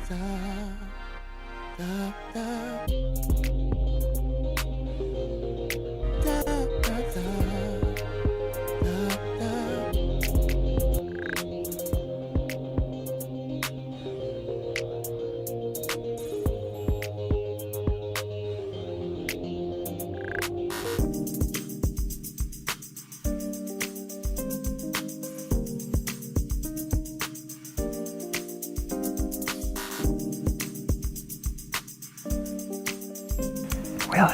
Well,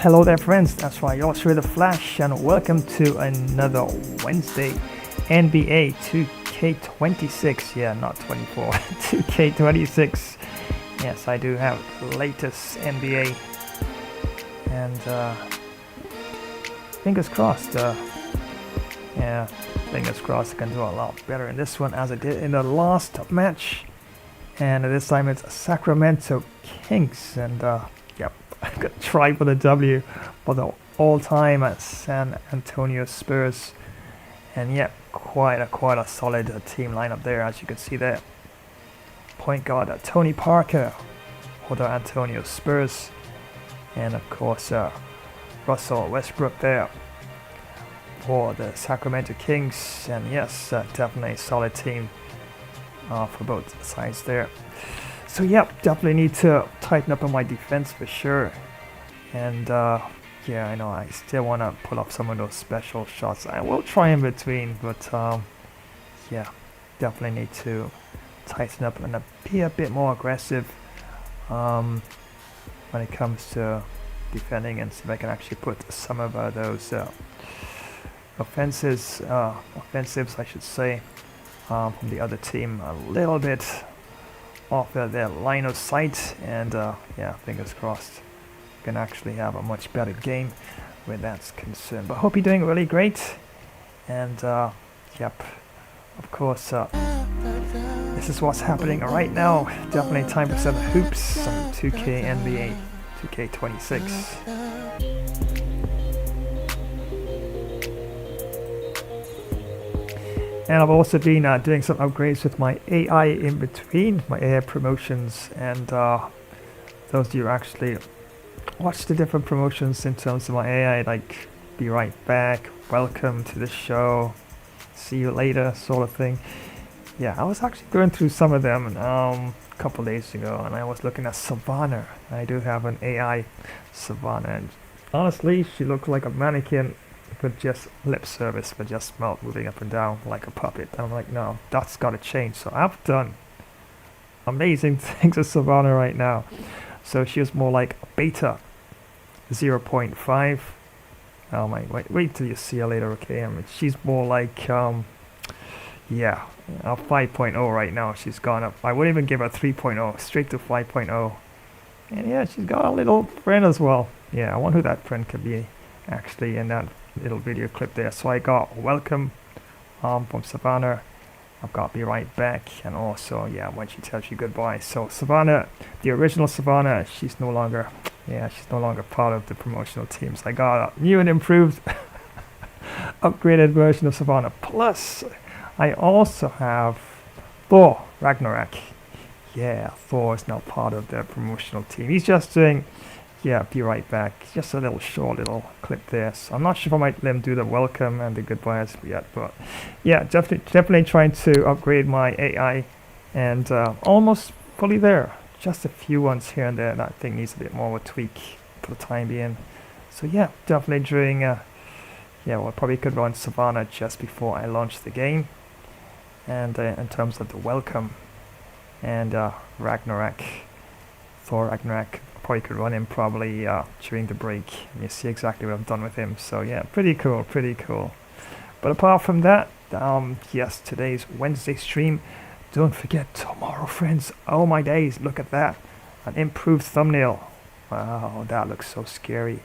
hello there friends, that's right, you're through the Flash and welcome to another Wednesday NBA 2K26, yeah, not 24, 2K26. Yes, I do have the latest NBA and fingers crossed, fingers crossed I can do a lot better in this one as I did in the last match. And this time it's Sacramento Kings and I'm gonna try for the W for the all-time San Antonio Spurs, and yeah, quite a solid team lineup there, as you can see there. Point guard Tony Parker for the Antonio Spurs, and of course Russell Westbrook there for the Sacramento Kings, and yes, definitely a solid team for both sides there. So yep, definitely need to tighten up on my defense for sure. And yeah, I know I still want to pull off some of those special shots. I will try in between, but yeah, definitely need to tighten up and be a bit more aggressive when it comes to defending, and see if I can actually put some of those offensives, I should say, from the other team a little bit off their line of sight, and yeah, fingers crossed can actually have a much better game where that's concerned. But hope you're doing really great, and yep, of course this is what's happening right now. Definitely time for some hoops, some 2K NBA 2K26. And I've also been doing some upgrades with my AI in between, my AI promotions, and those of you who actually watch the different promotions in terms of my AI, like be right back, welcome to the show, see you later sort of thing. Yeah, I was actually going through some of them a couple days ago, and I was looking at Savannah. I do have an AI Savannah, and honestly, she looked like a mannequin with just lip service, but just mouth moving up and down like a puppet. And I'm like, no, that's got to change. So I've done amazing things with Savannah right now. So she was more like a beta 0.5. Oh my, wait till you see her later, okay? I mean, she's more like, yeah, 5.0 right now. She's gone up. I wouldn't even give her 3.0, straight to 5.0. And yeah, she's got a little friend as well. Yeah, I wonder who that friend could be actually in that little video clip there. So I got welcome from Savannah. I've got be right back, and also yeah, when she tells you goodbye. So Savannah, the original Savannah, she's no longer part of the promotional teams. I got a new and improved upgraded version of Savannah. Plus I also have Thor Ragnarok. Yeah, Thor is now part of the promotional team. He's just doing, yeah, be right back. Just a little short little clip there. So I'm not sure if I might let him do the welcome and the goodbyes yet, but yeah, definitely trying to upgrade my AI, and almost fully there. Just a few ones here and there that I think needs a bit more of a tweak for the time being. So yeah, definitely during, yeah, well, probably could run Savannah just before I launch the game. And in terms of the welcome and Ragnarok, Thor Ragnarok, probably could run him probably during the break, and you see exactly what I've done with him. So yeah, pretty cool. But apart from that, yes, today's Wednesday stream. Don't forget tomorrow, friends. Oh my days, look at that, an improved thumbnail. Wow, that looks so scary.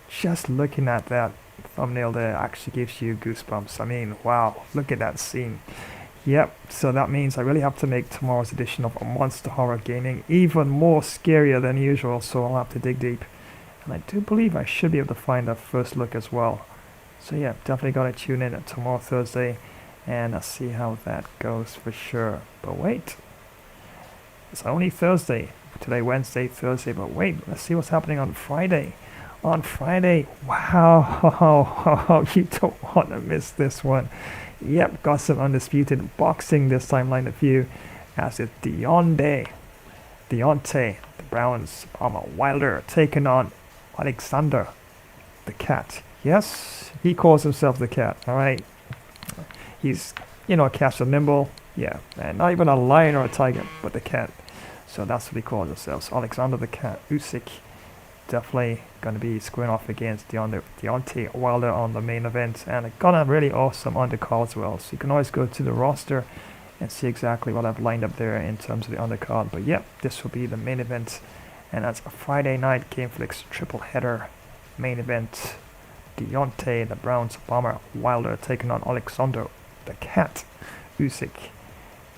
Just looking at that thumbnail there actually gives you goosebumps. I mean, wow, look at that scene. Yep, so that means I really have to make tomorrow's edition of Monster Horror Gaming even more scarier than usual, so I'll have to dig deep. And I do believe I should be able to find that first look as well. So yeah, definitely gotta tune in tomorrow, Thursday, and I'll see how that goes for sure. But wait, It's only Thursday. Today, Wednesday, Thursday. But wait, let's see what's happening on Friday. On Friday, wow, you don't want to miss this one. Yep, got some undisputed boxing this time lined up for you. As it's Deontay, the Browns, Wilder taking on Alexander, the Cat. Yes, he calls himself the Cat. All right, he's a cat so nimble. Yeah, and not even a lion or a tiger, but the Cat. So that's what he calls himself. So Alexander the Cat Usyk definitely going to be squaring off against Deontay Wilder on the main event, and got a really awesome undercard as well. So you can always go to the roster and see exactly what I've lined up there in terms of the undercard. But yep, this will be the main event, and that's a Friday night GameFlix triple header main event. Deontay, the Browns bomber, Wilder taking on Alexander, the Cat, Usyk.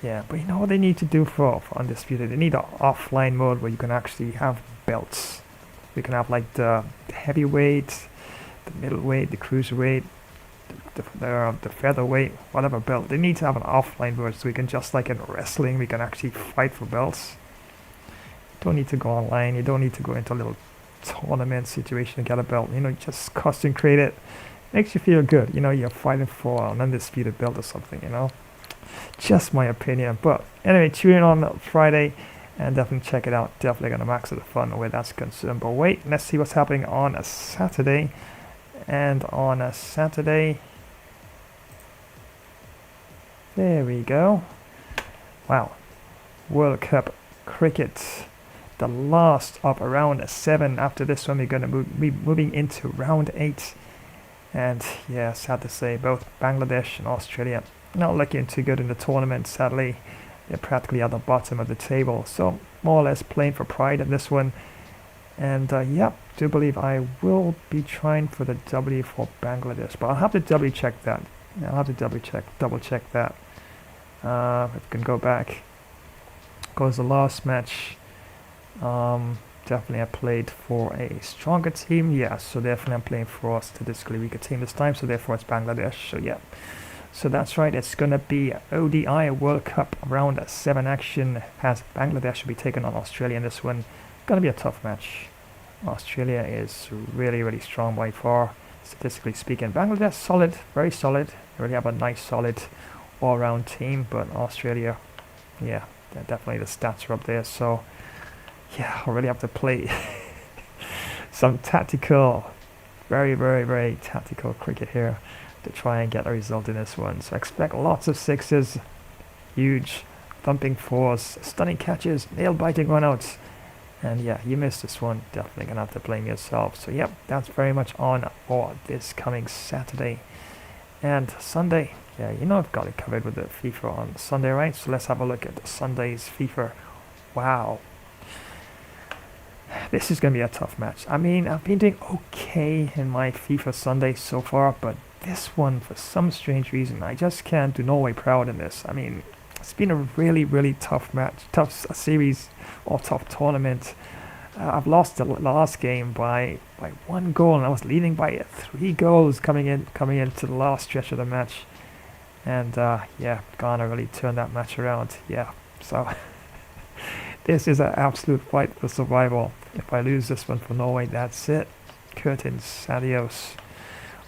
Yeah, but you know what they need to do for Undisputed? They need an offline mode where you can actually have belts. You can have like the heavyweight, the middleweight, the cruiserweight, the featherweight, whatever belt. They need to have an offline mode so we can, just like in wrestling, we can actually fight for belts. You don't need to go online. You don't need to go into a little tournament situation to get a belt. Just custom create it. Makes you feel good. You're fighting for an undisputed belt or something. Just my opinion. But anyway, tune in on Friday and definitely check it out. Definitely gonna max the fun where that's concerned. But wait, let's see what's happening on a Saturday. And on a Saturday, there we go. Wow, World Cup cricket, the last of round 7. After this one, we're gonna be moving into round 8. And yeah, sad to say, both Bangladesh and Australia not looking too good in the tournament. Sadly, they're practically at the bottom of the table, so more or less playing for pride in this one. And yeah, do believe I will be trying for the W for Bangladesh, but I'll have to double check that. I'll have to double check that. If I can go back, because the last match, definitely I played for a stronger team. Yeah, so definitely I'm playing for a statistically weaker team this time, so therefore it's Bangladesh. So yeah. So that's right, it's going to be ODI World Cup round 7 action, as Bangladesh will be taking on Australia in this one. Going to be a tough match. Australia is really, really strong by far, statistically speaking. Bangladesh, solid, very solid. They really have a nice, solid all-round team, but Australia, yeah, definitely the stats are up there. So, yeah, I really have to play some tactical, very, very, very tactical cricket here to try and get a result in this one. So expect lots of sixes, huge thumping fours, stunning catches, nail-biting run-outs. And yeah, you missed this one, definitely gonna have to blame yourself. So yep, that's very much on for this coming Saturday and Sunday. Yeah, I've got it covered with the FIFA on Sunday, right? So let's have a look at Sunday's FIFA. Wow. This is gonna be a tough match. I mean, I've been doing okay in my FIFA Sunday so far, but this one, for some strange reason, I just can't do Norway proud in this. I mean, it's been a really, really tough match, tough series, or tough tournament. I've lost the last game by 1 goal, and I was leading by 3 goals coming into the last stretch of the match. And yeah, Ghana really turned that match around. Yeah, so this is an absolute fight for survival. If I lose this one for Norway, that's it. Curtains, adios.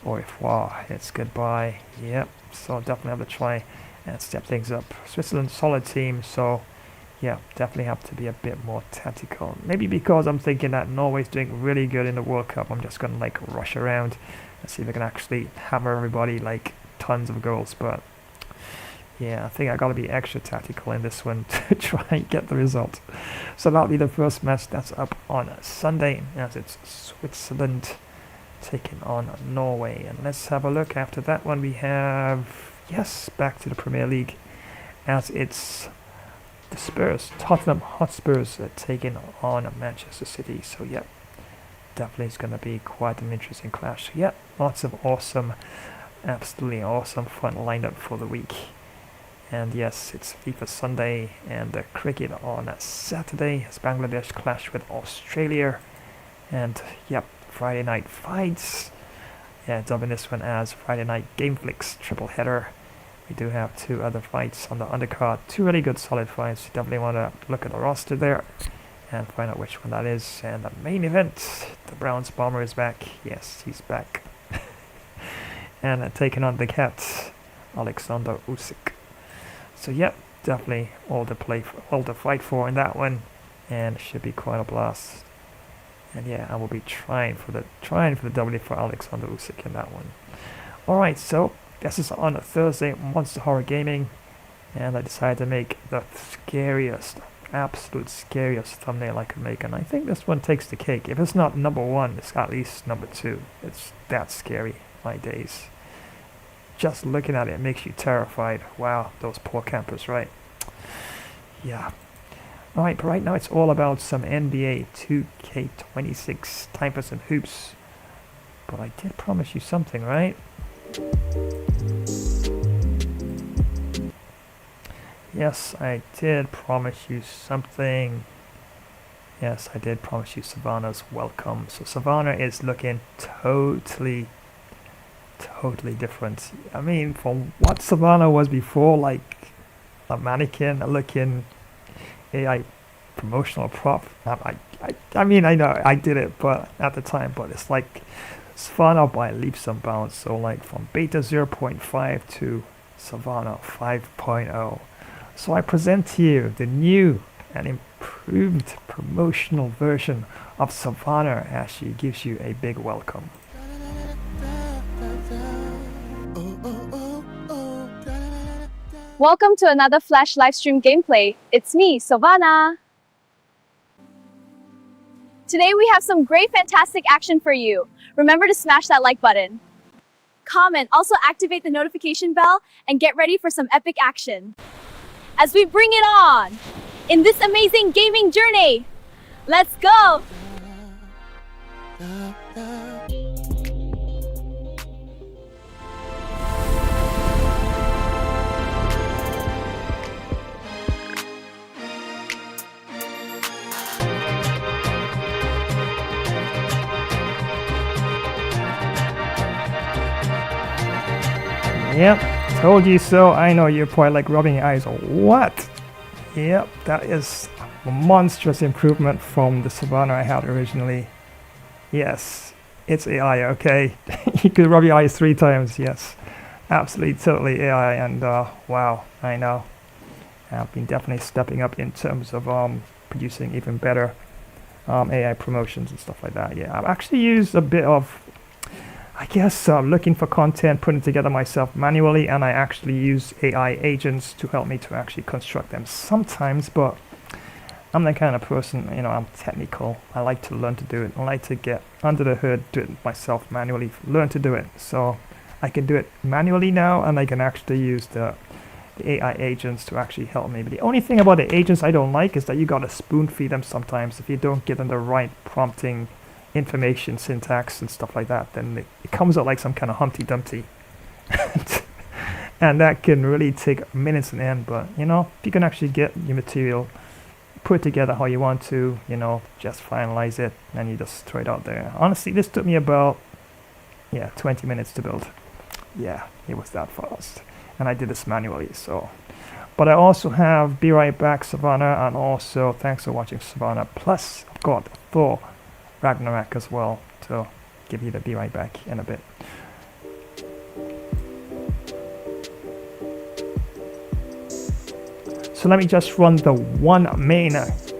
Au revoir, it's goodbye. Yep, so definitely have to try and step things up. Switzerland, solid team, so yeah, definitely have to be a bit more tactical. Maybe because I'm thinking that Norway's doing really good in the World Cup, I'm just going to rush around and see if I can actually hammer everybody tons of goals. But yeah, I think I got to be extra tactical in this one to try and get the result. So that'll be the first match that's up on Sunday, as it's Switzerland taking on Norway. And let's have a look. After that one we have, yes, back to the Premier League, as it's the Spurs, Tottenham Hotspurs, taking on Manchester City. So yeah, definitely it's going to be quite an interesting clash. Yeah, lots of awesome, absolutely awesome fun lined up for the week. And yes, it's FIFA Sunday and the cricket on Saturday as Bangladesh clash with Australia. And yep, Friday night fights. Yeah, dubbing this one as Friday night GameFlix triple header. we do have two other fights on the undercard. Two really good solid fights. You definitely want to look at the roster there and find out which one that is. And the main event, the Browns bomber is back. Yes, he's back. And taking on the cat, Alexander Usyk. So yep, definitely all to fight for in that one, and it should be quite a blast. And yeah, I will be trying for the W for Alexander Usyk in that one. Alright, so this is on a Thursday, Monster Horror Gaming, and I decided to make the absolute scariest thumbnail I could make, and I think this one takes the cake. If it's not number one, it's at least number two. It's that scary, my days. Just looking at it makes you terrified. Wow, those poor campers, right? Yeah. Alright, but right now it's all about some NBA 2K26 time for some hoops. But I did promise you something, right? Yes, I did promise you something. Yes, I did promise you Savannah's welcome. So Savannah is looking totally different. I mean, from what Savannah was before, like a mannequin looking AI promotional prop. I mean, I know I did it, but at the time, but it's like Savannah by leaps and bounds. So like from beta 0.5 to Savannah 5.0. So I present to you the new and improved promotional version of Savannah as she gives you a big welcome. Welcome to another Flash livestream gameplay. It's me, Savannah. Today we have some great fantastic action for you. Remember to smash that like button. Comment, also activate the notification bell, and get ready for some epic action as we bring it on in this amazing gaming journey. Let's go! Yep, told you so. I know you're probably like rubbing your eyes. What? Yep, that is a monstrous improvement from the Savannah I had originally. Yes, it's AI, okay? You could rub your eyes 3 times, yes. Absolutely, totally AI, and wow, I know. I've been definitely stepping up in terms of producing even better AI promotions and stuff like that. Yeah, I've actually used a bit of, I guess, looking for content, putting together myself manually, and I actually use AI agents to help me to actually construct them sometimes, but I'm the kind of person, you know, I'm technical. I like to learn to do it. I like to get under the hood, do it myself manually, learn to do it. So I can do it manually now, and I can actually use the AI agents to actually help me. But the only thing about the agents I don't like is that you gotta spoon feed them sometimes. If you don't give them the right prompting information, syntax and stuff like that, then it comes out like some kind of Humpty Dumpty. And that can really take minutes and end, but you know, if you can actually get your material put together how you want to, you know, just finalize it and you just throw it out there. Honestly, this took me about 20 minutes to build. Yeah, it was that fast, and I did this manually. So, but I also have Be Right Back Savannah, and also thanks for watching Savannah, plus I've got Thor Ragnarok as well to give you the Be Right Back in a bit. So let me just run the one main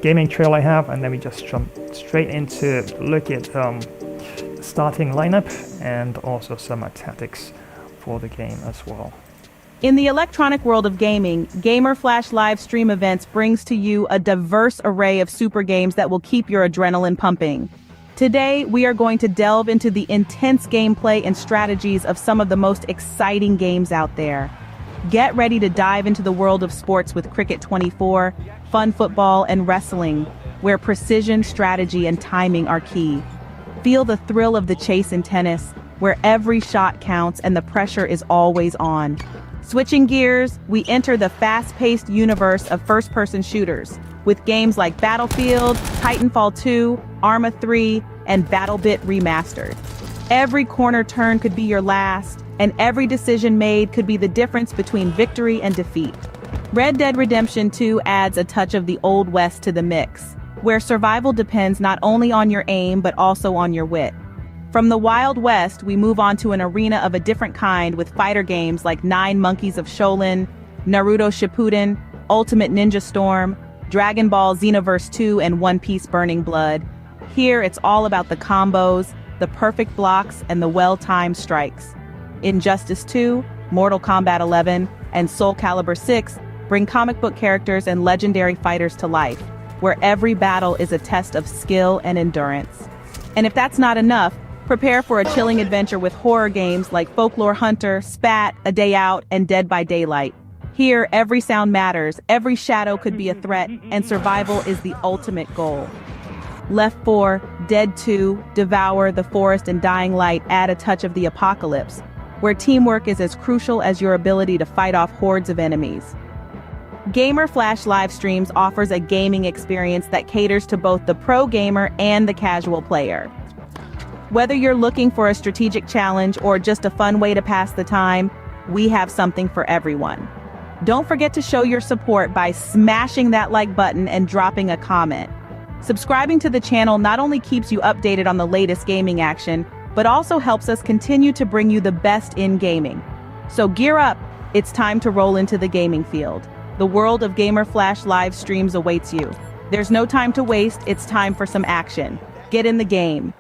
gaming trail I have, and then we just jump straight into look at the starting lineup and also some tactics for the game as well. In the electronic world of gaming, Gamer Flash live stream events brings to you a diverse array of super games that will keep your adrenaline pumping. Today, we are going to delve into the intense gameplay and strategies of some of the most exciting games out there. Get ready to dive into the world of sports with Cricket 24, fun football, and wrestling, where precision, strategy, and timing are key. Feel the thrill of the chase in tennis, where every shot counts and the pressure is always on. Switching gears, we enter the fast-paced universe of first-person shooters, with games like Battlefield, Titanfall 2, Arma 3, and BattleBit Remastered. Every corner turn could be your last, and every decision made could be the difference between victory and defeat. Red Dead Redemption 2 adds a touch of the Old West to the mix, where survival depends not only on your aim but also on your wit. From the Wild West, we move on to an arena of a different kind with fighter games like 9 Monkeys of Shaolin, Naruto Shippuden, Ultimate Ninja Storm, Dragon Ball Xenoverse 2, and One Piece Burning Blood. Here, it's all about the combos, the perfect blocks, and the well-timed strikes. Injustice 2, Mortal Kombat 11, and Soul Calibur 6 bring comic book characters and legendary fighters to life, where every battle is a test of skill and endurance. And if that's not enough, prepare for a chilling adventure with horror games like Folklore Hunter, Spat, A Day Out, and Dead by Daylight. Here, every sound matters, every shadow could be a threat, and survival is the ultimate goal. Left 4, Dead 2, Devour, The Forest, and Dying Light add a touch of the apocalypse, where teamwork is as crucial as your ability to fight off hordes of enemies. Gamer Flash live streams offers a gaming experience that caters to both the pro gamer and the casual player. Whether you're looking for a strategic challenge or just a fun way to pass the time, we have something for everyone. Don't forget to show your support by smashing that like button and dropping a comment. Subscribing to the channel not only keeps you updated on the latest gaming action, but also helps us continue to bring you the best in gaming. So gear up, it's time to roll into the gaming field. The world of Gamer Flash live streams awaits you. There's no time to waste, it's time for some action. Get in the game.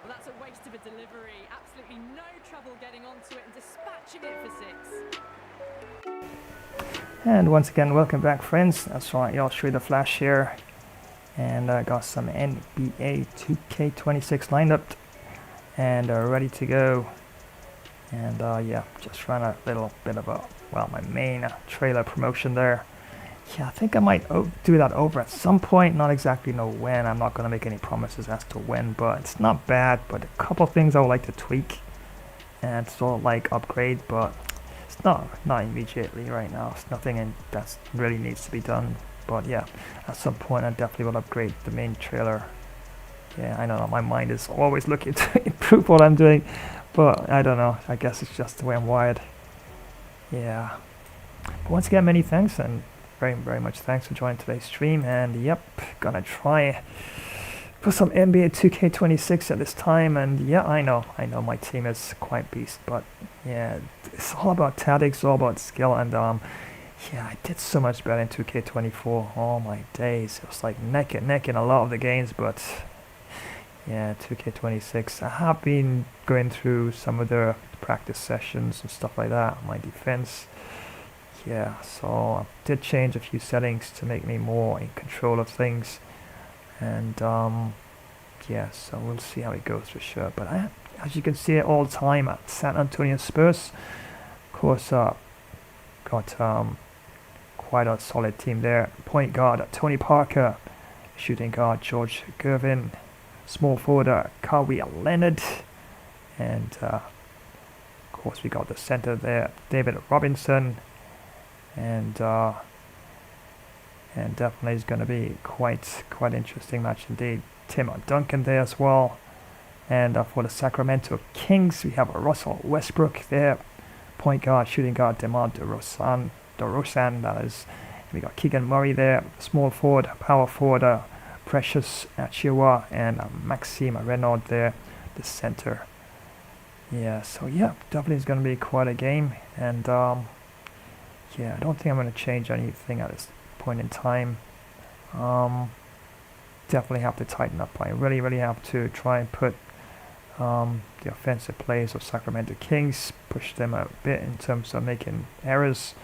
Well, that's a waste of a delivery. Absolutely no trouble getting onto it and dispatching it for 6. And once again, welcome back, friends. That's right, I'll show you the Flash here. And I got some NBA 2K26 lined up and ready to go. And yeah, just ran a little bit of my main trailer promotion there. Yeah, I think I might do that over at some point, not exactly know when. I'm not going to make any promises as to when, but it's not bad. But a couple things I would like to tweak and sort of like upgrade, but it's not immediately right now. It's nothing that really needs to be done. But yeah, at some point I definitely will upgrade the main trailer. Yeah, I know my mind is always looking to improve what I'm doing, but I don't know. I guess it's just the way I'm wired. Yeah. But once again, many thanks, and very, very much thanks for joining today's stream. And yep, gonna try for some NBA 2K26 at this time. And yeah, I know my team is quite beast, but yeah, it's all about tactics, all about skill, and yeah, I did so much better in 2K24. Oh my days, it was like neck and neck in a lot of the games, but yeah, 2K26. I have been going through some of the practice sessions and stuff like that, my defense. Yeah, so I did change a few settings to make me more in control of things. And yeah, so we'll see how it goes for sure. But as you can see it all the time at San Antonio Spurs, of course, got quite a solid team there. Point guard Tony Parker, shooting guard George Gervin, small forward Kawhi Leonard, and of course we got the center there, David Robinson, and definitely is going to be quite interesting match indeed. Tim Duncan there as well, and for the Sacramento Kings we have Russell Westbrook there, point guard, shooting guard Demar Derozen, that is. We got Keegan Murray there, small forward, power forward Precious Achiuwa, and Maxime Renaud there, the center. Yeah, so yeah, definitely is going to be quite a game, and yeah, I don't think I'm going to change anything at this point in time. Definitely have to tighten up. I really have to try and put the offensive plays of Sacramento Kings, push them a bit in terms of making errors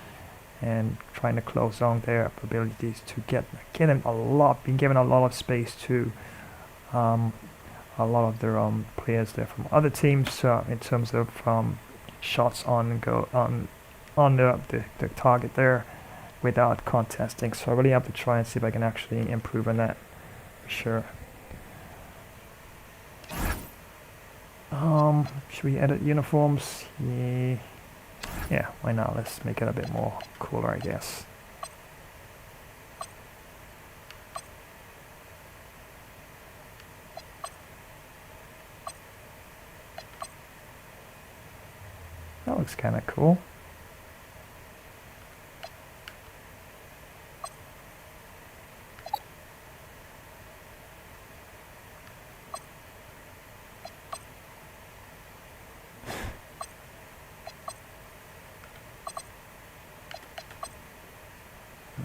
and trying to close on their abilities to get them been given a lot of space to a lot of their players there from other teams in terms of shots on the target there without contesting. So I really have to try and see if I can actually improve on that for sure. Should we edit uniforms? Yeah, why not? Let's make it a bit more cooler, I guess. looks kind of cool.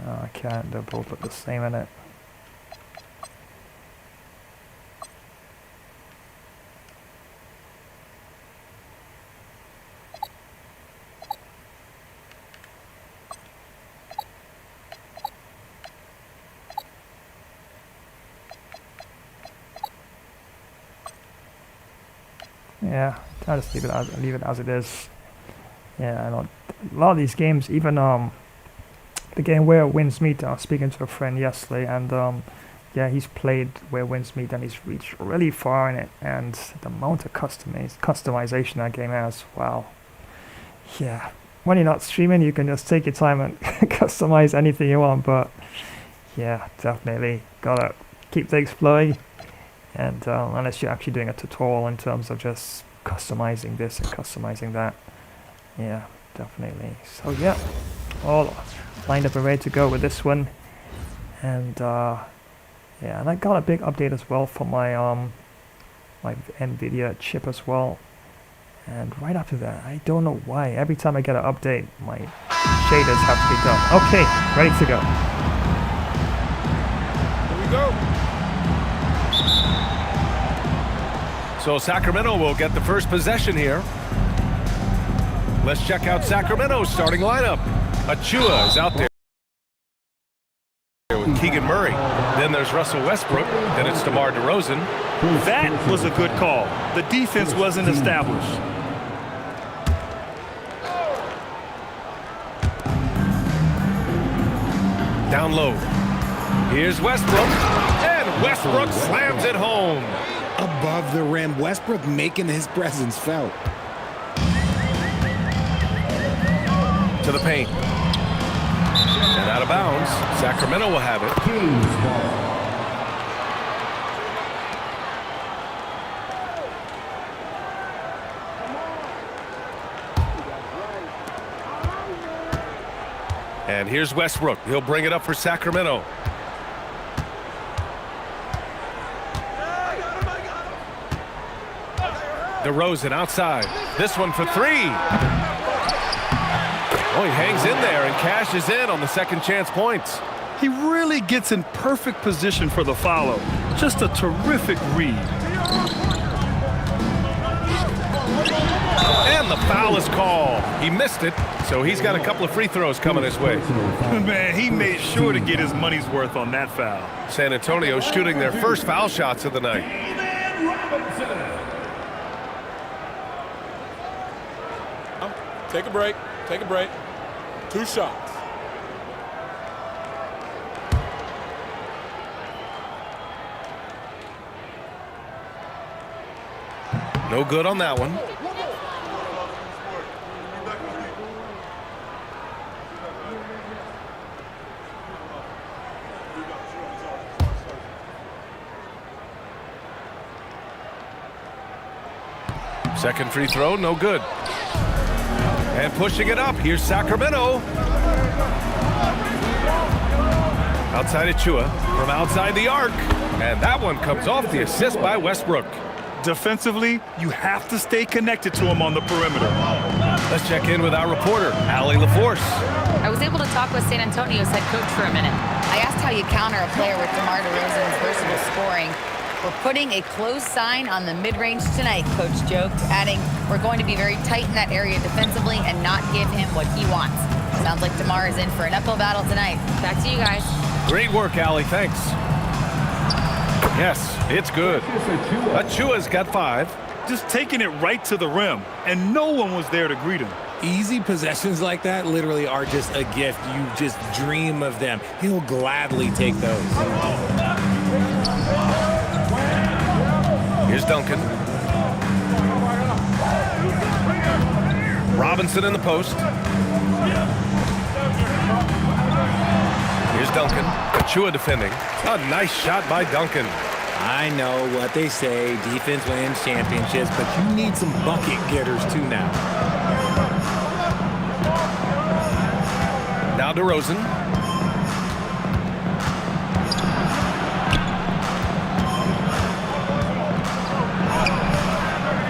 No, I can't. They both look the same in it. Yeah, I'll just leave it as it is. Yeah, I know a lot of these games, even the game where winds meet. I was speaking to a friend yesterday, and yeah, he's played where winds meet, and he's reached really far in it. And the amount of customization that game has, wow. Yeah, when you're not streaming, you can just take your time and customize anything you want. But yeah, definitely gotta keep things flowing. And unless you're actually doing a tutorial in terms of just customizing this and customizing that. Yeah, definitely. So yeah, all lined up and ready to go with this one. And yeah, and I got a big update as well for my my NVIDIA chip as well. And right after that, I don't know why, every time I get an update, my shaders have to be done. Okay, ready to go. Here we go. So Sacramento will get the first possession here. Let's check out Sacramento's starting lineup. Achua is out there with Keegan Murray. Then there's Russell Westbrook. Then it's Demar Derozen. That was a good call. The defense wasn't established. Down low. Here's Westbrook. And Westbrook slams it home. Above the rim, Westbrook making his presence felt. To the paint. And out of bounds. Sacramento will have it. And here's Westbrook. He'll bring it up for Sacramento. Derozen outside. This one for three. Oh, he hangs in there and cashes in on the second chance points. He really gets in perfect position for the follow. Just a terrific read. And the foul is called. He missed it, so he's got a couple of free throws coming his way. Man, he made sure to get his money's worth on that foul. San Antonio shooting their first foul shots of the night. Take a break. Take a break. 2 shots. No good on that one. Second free throw, no good. And pushing it up, here's Sacramento. Outside Achua, from outside the arc. And that one comes off the assist by Westbrook. Defensively, you have to stay connected to him on the perimeter. Let's check in with our reporter, Allie LaForce. I was able to talk with San Antonio's head coach for a minute. I asked how you counter a player with Demar Derozen's versatile scoring. We're putting a close sign on the mid-range tonight, Coach joked, adding, we're going to be very tight in that area defensively and not give him what he wants. Sounds like Demar is in for an uphill battle tonight. Back to you guys. Great work, Allie. Thanks. Yes, it's good. Achua's got 5. Just taking it right to the rim, and no one was there to greet him. Easy possessions like that literally are just a gift. You just dream of them. He'll gladly take those. Here's Duncan. Robinson in the post. Here's Duncan. Achua defending. A nice shot by Duncan. I know what they say, defense wins championships, but you need some bucket getters too now. Derozen.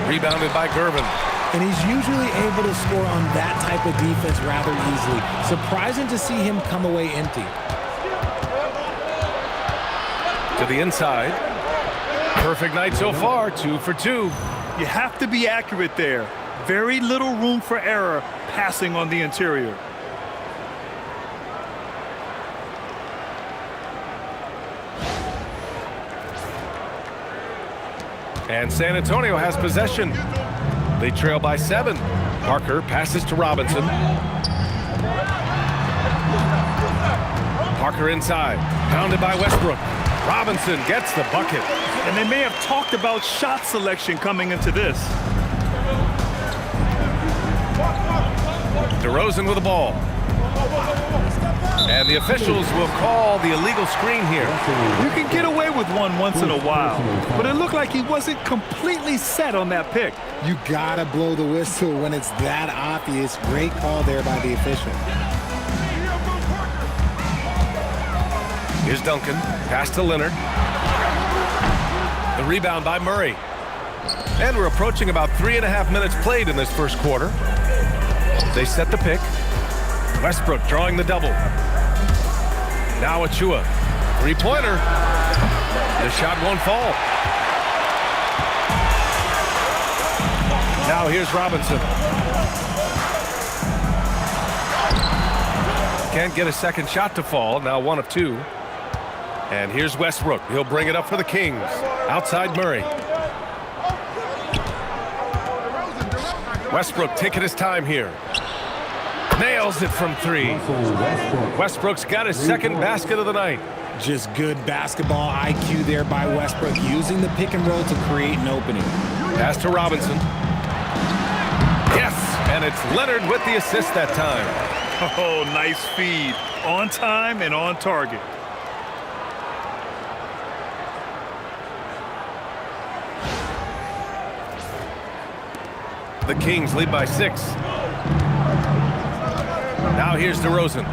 Rebounded by Gervin. And he's usually able to score on that type of defense rather easily. Surprising to see him come away empty. To the inside. Perfect night so far, 2 for 2. You have to be accurate there. Very little room for error passing on the interior. And San Antonio has possession. They trail by 7. Parker passes to Robinson. Parker inside. Pounded by Westbrook. Robinson gets the bucket. And they may have talked about shot selection coming into this. Derozen with the ball. And the officials will call the illegal screen here. You can get away with one once in a while, but it looked like he wasn't completely set on that pick. You gotta blow the whistle when it's that obvious. Great call there by the official. Here's Duncan. Pass to Leonard. The rebound by Murray. And we're approaching about 3.5 minutes played in this first quarter. They set the pick. Westbrook drawing the double. Now Achua. Three-pointer. The shot won't fall. Now here's Robinson. Can't get a second shot to fall. Now 1 of 2. And here's Westbrook. He'll bring it up for the Kings. Outside Murray. Westbrook taking his time here. Nails it from 3. Westbrook's got his second basket of the night. Just good basketball IQ there by Westbrook, using the pick and roll to create an opening. Pass to Robinson. Yes, and it's Leonard with the assist that time. Oh, nice feed. On time and on target. The Kings lead by 6. Now here's Derozen.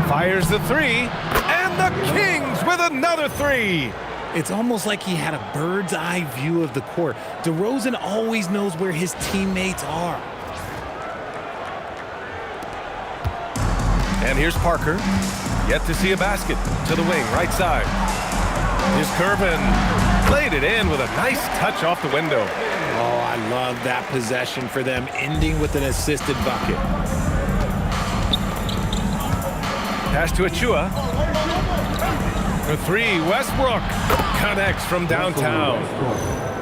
Fires the 3, and the Kings with another 3. It's almost like he had a bird's eye view of the court. Derozen always knows where his teammates are. And here's Parker. Yet to see a basket. To the wing, right side. Here's Gervin. Played it in with a nice touch off the window. Oh, I love that possession for them, ending with an assisted bucket. Pass to Achua. For 3, Westbrook connects from downtown.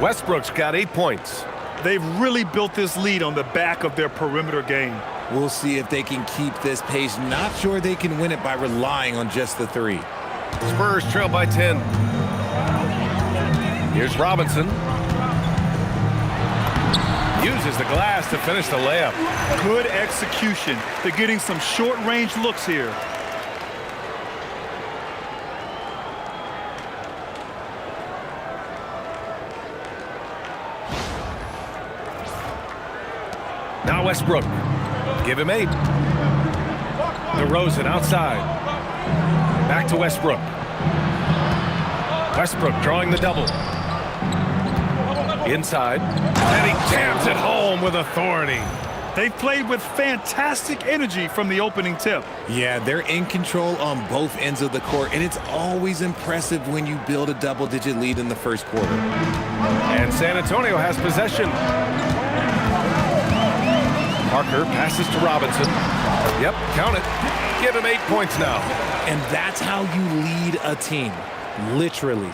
Westbrook's got 8 points. They've really built this lead on the back of their perimeter game. We'll see if they can keep this pace. Not sure they can win it by relying on just the 3. Spurs trail by 10. Here's Robinson. Uses the glass to finish the layup. Good execution. They're getting some short-range looks here. Now Westbrook. Give him 8. Derozen outside. Back to Westbrook. Westbrook drawing the double. Inside. And he jams it home with authority. They've played with fantastic energy from the opening tip. Yeah, they're in control on both ends of the court, and it's always impressive when you build a double-digit lead in the first quarter. And San Antonio has possession. Parker passes to Robinson. Yep, count it. Give him 8 points now. And that's how you lead a team, literally.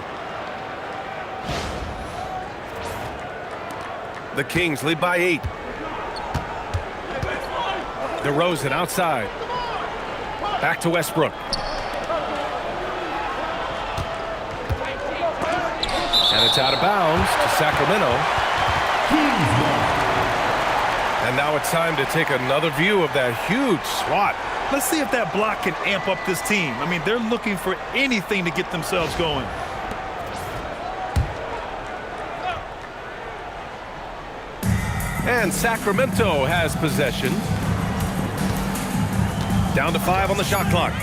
The Kings lead by 8. Derozen outside. Back to Westbrook. And it's out of bounds to Sacramento. And now it's time to take another view of that huge swat. Let's see if that block can amp up this team. I mean, they're looking for anything to get themselves going. And Sacramento has possession. Down to 5 on the shot clock.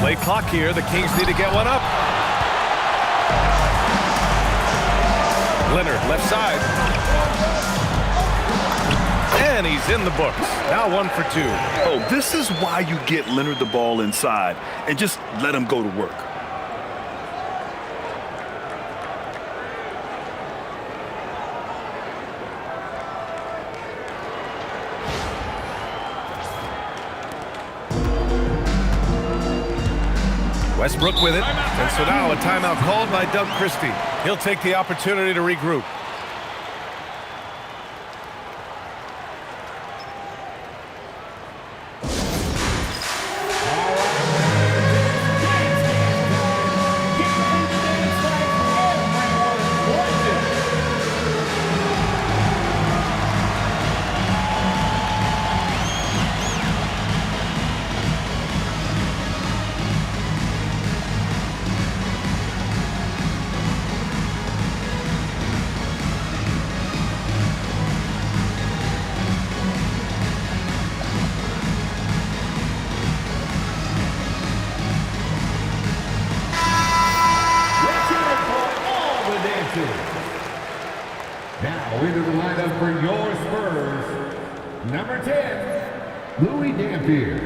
Play clock here. The Kings need to get one up. Leonard, left side. And he's in the books. Now 1 for 2. Oh, this is why you get Leonard the ball inside and just let him go to work. Westbrook with it. And so now a timeout called by Doug Christie. He'll take the opportunity to regroup. Now into the lineup for your Spurs, number 10, Louis Dampier.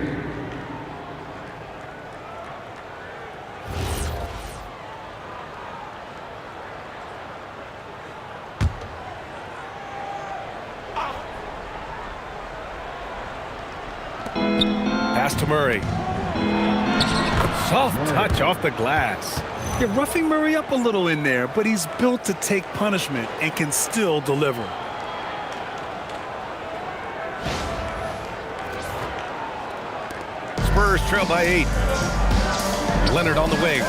Pass to Murray. Soft touch off the glass. You're roughing Murray up a little in there, but he's built to take punishment and can still deliver. Spurs trail by 8. Leonard on the wing.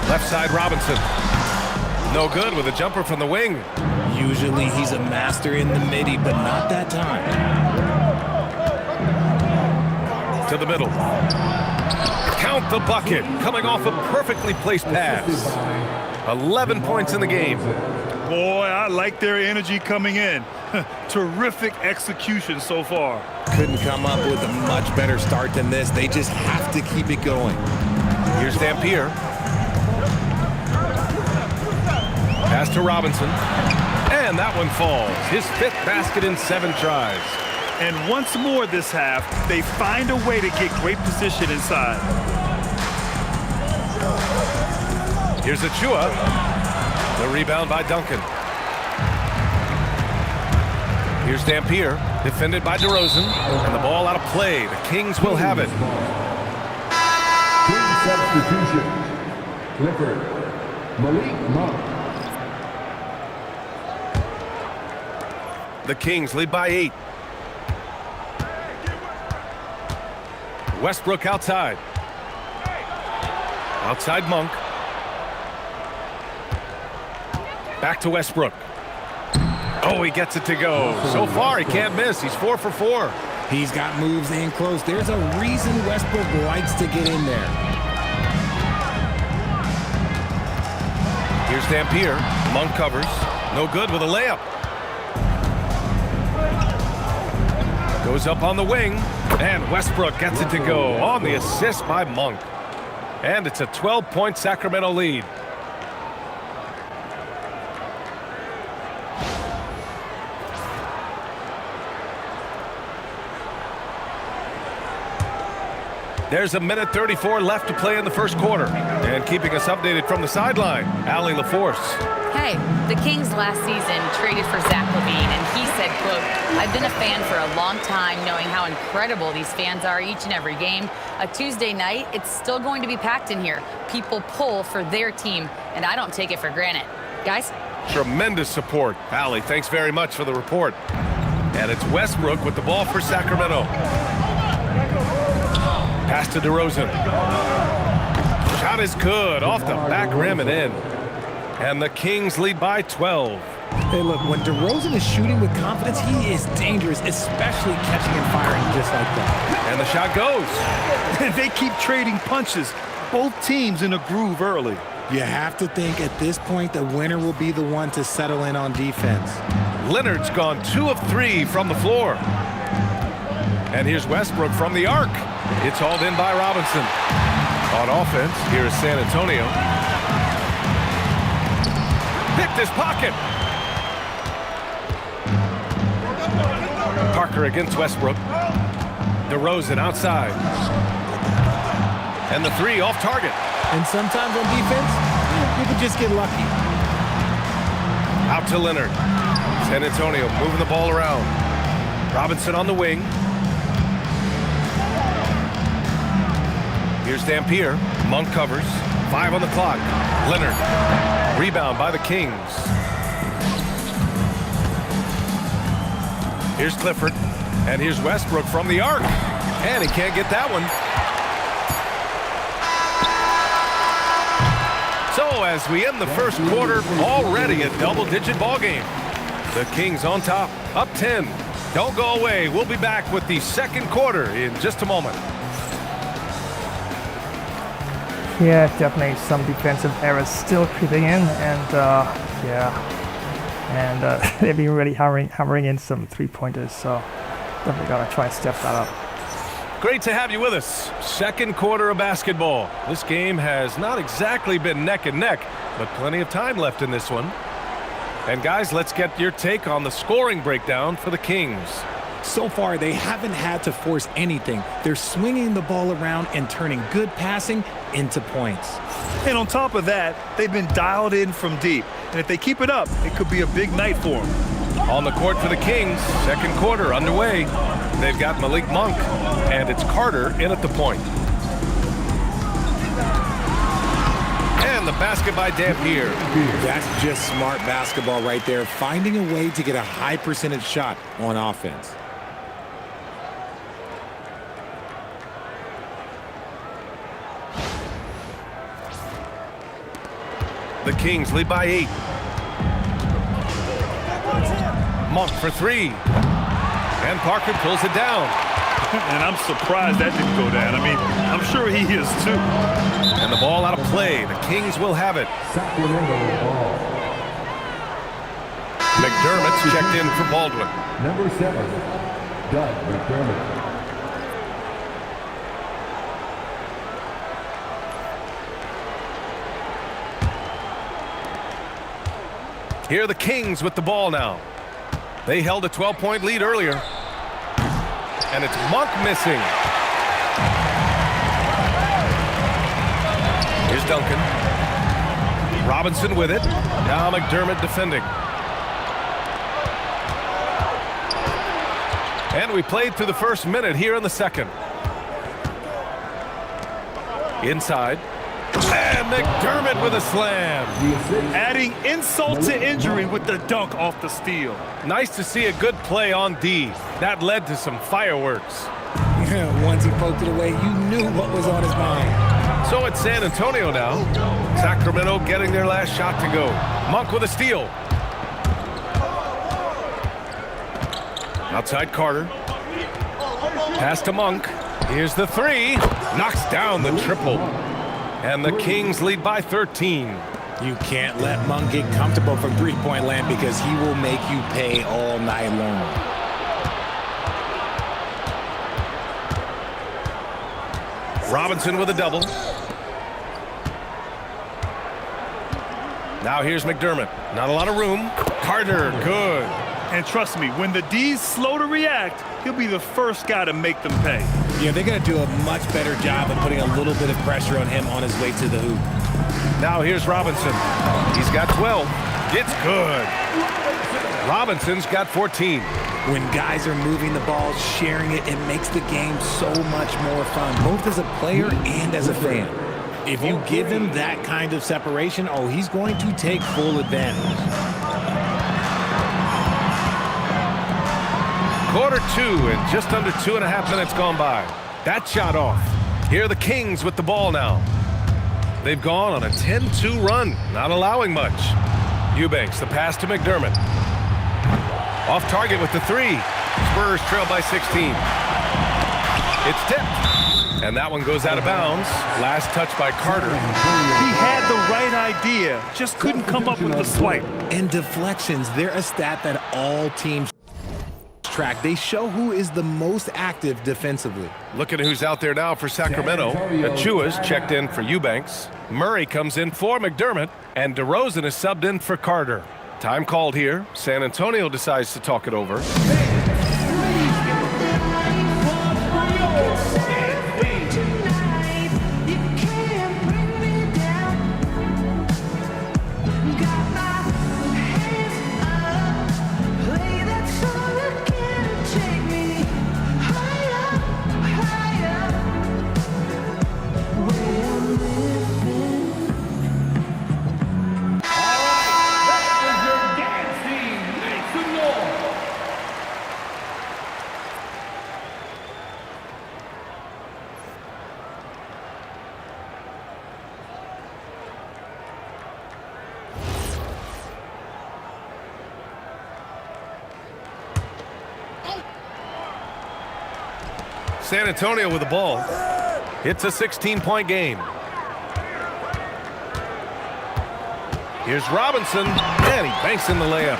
Left side Robinson. No good with a jumper from the wing. Usually he's a master in the midi, but not that time. To the middle. Count the bucket. Coming off a perfectly placed pass. 11 points in the game. Boy, I like their energy coming in. Terrific execution so far. Couldn't come up with a much better start than this. They just have to keep it going. Here's Dampier. Pass to Robinson. And that one falls. His 5th basket in 7 tries. And once more this half, they find a way to get great position inside. Here's Achua. The rebound by Duncan. Here's Dampier, defended by Derozen. And the ball out of play. The Kings will have it. Team substitution. Clifford, Malik Monk. The Kings lead by 8. Westbrook outside. Outside Monk. Back to Westbrook. Oh, he gets it to go. So far, he can't miss. He's 4 for 4. He's got moves in close. There's a reason Westbrook likes to get in there. Here's Dampier. Monk covers. No good with a layup. Goes up on the wing. And Westbrook gets it to go on the assist by Monk. And it's a 12-point Sacramento lead. There's a minute 34 left to play in the first quarter. And keeping us updated from the sideline, Allie LaForce. Hey, the Kings last season traded for Zach LaVine, and he said, quote, "I've been a fan for a long time, knowing how incredible these fans are each and every game. A Tuesday night, it's still going to be packed in here. People pull for their team, and I don't take it for granted." Guys? Tremendous support. Allie, thanks very much for the report. And it's Westbrook with the ball for Sacramento. Pass to Derozen. Shot is good. Off the back rim and in. And the Kings lead by 12. Hey, look, when Derozen is shooting with confidence, he is dangerous, especially catching and firing just like that. And the shot goes. And they keep trading punches. Both teams in a groove early. You have to think at this point the winner will be the one to settle in on defense. Leonard's gone 2 of 3 from the floor. And here's Westbrook from the arc. It's hauled in by Robinson. On offense, here is San Antonio. Picked his pocket. Parker against Westbrook. Derozen outside. And the 3 off target. And sometimes on defense, you can just get lucky. Out to Leonard. San Antonio moving the ball around. Robinson on the wing. Here's Dampier. Monk covers. 5 on the clock. Leonard. Rebound by the Kings. Here's Clifford. And here's Westbrook from the arc. And he can't get that one. So as we end the first quarter, already a double-digit ball game. The Kings on top, up 10. Don't go away. We'll be back with the second quarter in just a moment. Yeah, definitely some defensive errors still creeping in, and they've been really hammering in some three-pointers, so definitely gotta try and step that up. Great to have you with us. Second quarter of basketball. This game has not exactly been neck and neck, but plenty of time left in this one. And guys, let's get your take on the scoring breakdown for the Kings. So far, they haven't had to force anything. They're swinging the ball around and turning good passing into points. And on top of that, they've been dialed in from deep. And if they keep it up, it could be a big night for them. On the court for the Kings, second quarter underway. They've got Malik Monk, and it's Carter in at the point. And the basket by Dampier. That's just smart basketball right there, finding a way to get a high percentage shot on offense. The Kings lead by 8. Monk for 3. And Parker pulls it down. And I'm surprised that didn't go down. I mean, I'm sure he is too. And the ball out of play. The Kings will have it. Sacramento ball. McDermott's checked in for Baldwin. Number 7, Doug McDermott. Here are the Kings with the ball now. They held a 12-point lead earlier. And it's Monk missing. Here's Duncan. Robinson with it. Now McDermott defending. And we played through the first minute here in the second. Inside. And McDermott with a slam. Adding insult to injury with the dunk off the steal. Nice to see a good play on D. That led to some fireworks. Once he poked it away, you knew what was on his mind. So it's San Antonio now. Sacramento getting their last shot to go. Monk with a steal. Outside Carter. Pass to Monk. Here's the 3. Knocks down the triple. And the Kings lead by 13. You can't let Monk get comfortable from three-point land because he will make you pay all night long. Robinson with a double. Now here's McDermott. Not a lot of room. Carter, good. And trust me, when the D's slow to react, he'll be the first guy to make them pay. Yeah, they're going to do a much better job of putting a little bit of pressure on him on his way to the hoop. Now here's Robinson. He's got 12. It's good. Robinson's got 14. When guys are moving the ball, sharing it, it makes the game so much more fun, both as a player and as a fan. If you give him that kind of separation, oh, he's going to take full advantage. Quarter 2 and just under 2.5 minutes gone by. That shot off. Here are the Kings with the ball now. They've gone on a 10-2 run, not allowing much. Eubanks, the pass to McDermott. Off target with the 3. Spurs trail by 16. It's tipped. And that one goes out of bounds. Last touch by Carter. He had the right idea, just couldn't come up with the swipe. And deflections, they're a stat that all teams track. They show who is the most active defensively. Look at who's out there now for Sacramento. Achua's checked in for Eubanks. Murray comes in for McDermott. And Derozen is subbed in for Carter. Time called here. San Antonio decides to talk it over. San Antonio with the ball. It's a 16-point game. Here's Robinson, and he banks in the layup.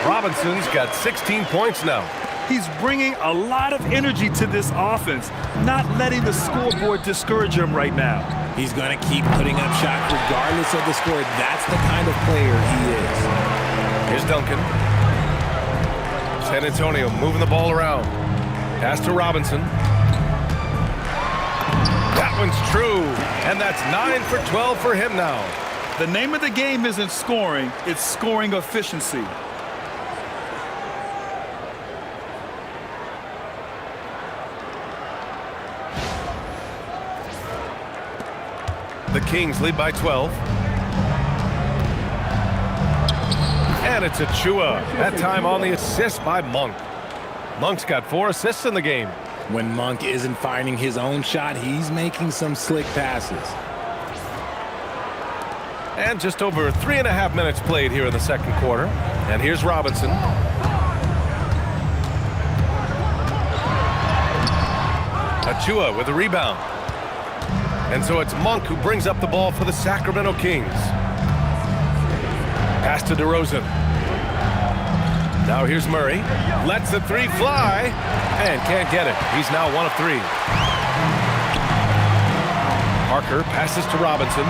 Robinson's got 16 points now. He's bringing a lot of energy to this offense, not letting the scoreboard discourage him right now. He's going to keep putting up shots regardless of the score. That's the kind of player he is. Here's Duncan. San Antonio moving the ball around. Pass to Robinson. That one's true, and that's 9 for 12 for him now. The name of the game isn't scoring, it's scoring efficiency. The Kings lead by 12. And it's Achua. That time on the assist by Monk. Monk's got 4 assists in the game. When Monk isn't finding his own shot, he's making some slick passes. And just over 3.5 minutes played here in the second quarter. And here's Robinson. Achua with a rebound. And so it's Monk who brings up the ball for the Sacramento Kings. Pass to Derozen. Now here's Murray. Lets the 3 fly and can't get it. He's now 1 of 3. Parker passes to Robinson.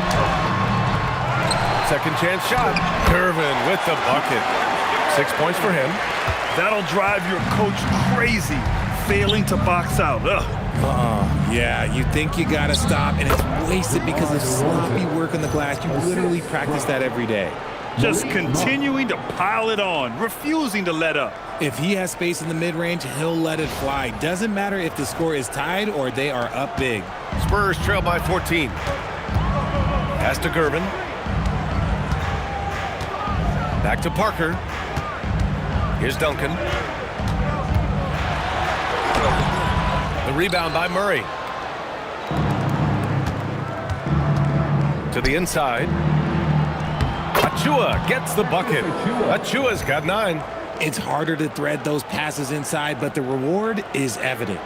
Second chance shot. Irvin with the bucket. 6 points for him. That'll drive your coach crazy, failing to box out. Yeah, you think you gotta stop, and it's wasted because of sloppy work on the glass. You literally practice that every day. Just continuing to pile it on, refusing to let up. If he has space in the mid-range, he'll let it fly. Doesn't matter if the score is tied or they are up big. Spurs trail by 14. Pass to Gervin. Back to Parker. Here's Duncan. The rebound by Murray. To the inside. Achua gets the bucket. Achua's got 9. It's harder to thread those passes inside, but the reward is evident.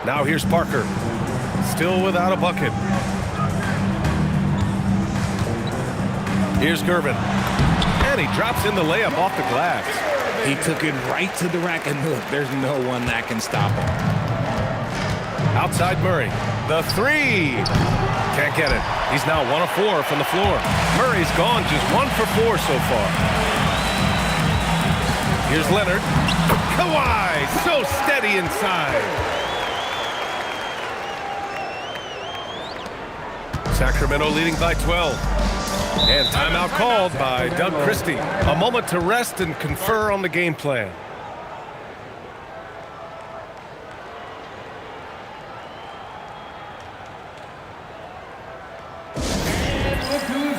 Now here's Parker. Still without a bucket. Here's Gervin. And he drops in the layup off the glass. He took it right to the rack, and look, there's no one that can stop him. Outside Murray. The 3. Can't get it. He's now 1 of 4 from the floor. Murray's gone just 1 for 4 so far. Here's Leonard. Kawhi, so steady inside. Sacramento leading by 12. And timeout called by Doug Christie. A moment to rest and confer on the game plan.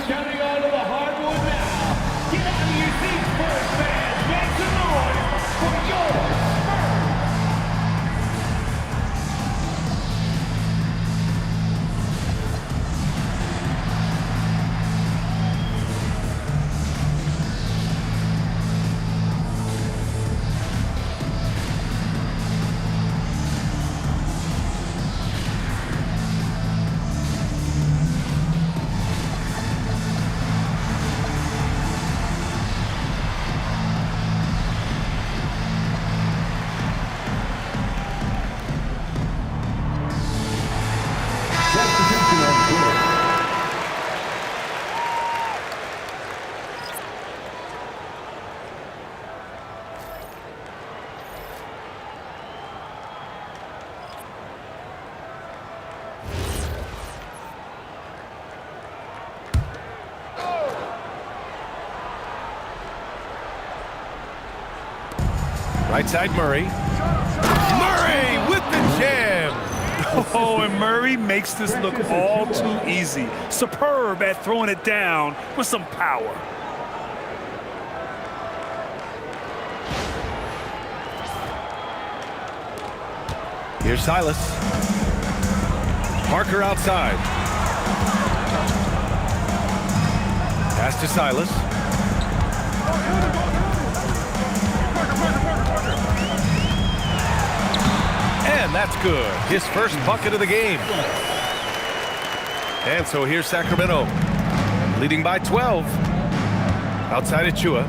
Coming onto the hardwood now. Get out of your seats, Spurs fans. Make some noise for your Right side, Murray. Murray with the jam. Oh, and Murray makes this look all too easy. Superb at throwing it down with some power. Here's Silas. Parker outside. Pass to Silas. And that's good. His first bucket of the game. And so here's Sacramento, leading by 12. Outside Achua.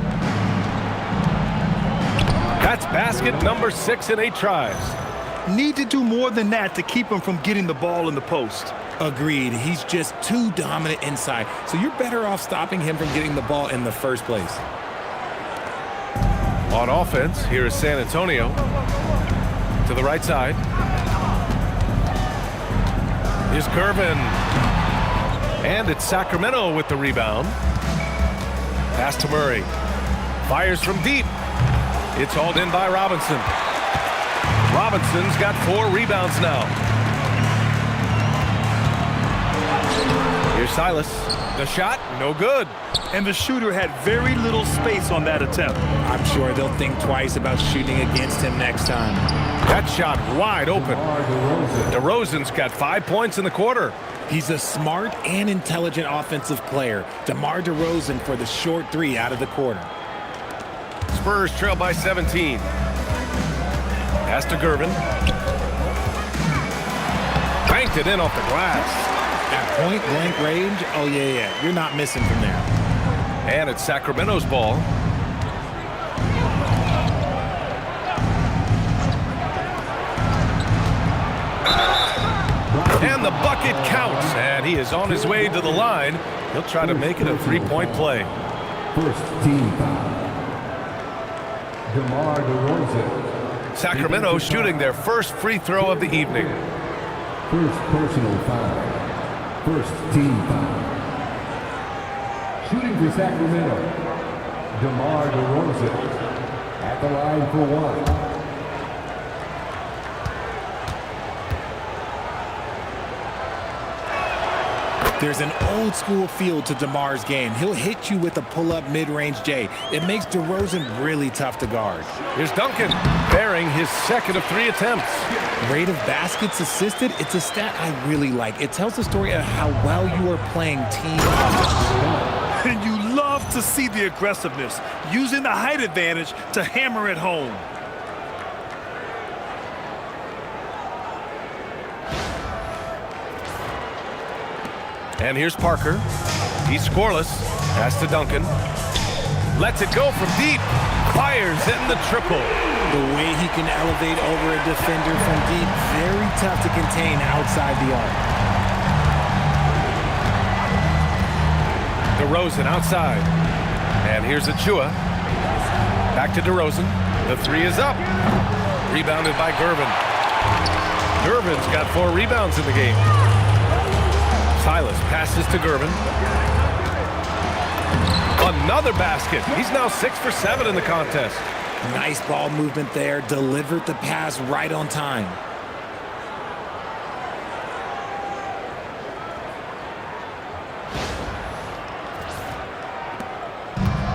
That's basket number 6 in 8 tries. Need to do more than that to keep him from getting the ball in the post. Agreed. He's just too dominant inside, so you're better off stopping him from getting the ball in the first place. On offense, here is San Antonio. To the right side. Here's Gervin. And it's Sacramento with the rebound. Pass to Murray. Fires from deep. It's hauled in by Robinson. Robinson's got 4 rebounds now. Here's Silas. The shot, no good. And the shooter had very little space on that attempt. I'm sure they'll think twice about shooting against him next time. That shot wide open. Derozan's got 5 points in the quarter. He's a smart and intelligent offensive player. DeMar DeRozan for the short 3 out of the quarter. Spurs trail by 17. Pass to Gervin. Banked it in off the glass. At point-blank range, oh, yeah, you're not missing from there. And it's Sacramento's ball. And the bucket counts, and he is on his way to the line. He'll try to make it a 3-point play. First team foul. Demar DeRozan. Sacramento shooting their first free throw of the evening. First personal foul. First team foul. Shooting for Sacramento. Demar DeRozan at the line for 1. There's an old-school feel to DeMar's game. He'll hit you with a pull-up mid-range J. It makes DeRozan really tough to guard. Here's Duncan, bearing his second of 3 attempts. Rate of baskets assisted, it's a stat I really like. It tells the story of how well you are playing team offense. And you love to see the aggressiveness, using the height advantage to hammer it home. And here's Parker. He's scoreless. Pass to Duncan. Lets it go from deep. Fires in the triple. The way he can elevate over a defender from deep, very tough to contain outside the arc. DeRozan outside. And here's Achua. Back to DeRozan. The 3 is up. Rebounded by Gervin. Gervin's got 4 rebounds in the game. Silas passes to Gervin. Another basket. He's now 6 for 7 in the contest. Nice ball movement there. Delivered the pass right on time.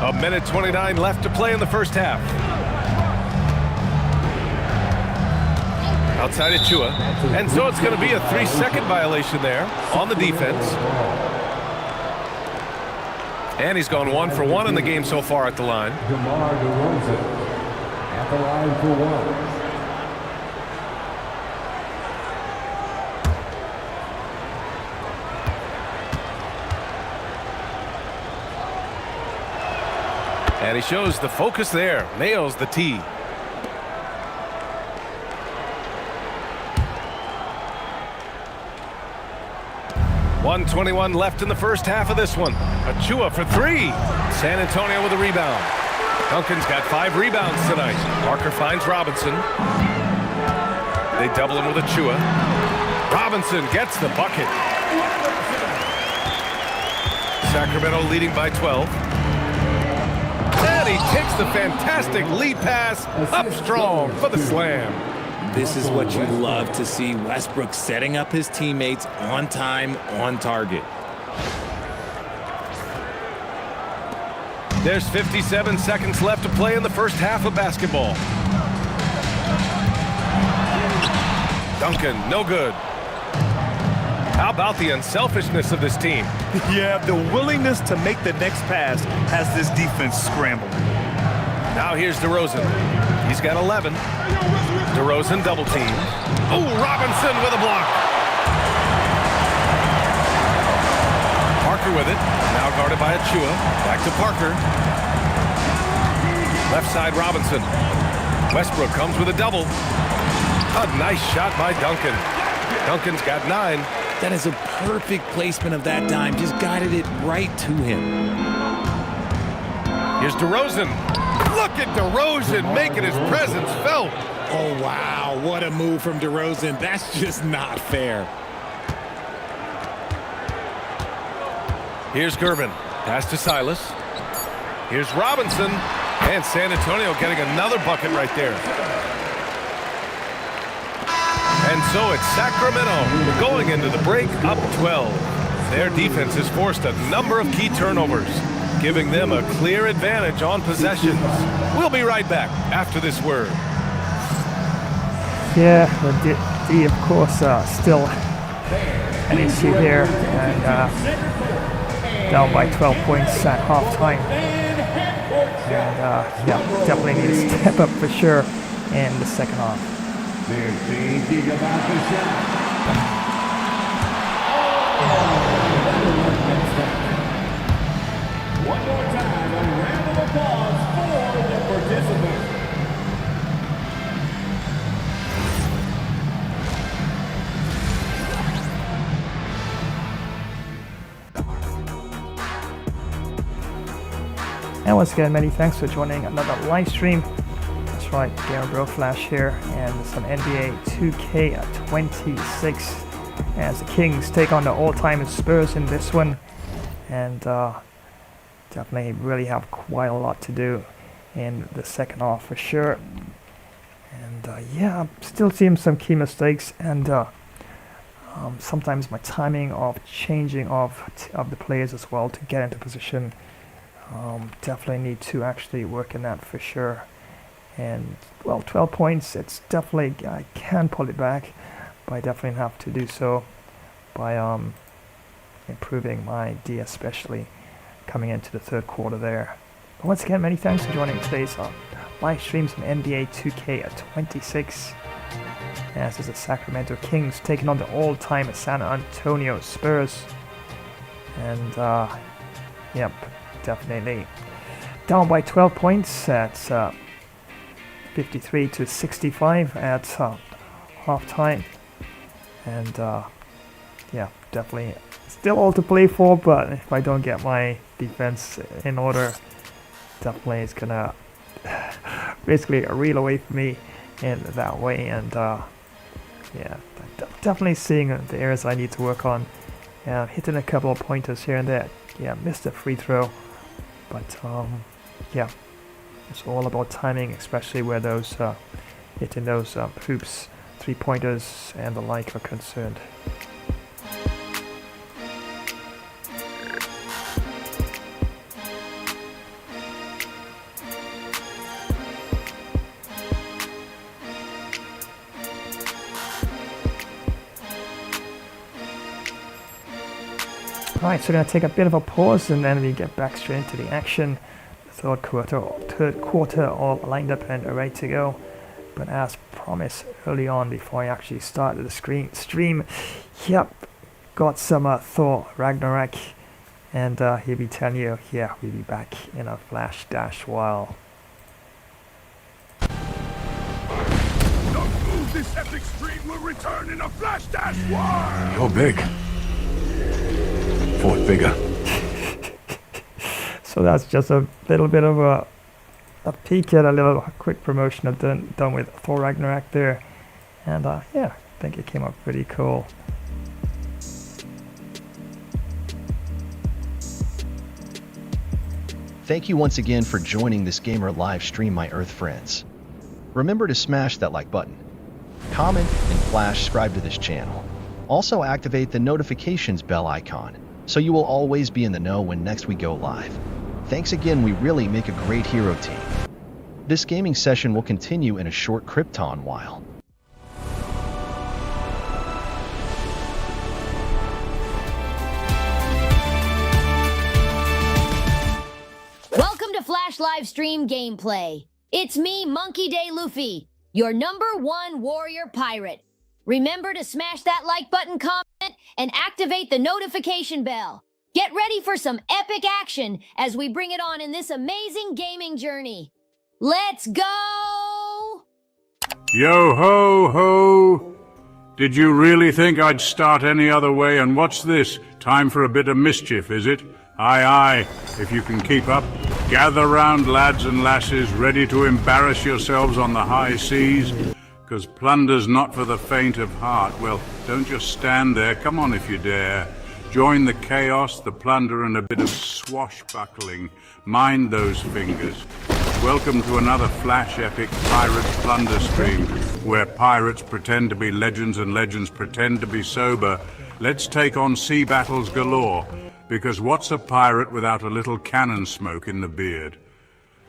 A minute 29 left to play in the first half. Outside Achua. And so it's going to be a 3-second violation there on the defense. And he's gone 1 for 1 in the game so far at the line. Demar DeRozan at the line for 1. And he shows the focus there. Nails the tee. .121 left in the first half of this one. Achua for 3. San Antonio with a rebound. Duncan's got 5 rebounds tonight. Parker finds Robinson. They double him with Achua. Robinson gets the bucket. Sacramento leading by 12. And he takes the fantastic lead pass up strong for the slam. This is what you love to see. Westbrook setting up his teammates on time, on target. There's 57 seconds left to play in the first half of basketball. Duncan, no good. How about the unselfishness of this team? Yeah, the willingness to make the next pass has this defense scrambling. Now here's Derozen. He's got 11. Derozen double team. Oh, Robinson with a block. Parker with it. Now guarded by Achua. Back to Parker. Left side Robinson. Westbrook comes with a double. A nice shot by Duncan. Duncan's got 9. That is a perfect placement of that dime. Just guided it right to him. Here's Derozen. Look at Derozen making his presence felt. Oh, wow. What a move from Derozen. That's just not fair. Here's Gervin. Pass to Silas. Here's Robinson. And San Antonio getting another bucket right there. And so it's Sacramento going into the break up 12. Their defense has forced a number of key turnovers, giving them a clear advantage on possessions. We'll be right back after this word. Yeah, the D of course, still an issue here, and down by 12 points at halftime. And yeah, definitely need to step up for sure in the second half. They're thinking about the shot. One more time, a round of applause for the participants. And once again, many thanks for joining another live stream. That's right, Gamer Bro Flash here, and some NBA 2K26 as the Kings take on the all-time Spurs in this one. And definitely really have quite a lot to do in the second half for sure. And yeah, I'm still seeing some key mistakes, and sometimes my timing of changing of the players as well to get into position. Definitely need to actually work in that for sure. And well, 12 points, it's definitely, I can pull it back, but I definitely have to do so by improving my D, especially coming into the third quarter there. But once again, many thanks for joining today's live streams on NBA 2K26. As is the Sacramento Kings taking on the all-time San Antonio Spurs. And yep, definitely down by 12 points at 53 to 65 at half time. And yeah, definitely still all to play for, but if I don't get my defense in order, definitely it's gonna basically reel away from me in that way. And yeah, definitely seeing the areas I need to work on. Hitting a couple of pointers here and there. Yeah, missed a free throw, but yeah, it's all about timing, especially where those hitting those hoops, 3-pointers and the like are concerned. Alright, so we're going to take a bit of a pause and then we get back straight into the action. The third quarter all lined up and ready to go. But as promised early on before I actually started the stream, yep, got some Thor Ragnarok, and he'll be telling you, yeah, we'll be back in a flash dash while. Don't move, this epic stream will return in a flash dash while. You're big. Fourth bigger. So that's just a little bit of a peek at a little quick promotion I've done with Thor Ragnarok there. And yeah, I think it came up pretty cool. Thank you once again for joining this gamer live stream, my Earth friends. Remember to smash that like button, comment, and flash subscribe to this channel. Also activate the notifications bell icon, so you will always be in the know when next we go live. Thanks again, we really make a great hero team. This gaming session will continue in a short Krypton while. Welcome to Flash Livestream Gameplay. It's me, Monkey Day Luffy, your #1 warrior pirate. Remember to smash that like button, comment, and activate the notification bell. Get ready for some epic action as we bring it on in this amazing gaming journey. Let's go! Yo ho ho! Did you really think I'd start any other way? And what's this? Time for a bit of mischief, is it? Aye aye, if you can keep up. Gather round, lads and lasses, ready to embarrass yourselves on the high seas. 'Cause plunder's not for the faint of heart. Well, don't just stand there, come on if you dare. Join the chaos, the plunder, and a bit of swashbuckling. Mind those fingers. Welcome to another Flash Epic Pirate Plunder stream, where pirates pretend to be legends and legends pretend to be sober. Let's take on sea battles galore, because what's a pirate without a little cannon smoke in the beard?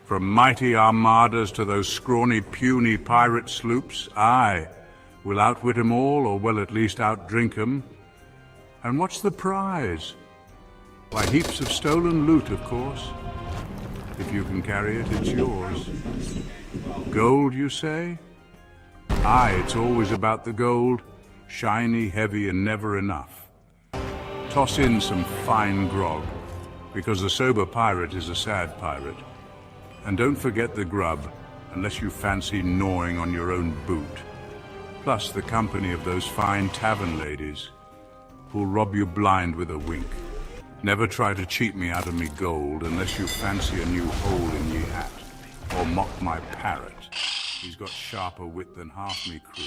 From mighty armadas to those scrawny, puny pirate sloops, aye, we'll outwit 'em all, or we'll at least outdrink 'em. And what's the prize? Why, heaps of stolen loot, of course. If you can carry it, it's yours. Gold, you say? Aye, it's always about the gold. Shiny, heavy, and never enough. Toss in some fine grog, because a sober pirate is a sad pirate. And don't forget the grub, unless you fancy gnawing on your own boot. Plus the company of those fine tavern ladies, who'll rob you blind with a wink. Never try to cheat me out of me gold, unless you fancy a new hole in ye hat, or mock my parrot. He's got sharper wit than half me crew.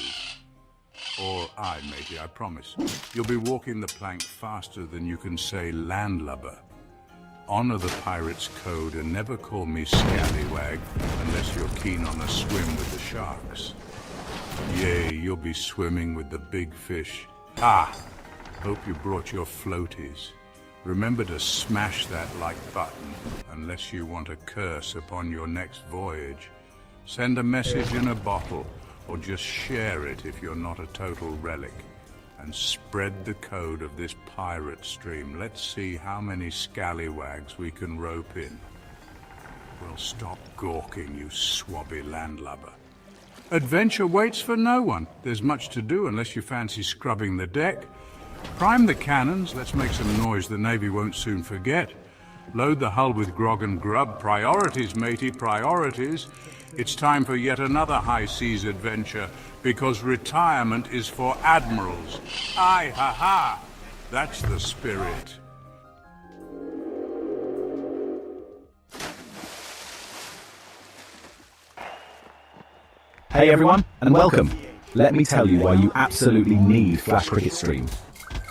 Or I, matey, I promise. You'll be walking the plank faster than you can say landlubber. Honor the pirate's code and never call me scallywag unless you're keen on a swim with the sharks. Yea, you'll be swimming with the big fish. Ah! Hope you brought your floaties. Remember to smash that like button unless you want a curse upon your next voyage. Send a message in a bottle, or just share it if you're not a total relic. And spread the code of this pirate stream. Let's see how many scallywags we can rope in. Well, stop gawking, you swabby landlubber. Adventure waits for no one. There's much to do unless you fancy scrubbing the deck. Prime the cannons, let's make some noise the Navy won't soon forget. Load the hull with grog and grub. Priorities, matey, priorities. It's time for yet another high seas adventure, because retirement is for admirals. Aye, ha ha! That's the spirit. Hey everyone, and welcome. Let me tell you why you absolutely need Flash Cricket Stream.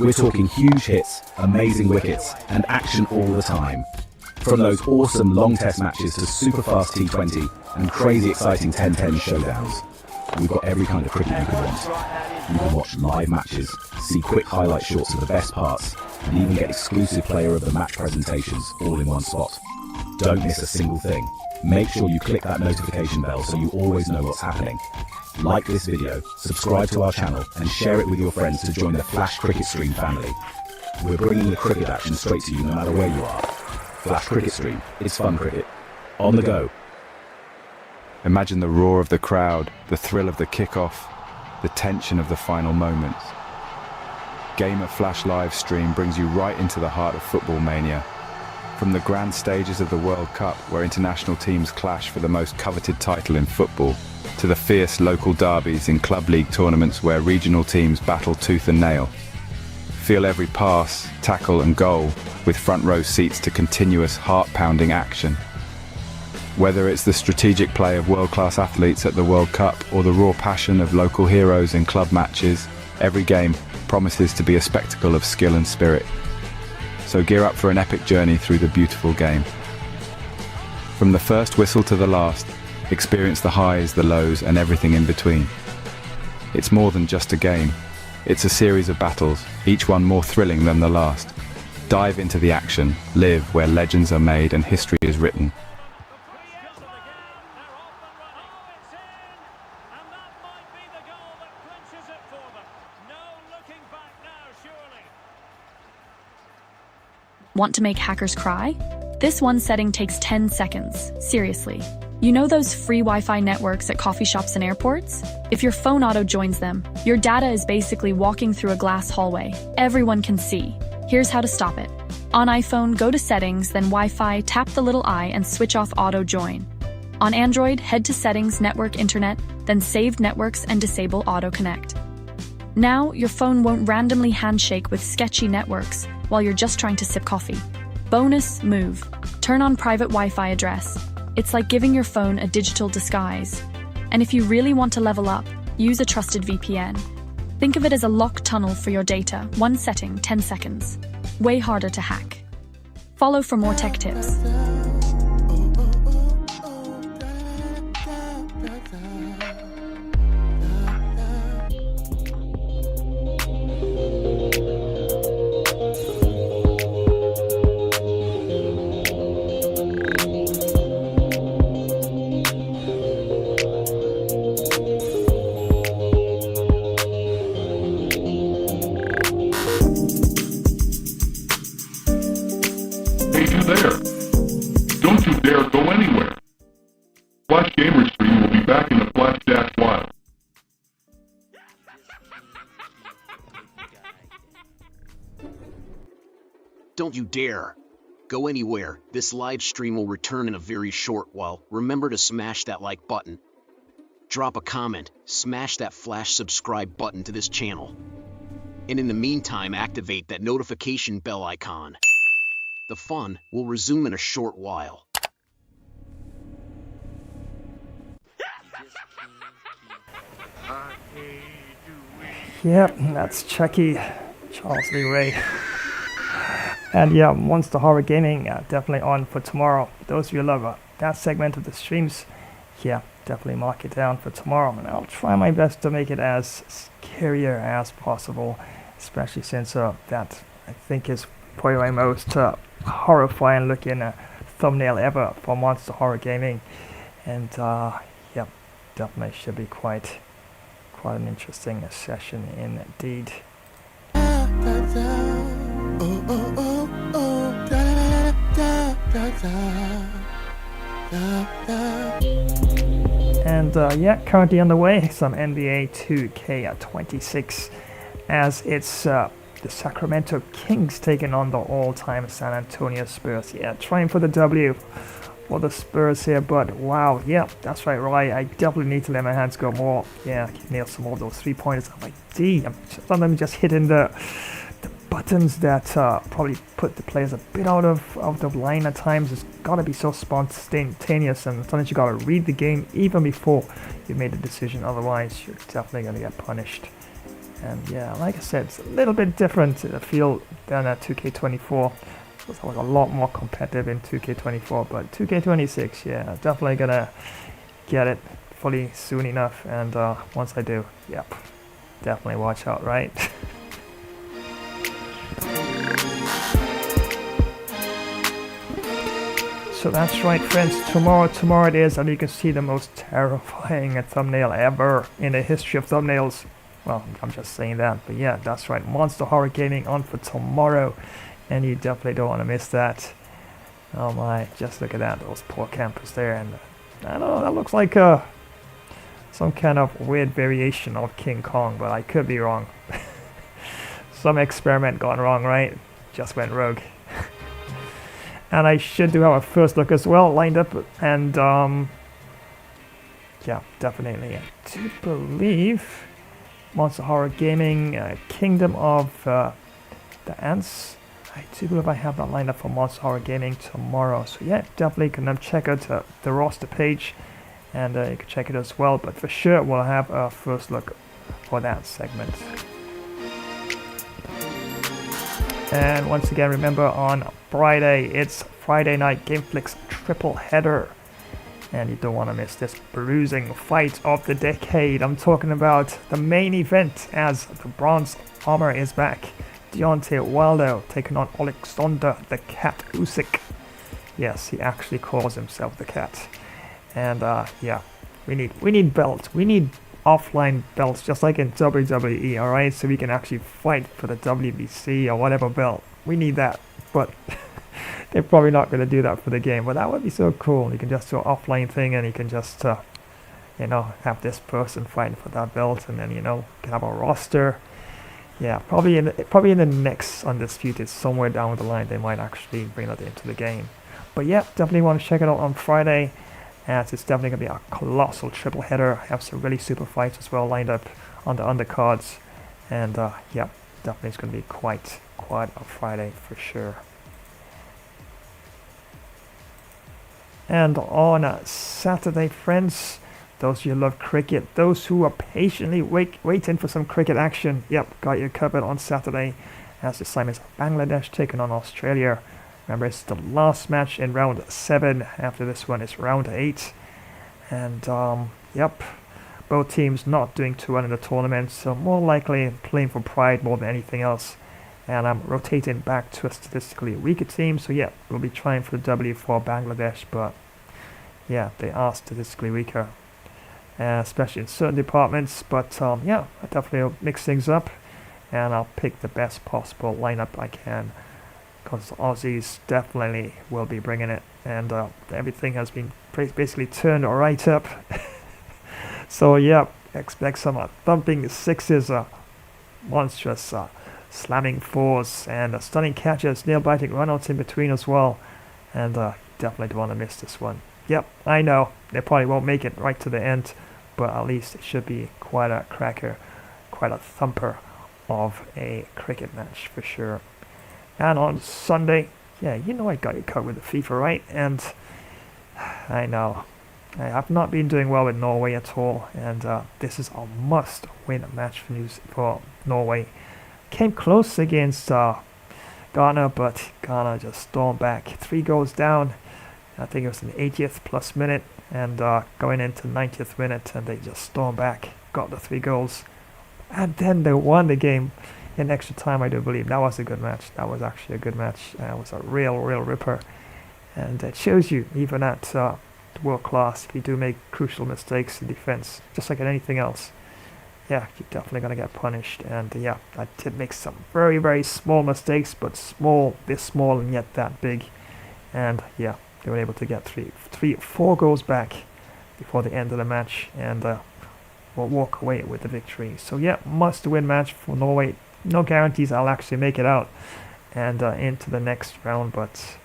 We're talking huge hits, amazing wickets, and action all the time. From those awesome long test matches to super fast T20 and crazy exciting 10-10 showdowns. We've got every kind of cricket you could want. You can watch live matches, see quick highlight shots of the best parts, and even get exclusive player of the match presentations all in one spot. Don't miss a single thing. Make sure you click that notification bell so you always know what's happening. Like this video, subscribe to our channel, and share it with your friends to join the Flash Cricket Stream family. We're bringing the cricket action straight to you no matter where you are. Flash Cricket Stream, it's fun cricket. On the go. Imagine the roar of the crowd, the thrill of the kickoff, the tension of the final moments. Gamer Flash live stream brings you right into the heart of football mania. From the grand stages of the World Cup, where international teams clash for the most coveted title in football, to the fierce local derbies in club league tournaments where regional teams battle tooth and nail. Feel every pass, tackle and goal with front row seats to continuous heart-pounding action. Whether it's the strategic play of world-class athletes at the World Cup or the raw passion of local heroes in club matches, every game promises to be a spectacle of skill and spirit. So gear up for an epic journey through the beautiful game. From the first whistle to the last, experience the highs, the lows, and everything in between. It's more than just a game. It's a series of battles, each one more thrilling than the last. Dive into the action, live where legends are made and history is written. Want to make hackers cry? This one setting takes 10 seconds. Seriously. You know those free Wi-Fi networks at coffee shops and airports? If your phone auto joins them, your data is basically walking through a glass hallway. Everyone can see. Here's how to stop it. On iPhone, go to Settings, then Wi-Fi, tap the little I and switch off auto join. On Android, head to Settings, Network, Internet, then Saved Networks and disable Auto Connect. Now, your phone won't randomly handshake with sketchy networks while you're just trying to sip coffee. Bonus move. Turn on private Wi-Fi address. It's like giving your phone a digital disguise. And if you really want to level up, use a trusted VPN. Think of it as a locked tunnel for your data, one setting, 10 seconds. Way harder to hack. Follow for more tech tips. There. Don't you dare go anywhere. Flash Gamer Stream will be back in the Flash Dash while. Don't you dare go anywhere. This live stream will return in a very short while. Remember to smash that like button. Drop a comment, smash that Flash subscribe button to this channel. And in the meantime, activate that notification bell icon. The fun will resume in a short while. Yep, that's Chucky, Charles Lee Ray. And yeah, Monster Horror Gaming, definitely on for tomorrow. Those of you who love that segment of the streams, yeah, definitely mark it down for tomorrow. And I'll try my best to make it as scarier as possible, especially since that I think is probably my most horrifying looking thumbnail ever for Monster Horror Gaming. And yeah, definitely should be quite an interesting session indeed. And yeah, currently underway some NBA 2K26 as it's the Sacramento Kings taking on the all-time San Antonio Spurs. Yeah, trying for the W for the Spurs here, but wow, yeah, that's right, Roy. I definitely need to let my hands go more. Yeah, I can nail some more of those 3-pointers. I'm like, I'm sometimes just hitting the buttons that probably put the players a bit out of line at times. It's got to be so spontaneous, and sometimes you got to read the game even before you made the decision. Otherwise, you're definitely going to get punished. And yeah, like I said, it's a little bit different feel than 2K24. It's like a lot more competitive in 2K24, but 2K26, yeah, definitely gonna get it fully soon enough. And once I do, yep, definitely watch out, right? So that's right, friends. Tomorrow it is, and you can see the most terrifying thumbnail ever in the history of thumbnails. Well, I'm just saying that, but yeah, that's right. Monster Horror Gaming on for tomorrow, and you definitely don't want to miss that. Oh my, just look at that, those poor campers there, and I don't know, that looks like some kind of weird variation of King Kong, but I could be wrong. Some experiment gone wrong, right? Just went rogue. And I should do have a first look as well lined up, and yeah, definitely. I do believe Monster Horror Gaming, Kingdom of the Ants. I do believe I have that lined up for Monster Horror Gaming tomorrow. So yeah, definitely can check out the roster page, and you can check it as well. But for sure, we'll have a first look for that segment. And once again, remember on Friday, it's Friday night GameFlix triple header. And you don't want to miss this bruising fight of the decade. I'm talking about the main event as the Bronze Armor is back. Deontay Wilder taking on Alexander the Cat Usyk. Yes, he actually calls himself the Cat. And yeah, we need belts. We need offline belts just like in WWE, alright? So we can actually fight for the WBC or whatever belt. We need that. But they're probably not going to do that for the game, but that would be so cool. You can just do an offline thing and you can just, you know, have this person fighting for that belt, and then, you know, can have a roster. Yeah, probably in the next Undisputed, somewhere down the line, they might actually bring that into the game. But yeah, definitely want to check it out on Friday, as it's definitely going to be a colossal triple header. Have some really super fights as well lined up on the undercards, and yeah, definitely it's going to be quite a Friday for sure. And on Saturday, friends, those of you who love cricket, those who are patiently waiting for some cricket action, yep, got you covered on Saturday as the Simons of Bangladesh taking on Australia. Remember, it's the last match in round 7. After this one, it's round 8. And, yep, both teams not doing too well in the tournament, so more likely playing for pride more than anything else. And I'm rotating back to a statistically weaker team, so yeah, we'll be trying for the W for Bangladesh, but yeah, they are statistically weaker, especially in certain departments. But yeah, I definitely will mix things up, and I'll pick the best possible lineup I can, because the Aussies definitely will be bringing it, and everything has been basically turned right up. So yeah, expect some thumping sixes, monstrous slamming fours, and stunning catches, nail-biting runouts in between as well. And definitely don't want to miss this one. Yep, I know, they probably won't make it right to the end, but at least it should be quite a cracker, quite a thumper of a cricket match for sure. And on Sunday, yeah, you know I got you covered with the FIFA, right? And I know, I have not been doing well with Norway at all, and this is a must-win match for Norway. Came close against Ghana, but Ghana just stormed back. 3 goals down. I think it was in the 80th plus minute, and going into 90th minute, and they just stormed back, got the 3 goals, and then they won the game in extra time, I do believe. That was a good match. That was actually a good match. It was a real ripper, and it shows you, even at world class, if you do make crucial mistakes in defense, just like in anything else, yeah, you're definitely going to get punished. And yeah, I did make some very small mistakes, but this small and yet that big. And yeah, they were able to get 4 goals back before the end of the match, and will walk away with the victory. So yeah, must-win match for Norway. No guarantees I'll actually make it out and into the next round, but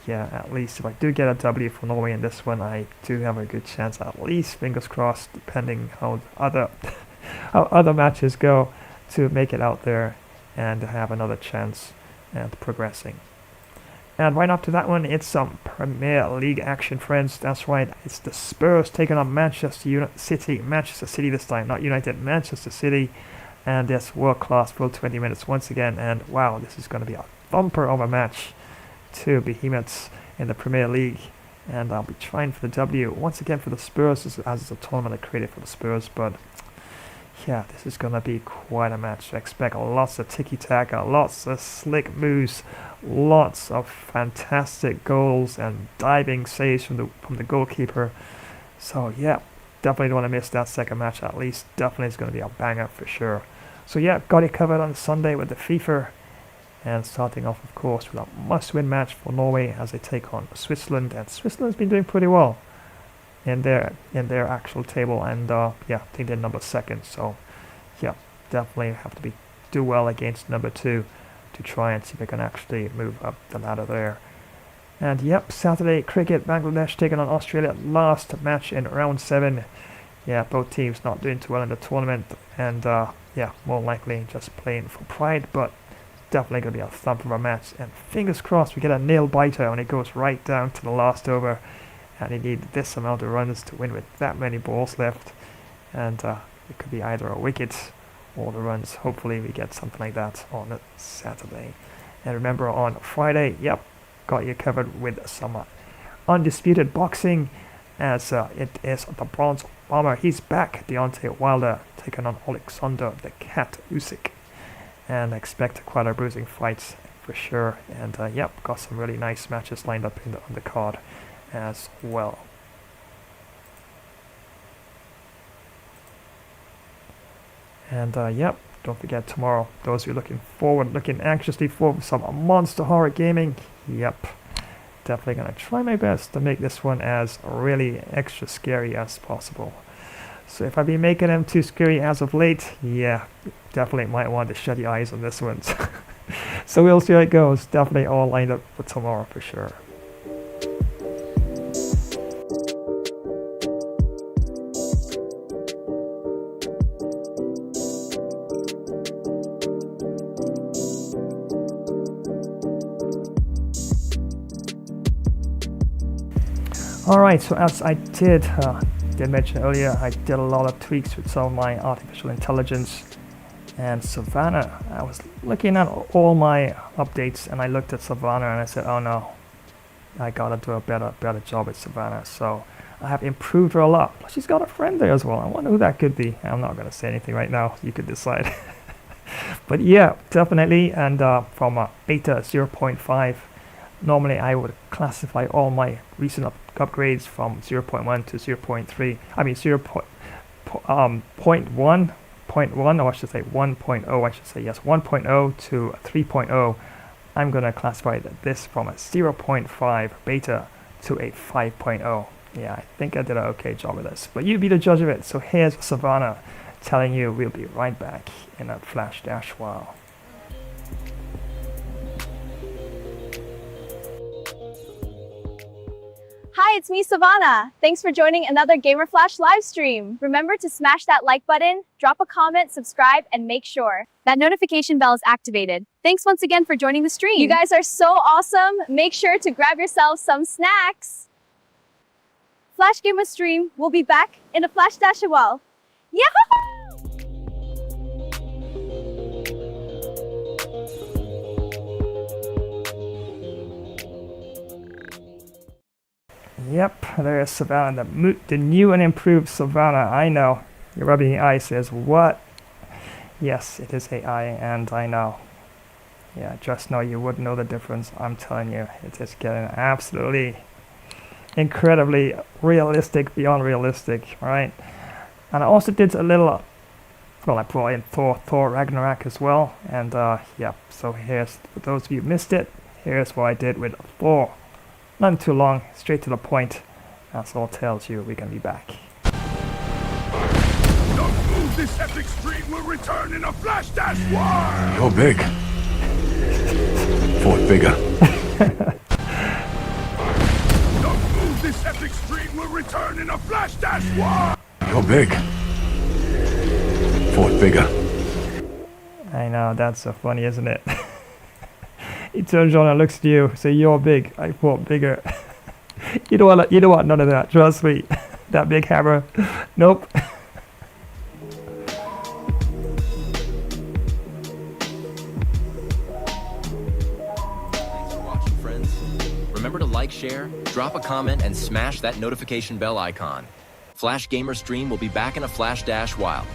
yeah, at least if I do get a W for Norway in this one, I do have a good chance, at least, fingers crossed, depending how other matches go, to make it out there and have another chance at progressing. And right after that one, it's some Premier League action, friends. That's right, it's the Spurs taking on Manchester City this time, not United, Manchester City. And it's world-class full 20 minutes once again, and wow, this is going to be a thumper of a match. 2 behemoths in the Premier League, and I'll be trying for the W once again for the Spurs, as it's a tournament I created for the Spurs. But yeah, this is going to be quite a match. I expect lots of tiki-taka, lots of slick moves, lots of fantastic goals and diving saves from the goalkeeper. So yeah, definitely don't want to miss that second match. At least definitely is going to be a banger for sure. So yeah, got it covered on Sunday with the FIFA, and starting off, of course, with a must-win match for Norway as they take on Switzerland. And Switzerland's been doing pretty well in their actual table, and yeah, I think they're number 2. So yeah, definitely have to do well against number 2 to try and see if they can actually move up the ladder there. And yep, Saturday cricket, Bangladesh taking on Australia, last match in round 7. Yeah, both teams not doing too well in the tournament, and yeah, more likely just playing for pride, but definitely going to be a thump of a match. And fingers crossed we get a nail biter and it goes right down to the last over, and you need this amount of runs to win with that many balls left, and it could be either a wicket or the runs. Hopefully we get something like that on Saturday. And remember, on Friday, yep, got you covered with some undisputed boxing, as it is the Bronze Bomber. He's back. Deontay Wilder taking on Alexander the Cat Usyk, and expect quite a bruising fight for sure. And yep, got some really nice matches lined up in on the card as well. And yep, don't forget tomorrow, those who are looking anxiously for some monster horror gaming, yep, definitely gonna try my best to make this one as really extra scary as possible. So if I've been making them too scary as of late, yeah, definitely might want to shut your eyes on this one. So we'll see how it goes. Definitely all lined up for tomorrow for sure. Alright, so as I did mention earlier, I did a lot of tweaks with some of my artificial intelligence and Savannah. I was looking at all my updates and I looked at Savannah and I said, oh no, I gotta do a better job with Savannah. So I have improved her a lot. She's got a friend there as well. I wonder who that could be. I'm not gonna say anything right now. You could decide. But yeah, definitely. And from beta 0.5, normally I would classify all my recent upgrades from 0.1 to 0.3. I mean 0.1, or I should say 1.0, I should say, yes, 1.0 to 3.0. I'm going to classify this from a 0.5 beta to a 5.0. Yeah, I think I did an okay job with this. But you be the judge of it. So here's Savannah telling you we'll be right back in a flash dash while. Hi, it's me, Savannah. Thanks for joining another Gamer Flash live stream. Remember to smash that like button, drop a comment, subscribe, and make sure that notification bell is activated. Thanks once again for joining the stream. You guys are so awesome. Make sure to grab yourself some snacks. Flash Gamer stream will be back in a flash dash as well. Yahoo! Yep, there's Savannah, the new and improved Savannah. I know. You're rubbing your eyes. Says what? Yes, it is AI, and I know. Yeah, just know you wouldn't know the difference. I'm telling you, it is getting absolutely incredibly realistic, beyond realistic, right? And I also did a little, well, I brought in Thor Ragnarok as well, and yeah, so here's, for those of you who missed it, here's what I did with Thor. Nothing too long, straight to the point. That's all tells you we're gonna be back. Don't move, this epic stream will return in a flash dash war! You're big. Fort bigger. Don't move, this epic stream will return in a flash dash war! You're big. Fort bigger. I know, that's so funny, isn't it? He turns on and looks at you, say you're big, I thought bigger. You don't want none of that, trust me. That big hammer, nope. Thanks for watching, friends. Remember to like, share, drop a comment, and smash that notification bell icon. Flash Gamer Stream will be back in a flash dash while.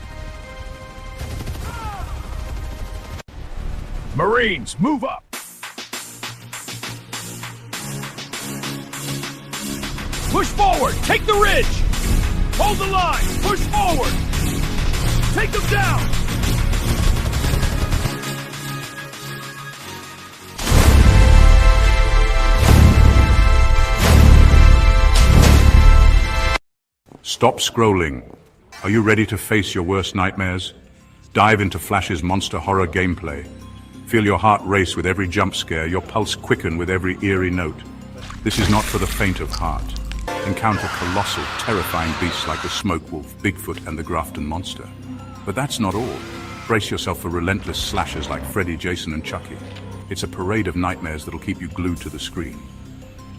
Marines, move up! Push forward! Take the ridge! Hold the line! Push forward! Take them down! Stop scrolling. Are you ready to face your worst nightmares? Dive into Flash's monster horror gameplay. Feel your heart race with every jump scare, your pulse quicken with every eerie note. This is not for the faint of heart. Encounter colossal, terrifying beasts like the Smoke Wolf, Bigfoot, and the Grafton Monster. But that's not all. Brace yourself for relentless slashers like Freddy, Jason, and Chucky. It's a parade of nightmares that'll keep you glued to the screen.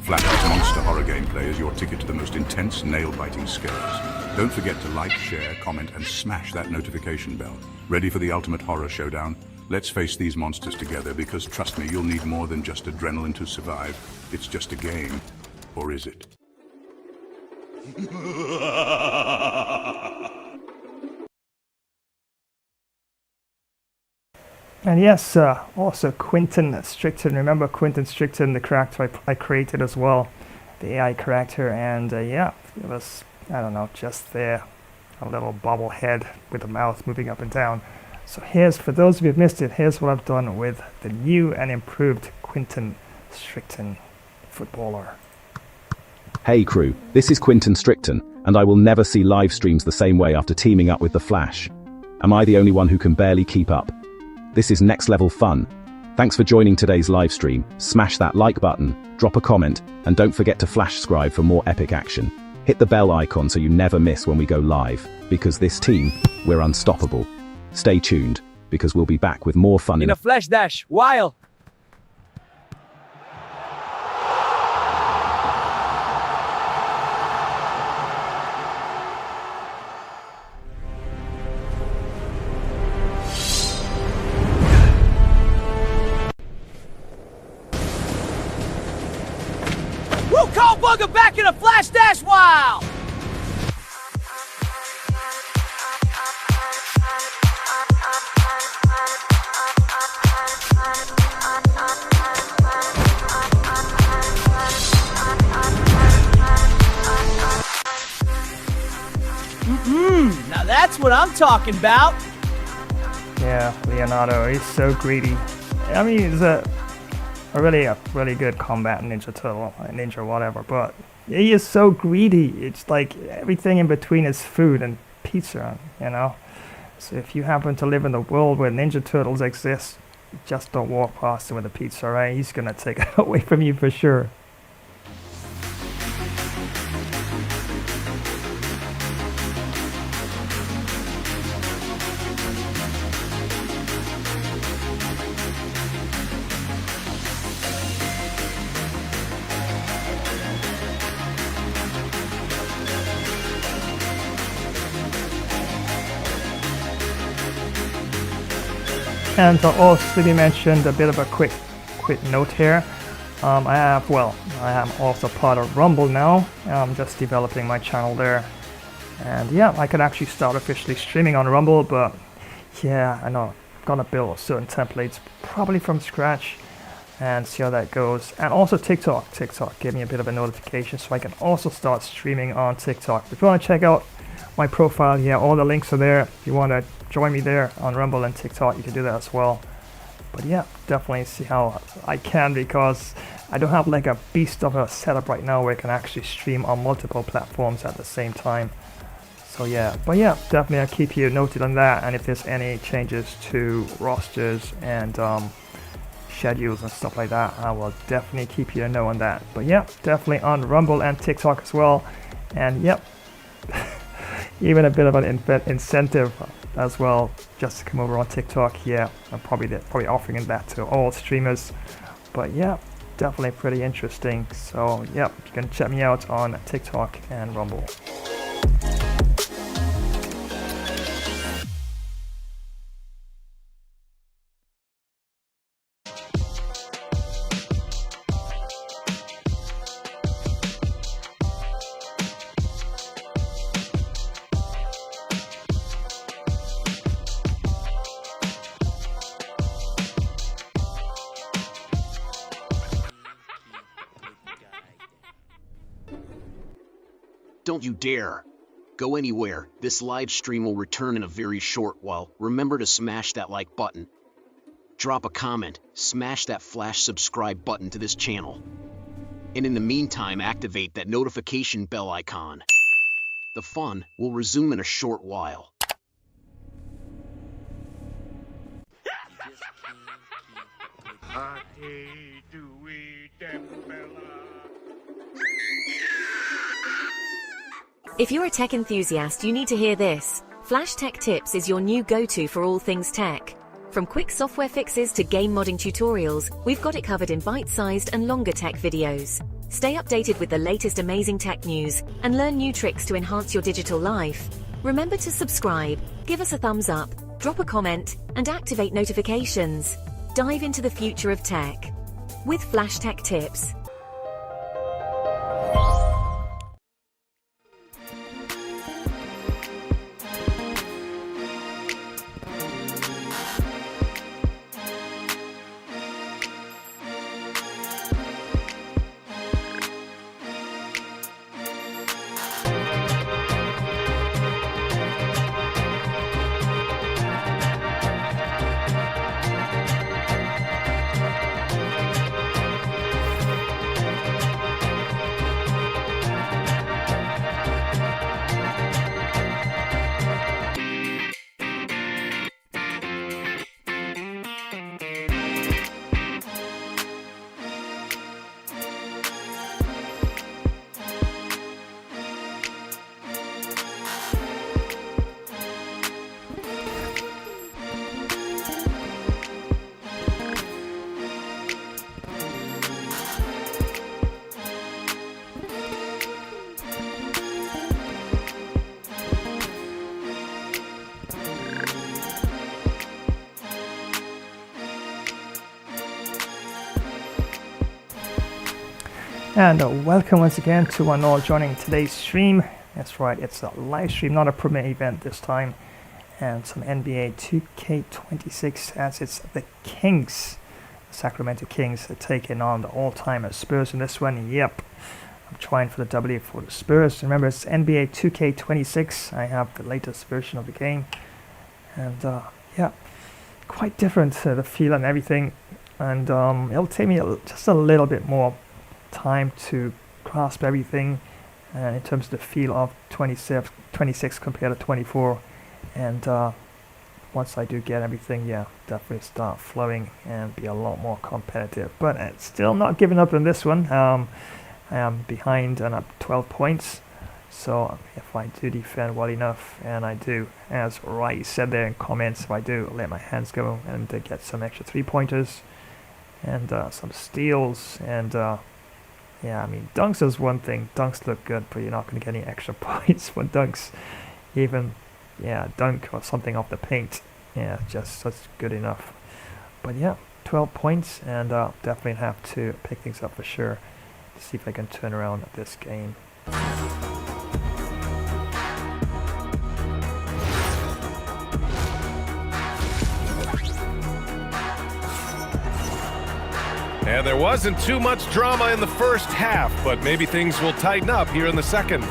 Flash's monster horror gameplay is your ticket to the most intense, nail-biting scares. Don't forget to like, share, comment, and smash that notification bell. Ready for the ultimate horror showdown? Let's face these monsters together, because trust me, you'll need more than just adrenaline to survive. It's just a game. Or is it? And yes, also Quentin Strickton. Remember Quentin Strickton, the character I created as well, the AI character, and yeah, it was, I don't know, just there, a little bobblehead with a mouth moving up and down. So here's, for those of you who've missed it, here's what I've done with the new and improved Quentin Strickton footballer. Hey crew, this is Quentin Strickton, and I will never see live streams the same way after teaming up with The Flash. Am I the only one who can barely keep up? This is next level fun. Thanks for joining today's live stream. Smash that like button, drop a comment, and don't forget to flash subscribe for more epic action. Hit the bell icon so you never miss when we go live, because this team, we're unstoppable. Stay tuned, because we'll be back with more fun in a flash dash, while we'll call Bugger back in a flash dash while. Now that's what I'm talking about. Yeah, Leonardo, he's so greedy. I mean, he's a really good combat ninja turtle, ninja whatever, but he is so greedy. It's like everything in between is food and pizza, you know? So if you happen to live in the world where Ninja Turtles exist, just don't walk past him with a pizza, right? He's gonna take it away from you for sure. And also to be mentioned, a bit of a quick note here. I am also part of Rumble now. I'm just developing my channel there. And yeah, I could actually start officially streaming on Rumble, but yeah, I know, I'm gonna build certain templates, probably from scratch, and see how that goes. And also TikTok gave me a bit of a notification, so I can also start streaming on TikTok. If you want to check out my profile here, all the links are there. If you want to join me there on Rumble and TikTok, you can do that as well. But yeah, definitely see how I can, because I don't have like a beast of a setup right now where I can actually stream on multiple platforms at the same time. So yeah, but yeah, definitely I'll keep you noted on that, and if there's any changes to rosters and schedules and stuff like that, I will definitely keep you in know on that. But yeah, definitely on Rumble and TikTok as well. And yep, even a bit of an incentive as well, just to come over on TikTok. Yeah, I'm probably offering that to all streamers. But yeah, definitely pretty interesting. So yeah, you can check me out on TikTok and Rumble. Don't you dare go anywhere. This live stream will return in a very short while. Remember to smash that like button, drop a comment, smash that flash subscribe button to this channel, and in the meantime activate that notification bell icon. The fun will resume in a short while. If you're a tech enthusiast, you need to hear this. Flash Tech Tips is your new go-to for all things tech. From quick software fixes to game modding tutorials, we've got it covered in bite-sized and longer tech videos. Stay updated with the latest amazing tech news and learn new tricks to enhance your digital life. Remember to subscribe, give us a thumbs up, drop a comment, and activate notifications. Dive into the future of tech with Flash Tech Tips. And welcome once again to one all joining today's stream. That's right, it's a live stream, not a premiere event this time. And some NBA 2K26 as it's the Kings, Sacramento Kings, taking on the all-timer Spurs in this one. Yep, I'm trying for the W for the Spurs. Remember, it's NBA 2K26. I have the latest version of the game. And yeah, quite different, the feel and everything. And it'll take me just a little bit more time to grasp everything in terms of the feel of 26 compared to 24. And once I do get everything, yeah, definitely start flowing and be a lot more competitive. But it's still not giving up in this one. I am behind and up 12 points. So if I do defend well enough, and I do, as Rai said there in comments, if I do let my hands go and get some extra 3-pointers and some steals, and yeah, I mean, dunks is one thing. Dunks look good, but you're not going to get any extra points for dunks. Even, yeah, dunk or something off the paint, yeah, just that's good enough. But yeah, 12 points, and definitely have to pick things up for sure to see if I can turn around this game. And there wasn't too much drama in the first half, but maybe things will tighten up here in the second.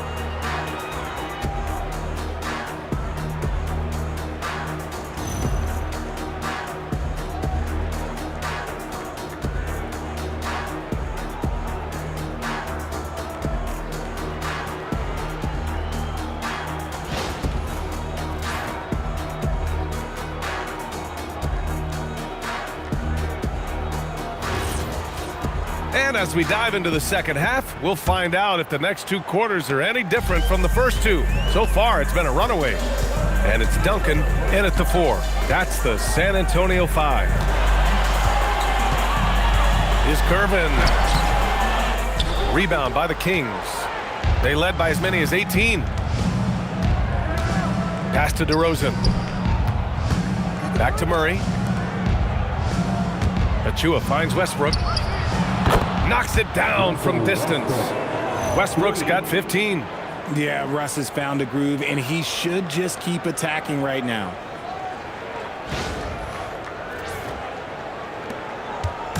And as we dive into the second half, we'll find out if the next 2 quarters are any different from the first 2. So far, it's been a runaway. And it's Duncan in at the 4. That's the San Antonio 5. Is Curvin. Rebound by the Kings. They led by as many as 18. Pass to Derozen. Back to Murray. Achua finds Westbrook. Knocks it down from distance. Westbrook's got 15. Yeah, Russ has found a groove, and he should just keep attacking right now.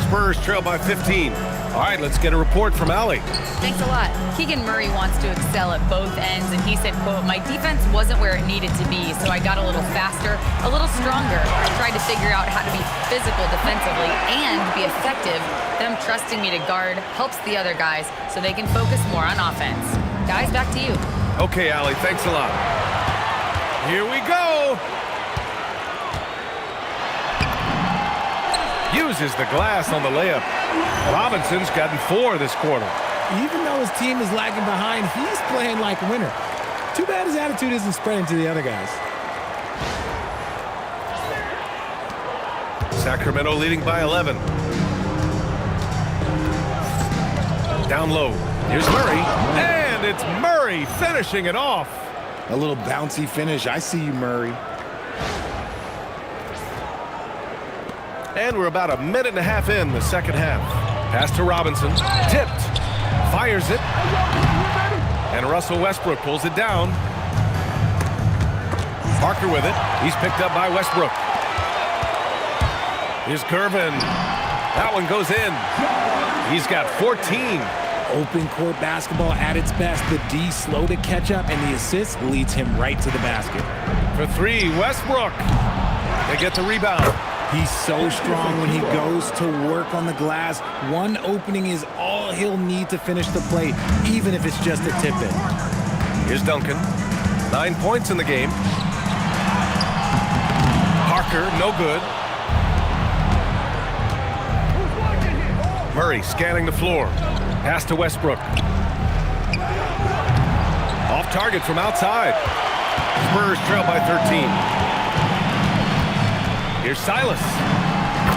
Spurs trail by 15. All right, let's get a report from Allie. Thanks a lot. Keegan Murray wants to excel at both ends, and he said, quote, "My defense wasn't where it needed to be, so I got a little faster, a little stronger. I tried to figure out how to be physical defensively and be effective. Them trusting me to guard helps the other guys so they can focus more on offense." Guys, back to you. Okay, Allie, thanks a lot. Here we go. Uses the glass on the layup. Robinson's gotten 4 this quarter. Even though his team is lagging behind, he's playing like a winner. Too bad his attitude isn't spreading to the other guys. Sacramento leading by 11. Down low. Here's Murray. And it's Murray finishing it off. A little bouncy finish. I see you, Murray. And we're about a minute and a half in the second half. Pass to Robinson. Tipped. Fires it. And Russell Westbrook pulls it down. Parker with it. He's picked up by Westbrook. Here's Curvin. That one goes in. He's got 14. Open court basketball at its best. The D slow to catch up, and the assist leads him right to the basket. For 3, Westbrook. They get the rebound. He's so strong when he goes to work on the glass. One opening is all he'll need to finish the play, even if it's just a tip-in. Here's Duncan. 9 points in the game. Parker, no good. Murray scanning the floor. Pass to Westbrook. Off target from outside. Spurs trail by 13. Here's Silas.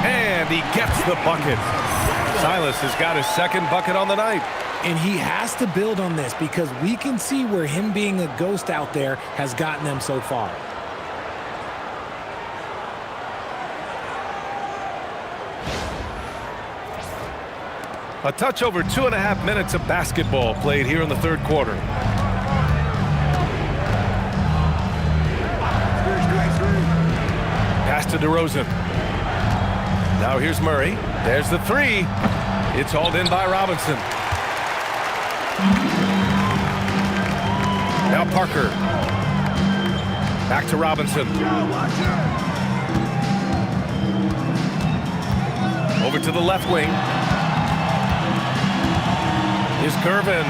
And he gets the bucket. Silas has got his second bucket on the night. And he has to build on this because we can see where him being a ghost out there has gotten them so far. A touch over 2.5 minutes of basketball played here in the third quarter. Pass to Derozen. Now here's Murray. There's the three. It's hauled in by Robinson. Now Parker. Back to Robinson. Over to the left wing. Here's Gervin.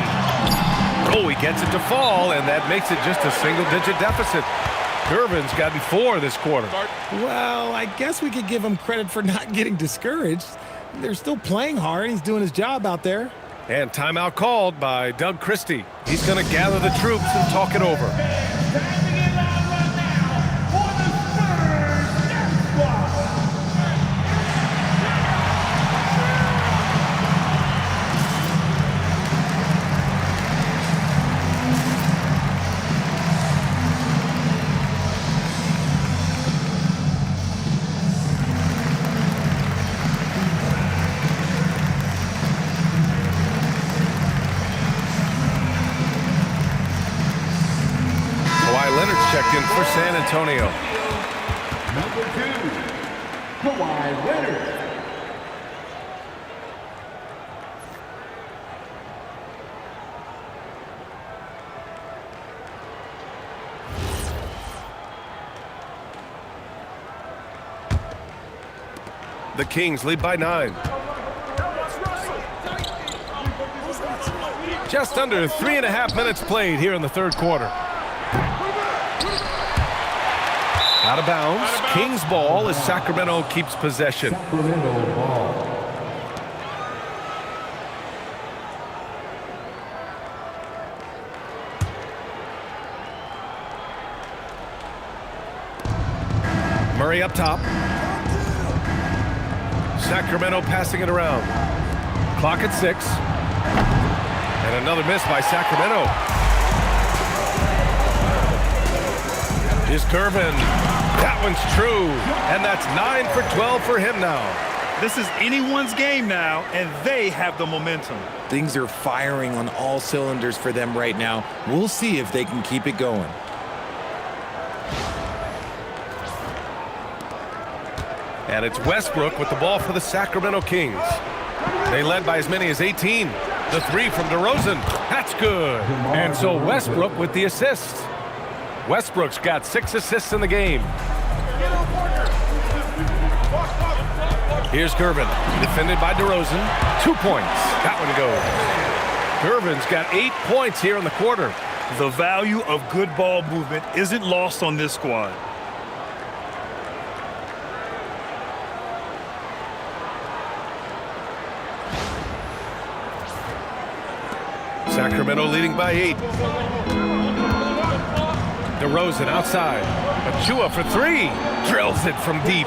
Oh, he gets it to fall, and that makes it just a single-digit deficit. Gervin's gotten 4 this quarter. Well, I guess we could give him credit for not getting discouraged. They're still playing hard. He's doing his job out there. And timeout called by Doug Christie. He's going to gather the troops and talk it over. Checked in for San Antonio. Number 2, Kawhi Leonard. The Kings lead by 9. Just under 3.5 minutes played here in the third quarter. Out of bounds. Kings ball as Sacramento keeps possession. Sacramento ball. Murray up top. Sacramento passing it around. Clock at 6. And another miss by Sacramento. Here's Gervin. That one's true. And that's 9 for 12 for him now. This is anyone's game now, and they have the momentum. Things are firing on all cylinders for them right now. We'll see if they can keep it going. And it's Westbrook with the ball for the Sacramento Kings. They led by as many as 18. The three from Derozen. That's good. And so Westbrook with the assist. Westbrook's got 6 assists in the game. Here's Gervin, defended by Derozen. 2 points. That one goes. Gervin's got 8 points here in the quarter. The value of good ball movement isn't lost on this squad. Sacramento leading by 8. Derozen outside. Achua for 3. Drills it from deep.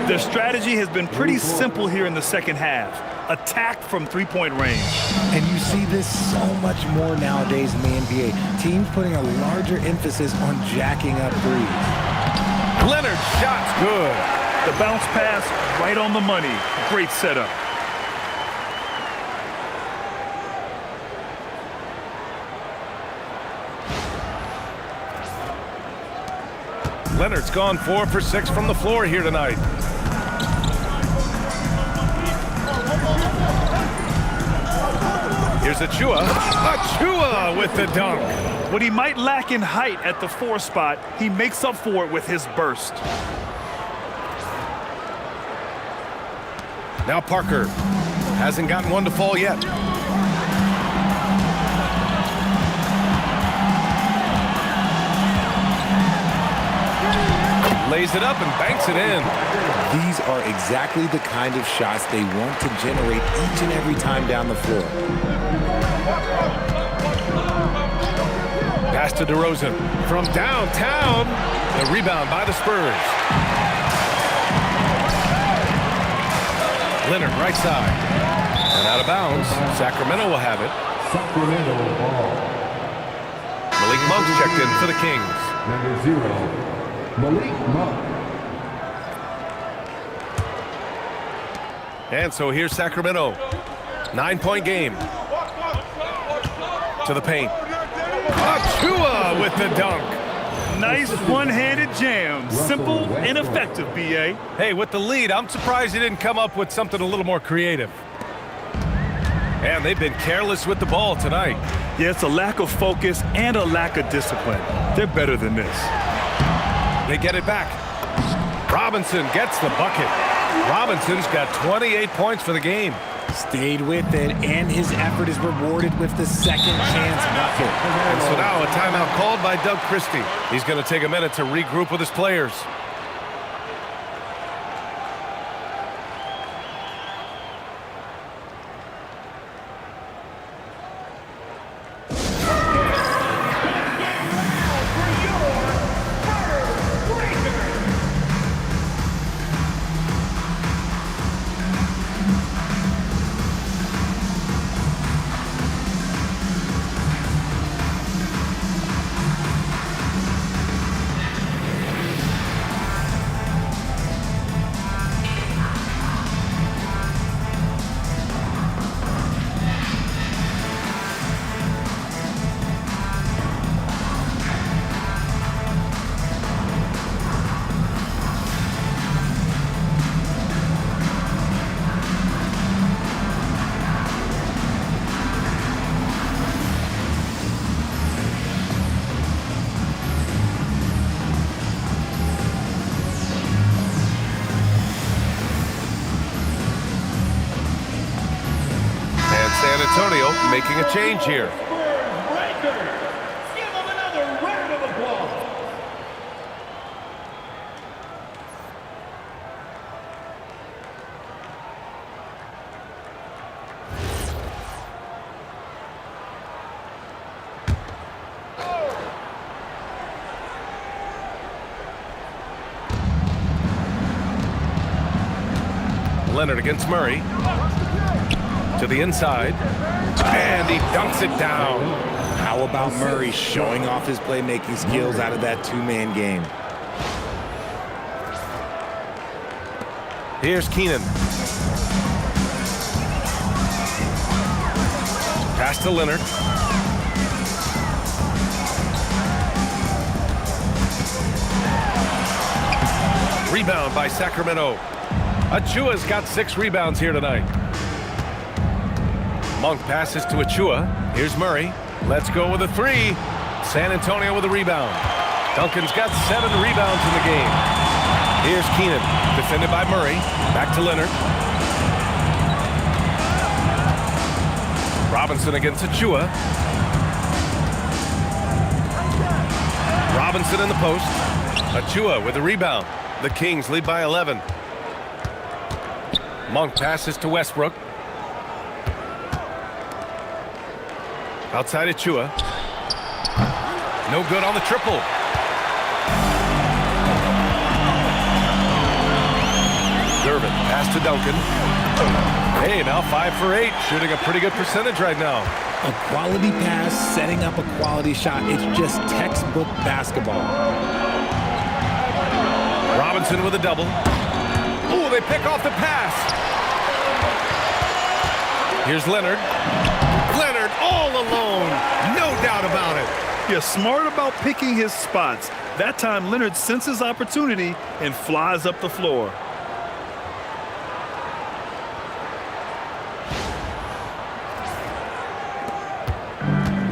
Their strategy has been pretty simple here in the second half. Attack from three-point range. And you see this so much more nowadays in the NBA. Teams putting a larger emphasis on jacking up threes. Leonard's shot's good. The bounce pass right on the money. Great setup. Leonard's gone 4 for 6 from the floor here tonight. Here's Achua. Achua with the dunk. What he might lack in height at the 4 spot, he makes up for it with his burst. Now Parker hasn't gotten one to fall yet. Lays it up and banks it in. These are exactly the kind of shots they want to generate each and every time down the floor. Pass to Derozen from downtown. The rebound by the Spurs. Leonard right side. And out of bounds. Sacramento will have it. Sacramento ball. Malik Monk's checked in for the Kings. Number 0. Malik Monk. And so here's Sacramento. 9-point game. To the paint. Achua with the dunk. Nice one-handed jam. Simple and effective, B.A. Hey, with the lead, I'm surprised he didn't come up with something a little more creative. And they've been careless with the ball tonight. Yeah, it's a lack of focus and a lack of discipline. They're better than this. They get it back. Robinson gets the bucket. Robinson's got 28 points for the game. Stayed with it, and his effort is rewarded with the second chance bucket. And so now a timeout called by Doug Christie. He's going to take a minute to regroup with his players. San Antonio making a change here. Leonard against Murray. To the inside, and he dunks it down. How about Murray showing off his playmaking skills out of that two-man game? Here's Keenan. Pass to Leonard. Rebound by Sacramento. Achua's got 6 rebounds here tonight. Monk passes to Achua. Here's Murray. Let's go with a 3. San Antonio with a rebound. Duncan's got 7 rebounds in the game. Here's Keenan, defended by Murray. Back to Leonard. Robinson against Achua. Robinson in the post. Achua with a rebound. The Kings lead by 11. Monk passes to Westbrook. Outside Achua. No good on the triple. Durbin, pass to Duncan. Hey, now 5 for 8. Shooting a pretty good percentage right now. A quality pass, setting up a quality shot. It's just textbook basketball. Robinson with a double. Oh, they pick off the pass. Here's Leonard. Leonard all alone. No doubt about it. Yeah, smart about picking his spots. That time, Leonard senses opportunity and flies up the floor.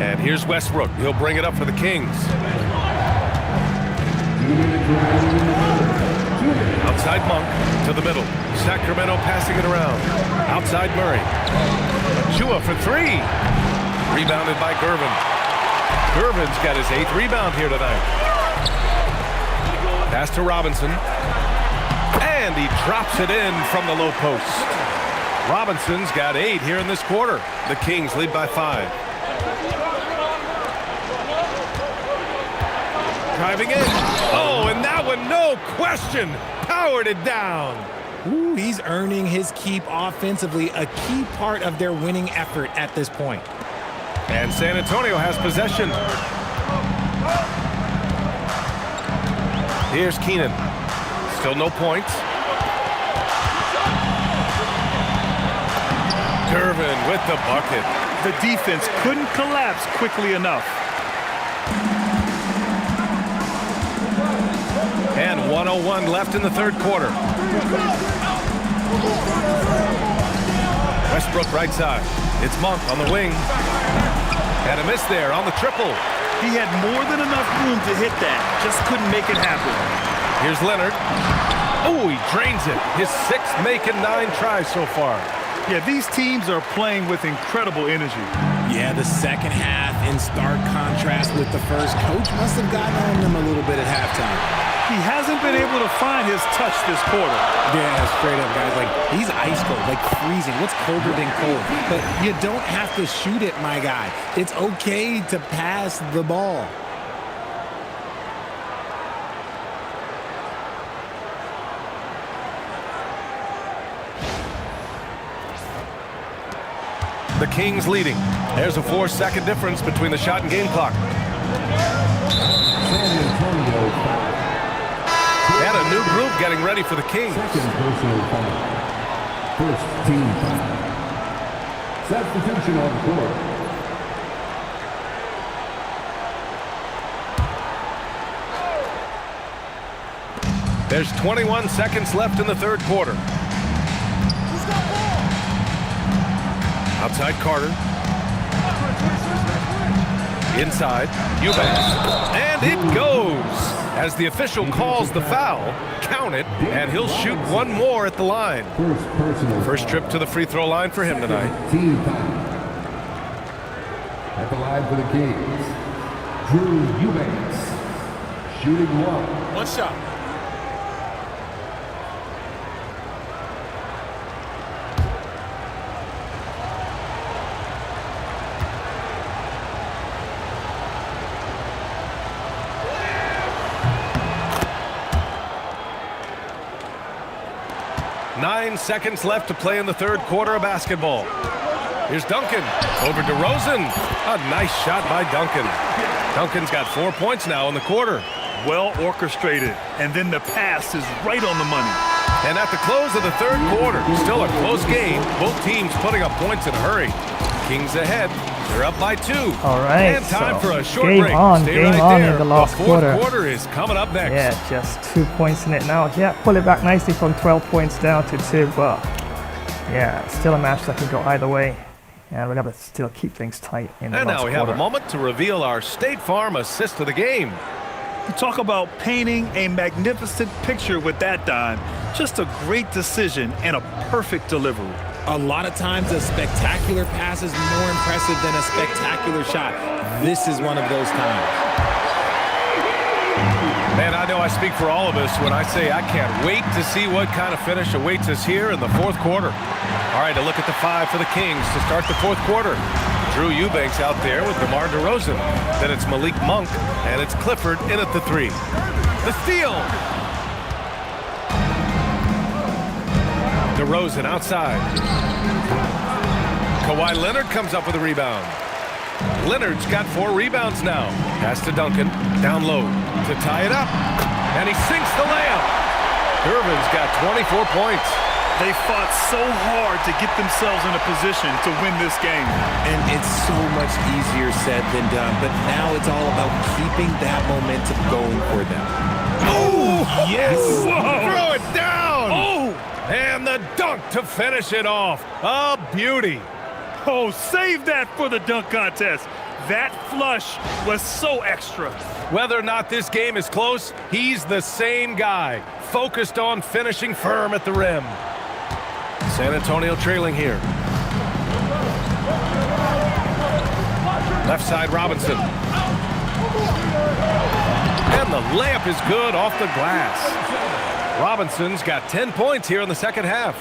And here's Westbrook. He'll bring it up for the Kings. Outside Monk to the middle. Sacramento passing it around. Outside Murray. Achua for 3. Rebounded by Gervin. Gervin's got his 8th rebound here tonight. Pass to Robinson. And he drops it in from the low post. Robinson's got 8 here in this quarter. The Kings lead by 5. Driving in. Oh, and that one, no question, powered it down. Ooh, he's earning his keep offensively, a key part of their winning effort at this point. And San Antonio has possession. Here's Keenan. Still no points. Dervin with the bucket. The defense couldn't collapse quickly enough. And 1:01 left in the third quarter. Westbrook right side. It's Monk on the wing. And a miss there on the triple. He had more than enough room to hit that. Just couldn't make it happen. Here's Leonard. Oh, he drains it. His sixth making 9 tries so far. Yeah, these teams are playing with incredible energy. Yeah, the second half in stark contrast with the first. Coach must have gotten on them a little bit at halftime. He hasn't been able to find his touch this quarter. Yeah, straight up, guys. Like, he's ice cold, like freezing. What's colder than cold? But you don't have to shoot it, my guy. It's okay to pass the ball. The Kings leading. There's a 4-second difference between the shot and game clock. And a new group getting ready for the Kings. Second personal foul. First team foul. Substitution on the court. There's 21 seconds left in the third quarter. Outside Carter. Inside, Eubanks. And it goes! As the official calls the foul, count it, and he'll shoot one more at the line. First trip to the free throw line for him tonight. Team foul. At the line for the Kings, Drew Eubanks. Shooting one. One shot. Nine seconds left to play in the third quarter of basketball. Here's Duncan over Derozen. A nice shot by Duncan. Duncan's got 4 points now in the quarter. Well orchestrated, and then the pass is right on the money. And at the close of the third quarter, still a close game. Both teams putting up points in a hurry. Kings ahead. They're up by 2. All right. And time for a short game break. on, Stay game right on there. in the last fourth quarter. quarter is coming up next. Yeah, just 2 points in it now. Yeah, pull it back nicely from 12 points down to 2, but yeah, still a match that can go either way. And we're going to still keep things tight in the last quarter. And now we have a moment to reveal our State Farm assist of the game. You talk about painting a magnificent picture with that dime. Just a great decision and a perfect delivery. A lot of times a spectacular pass is more impressive than a spectacular shot. This is one of those times. Man, I know I speak for all of us when I say I can't wait to see what kind of finish awaits us here in the fourth quarter. All right, a look at the 5 for the Kings to start the fourth quarter. Drew Eubanks out there with Demar Derozen. Then it's Malik Monk, and it's Clifford in at the 3. The steal! Derozen outside. Kawhi Leonard comes up with a rebound. Leonard's got 4 rebounds now. Pass to Duncan, down low to tie it up. And he sinks the layup. Dervin's got 24 points. They fought so hard to get themselves in a position to win this game. And it's so much easier said than done, but now it's all about keeping that momentum going for them. Oh, yes! Whoa. Throw it down! Oh! And the dunk to finish it off. A beauty. Oh, save that for the dunk contest. That flush was so extra. Whether or not this game is close, he's the same guy, focused on finishing firm at the rim. San Antonio trailing here. Left side, Robinson. And the layup is good off the glass. Robinson's got 10 points here in the second half.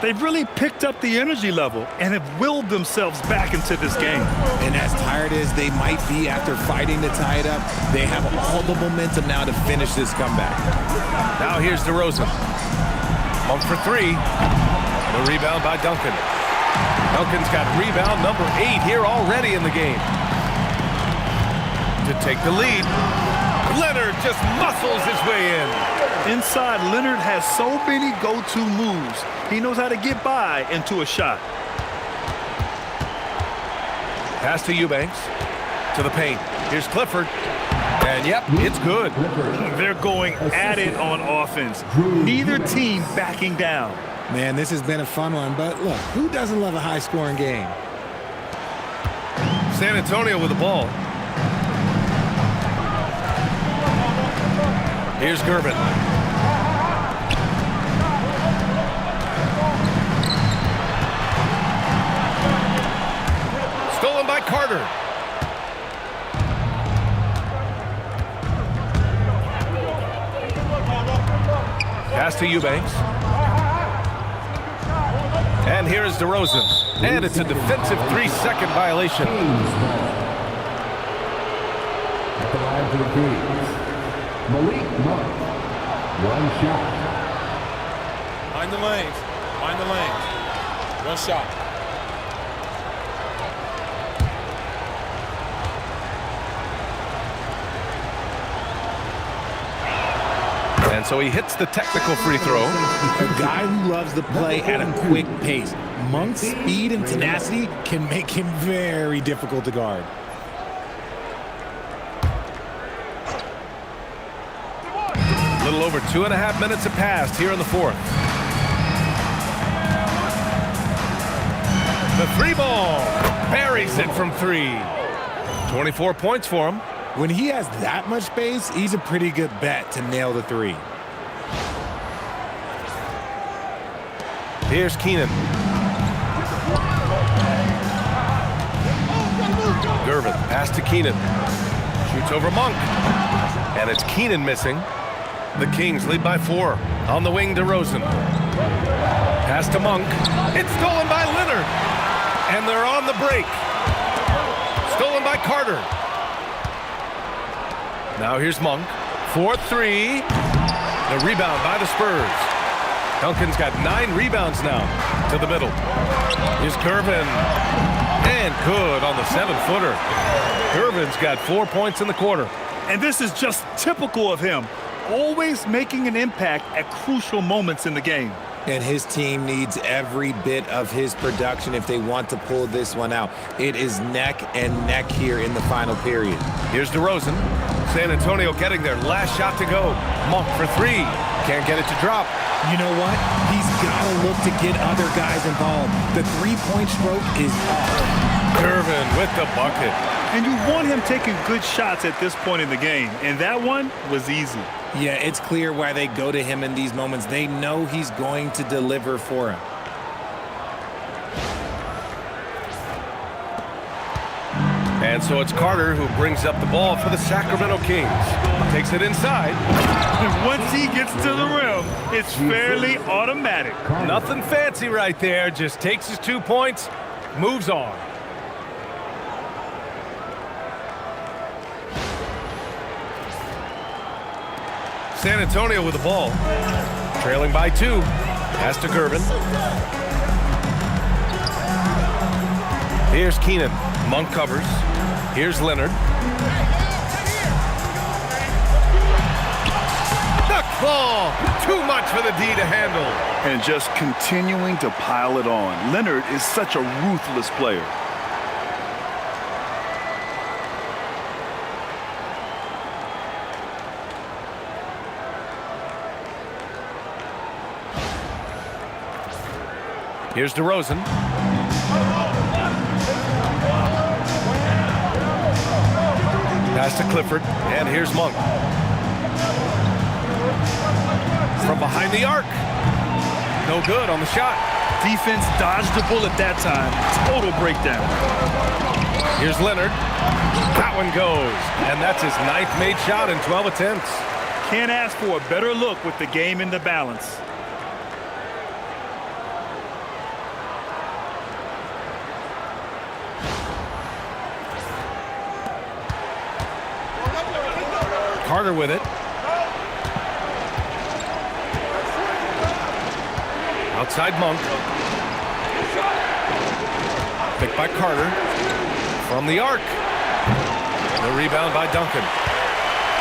They've really picked up the energy level and have willed themselves back into this game. And as tired as they might be after fighting to tie it up, they have all the momentum now to finish this comeback. Now here's DeRozan. Monk for 3. The rebound by Duncan. Duncan's got rebound number 8 here already in the game. To take the lead, Leonard just muscles his way in. Inside, Leonard has so many go-to moves. He knows how to get by into a shot. Pass to Eubanks. To the paint. Here's Clifford. And yep, it's good. They're going at it on offense. Neither team backing down. Man, this has been a fun one, but look, who doesn't love a high-scoring game? San Antonio with the ball. Here's Gervin. Stolen by Carter. Pass to Eubanks. And here is Derozen. And it's a defensive 3-second violation. At the line for the Kings, Malik Monk. One shot. Mind the lanes. Mind the lanes. One shot. And so he hits the technical free throw. A guy who loves to play at a quick pace. Monk's speed and tenacity can make him very difficult to guard. A little over 2.5 minutes have passed here in the fourth. The three ball buries it from 3. 24 points for him. When he has that much space, he's a pretty good bet to nail the 3. Here's Keenan. Gervin, pass to Keenan. Shoots over Monk. And it's Keenan missing. The Kings lead by 4. On the wing, Derozen. Pass to Monk. It's stolen by Leonard. And they're on the break. Stolen by Carter. Now here's Monk. 4-3. The rebound by the Spurs. Duncan's got 9 rebounds now to the middle. Here's Gervin. And good on the 7-footer. Gervin's got 4 points in the quarter. And this is just typical of him. Always making an impact at crucial moments in the game. And his team needs every bit of his production if they want to pull this one out. It is neck and neck here in the final period. Here's Derozen. San Antonio getting their last shot to go. Monk for 3. Can't get it to drop. You know what? He's got to look to get other guys involved. The three-point stroke is off. Gervin with the bucket. And you want him taking good shots at this point in the game. And that one was easy. Yeah, it's clear why they go to him in these moments. They know he's going to deliver for him. And so it's Carter who brings up the ball for the Sacramento Kings. Takes it inside. And once he gets to the rim, it's fairly automatic. Nothing fancy right there. Just takes his 2 points, moves on. San Antonio with the ball. Trailing by 2. Pass to Gervin. Here's Keenan. Monk covers. Here's Leonard. Duck ball. Too much for the D to handle. And just continuing to pile it on. Leonard is such a ruthless player. Here's Derozen. Pass to Clifford, and here's Monk. From behind the arc. No good on the shot. Defense dodged the bullet that time. Total breakdown. Here's Leonard. That one goes, and that's his 9th made shot in 12 attempts. Can't ask for a better look with the game in the balance. Carter with it. Outside Monk. Picked by Carter. From the arc. The rebound by Duncan.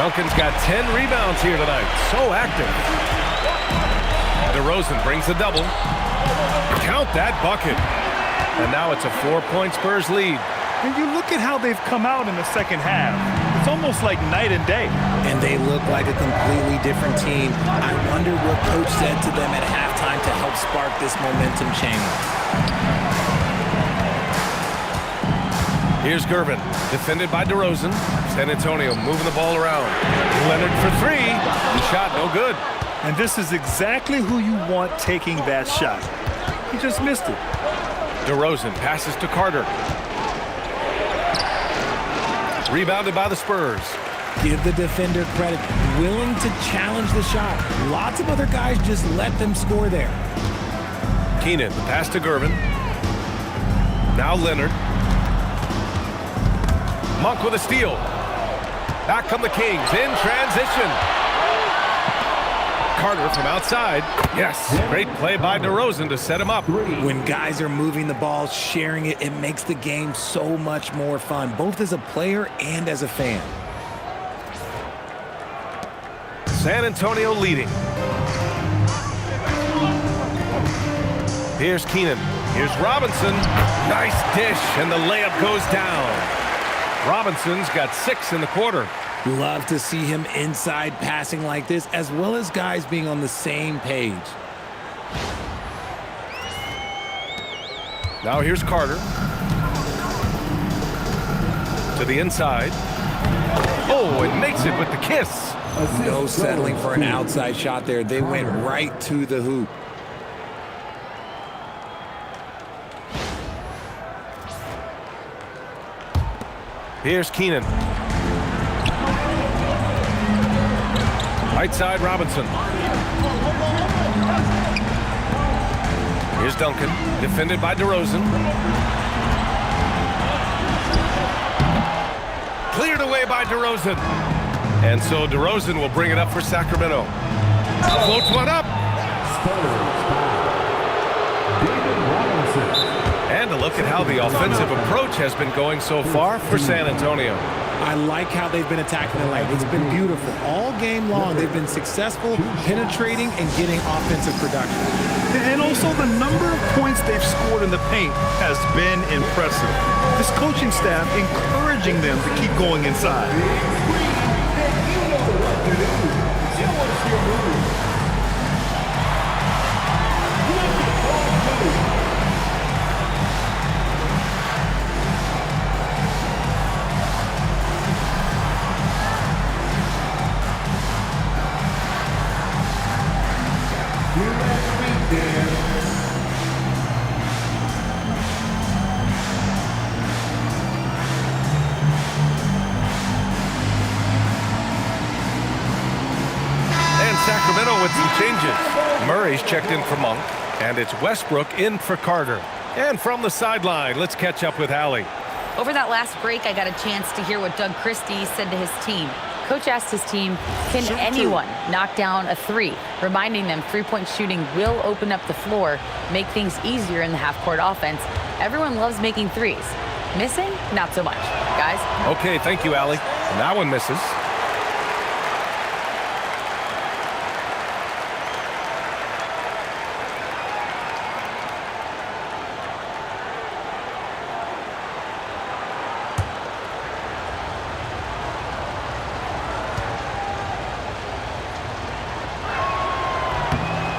Duncan's got 10 rebounds here tonight. So active. Derozen brings the double. Count that bucket. And now it's a 4-point Spurs lead. And you look at how they've come out in the second half. It's almost like night and day. And they look like a completely different team. I wonder what coach said to them at halftime to help spark this momentum change. Here's Gervin, defended by Derozen. San Antonio moving the ball around. Leonard for three. The shot no good. And this is exactly who you want taking that shot. He just missed it. Derozen passes to Carter. Rebounded by the Spurs. Give the defender credit. Willing to challenge the shot. Lots of other guys just let them score there. Keenan, the pass to Gervin. Now Leonard. Monk with a steal. Back come the Kings in transition. Carter from outside. Yes, great play by Derozen to set him up. When guys are moving the ball, sharing it, it makes the game so much more fun, both as a player and as a fan. San Antonio leading. Here's Keenan. Here's Robinson. Nice dish, and the layup goes down. Robinson's got 6 in the quarter. Love to see him inside passing like this, as well as guys being on the same page. Now here's Carter. To the inside. Oh, and makes it with the kiss. No settling for an outside shot there. They went right to the hoop. Here's Keenan. Right side, Robinson. Here's Duncan, defended by Derozen. Cleared away by Derozen. And so Derozen will bring it up for Sacramento. Floats one up. And a look at how the offensive approach has been going so far for San Antonio. I like how they've been attacking the lane. It's been beautiful. All game long, they've been successful penetrating and getting offensive production. And also the number of points they've scored in the paint has been impressive. This coaching staff encouraging them to keep going inside. Sacramento with some changes. Murray's checked in for Monk, and it's Westbrook in for Carter. And from the sideline, let's catch up with Allie. Over that last break, I got a chance to hear what Doug Christie said to his team. Coach asked his team, can anyone knock down a three? Reminding them three-point shooting will open up the floor, make things easier in the half-court offense. Everyone loves making threes. Missing? Not so much. Guys? Okay, thank you, Allie. And that one misses.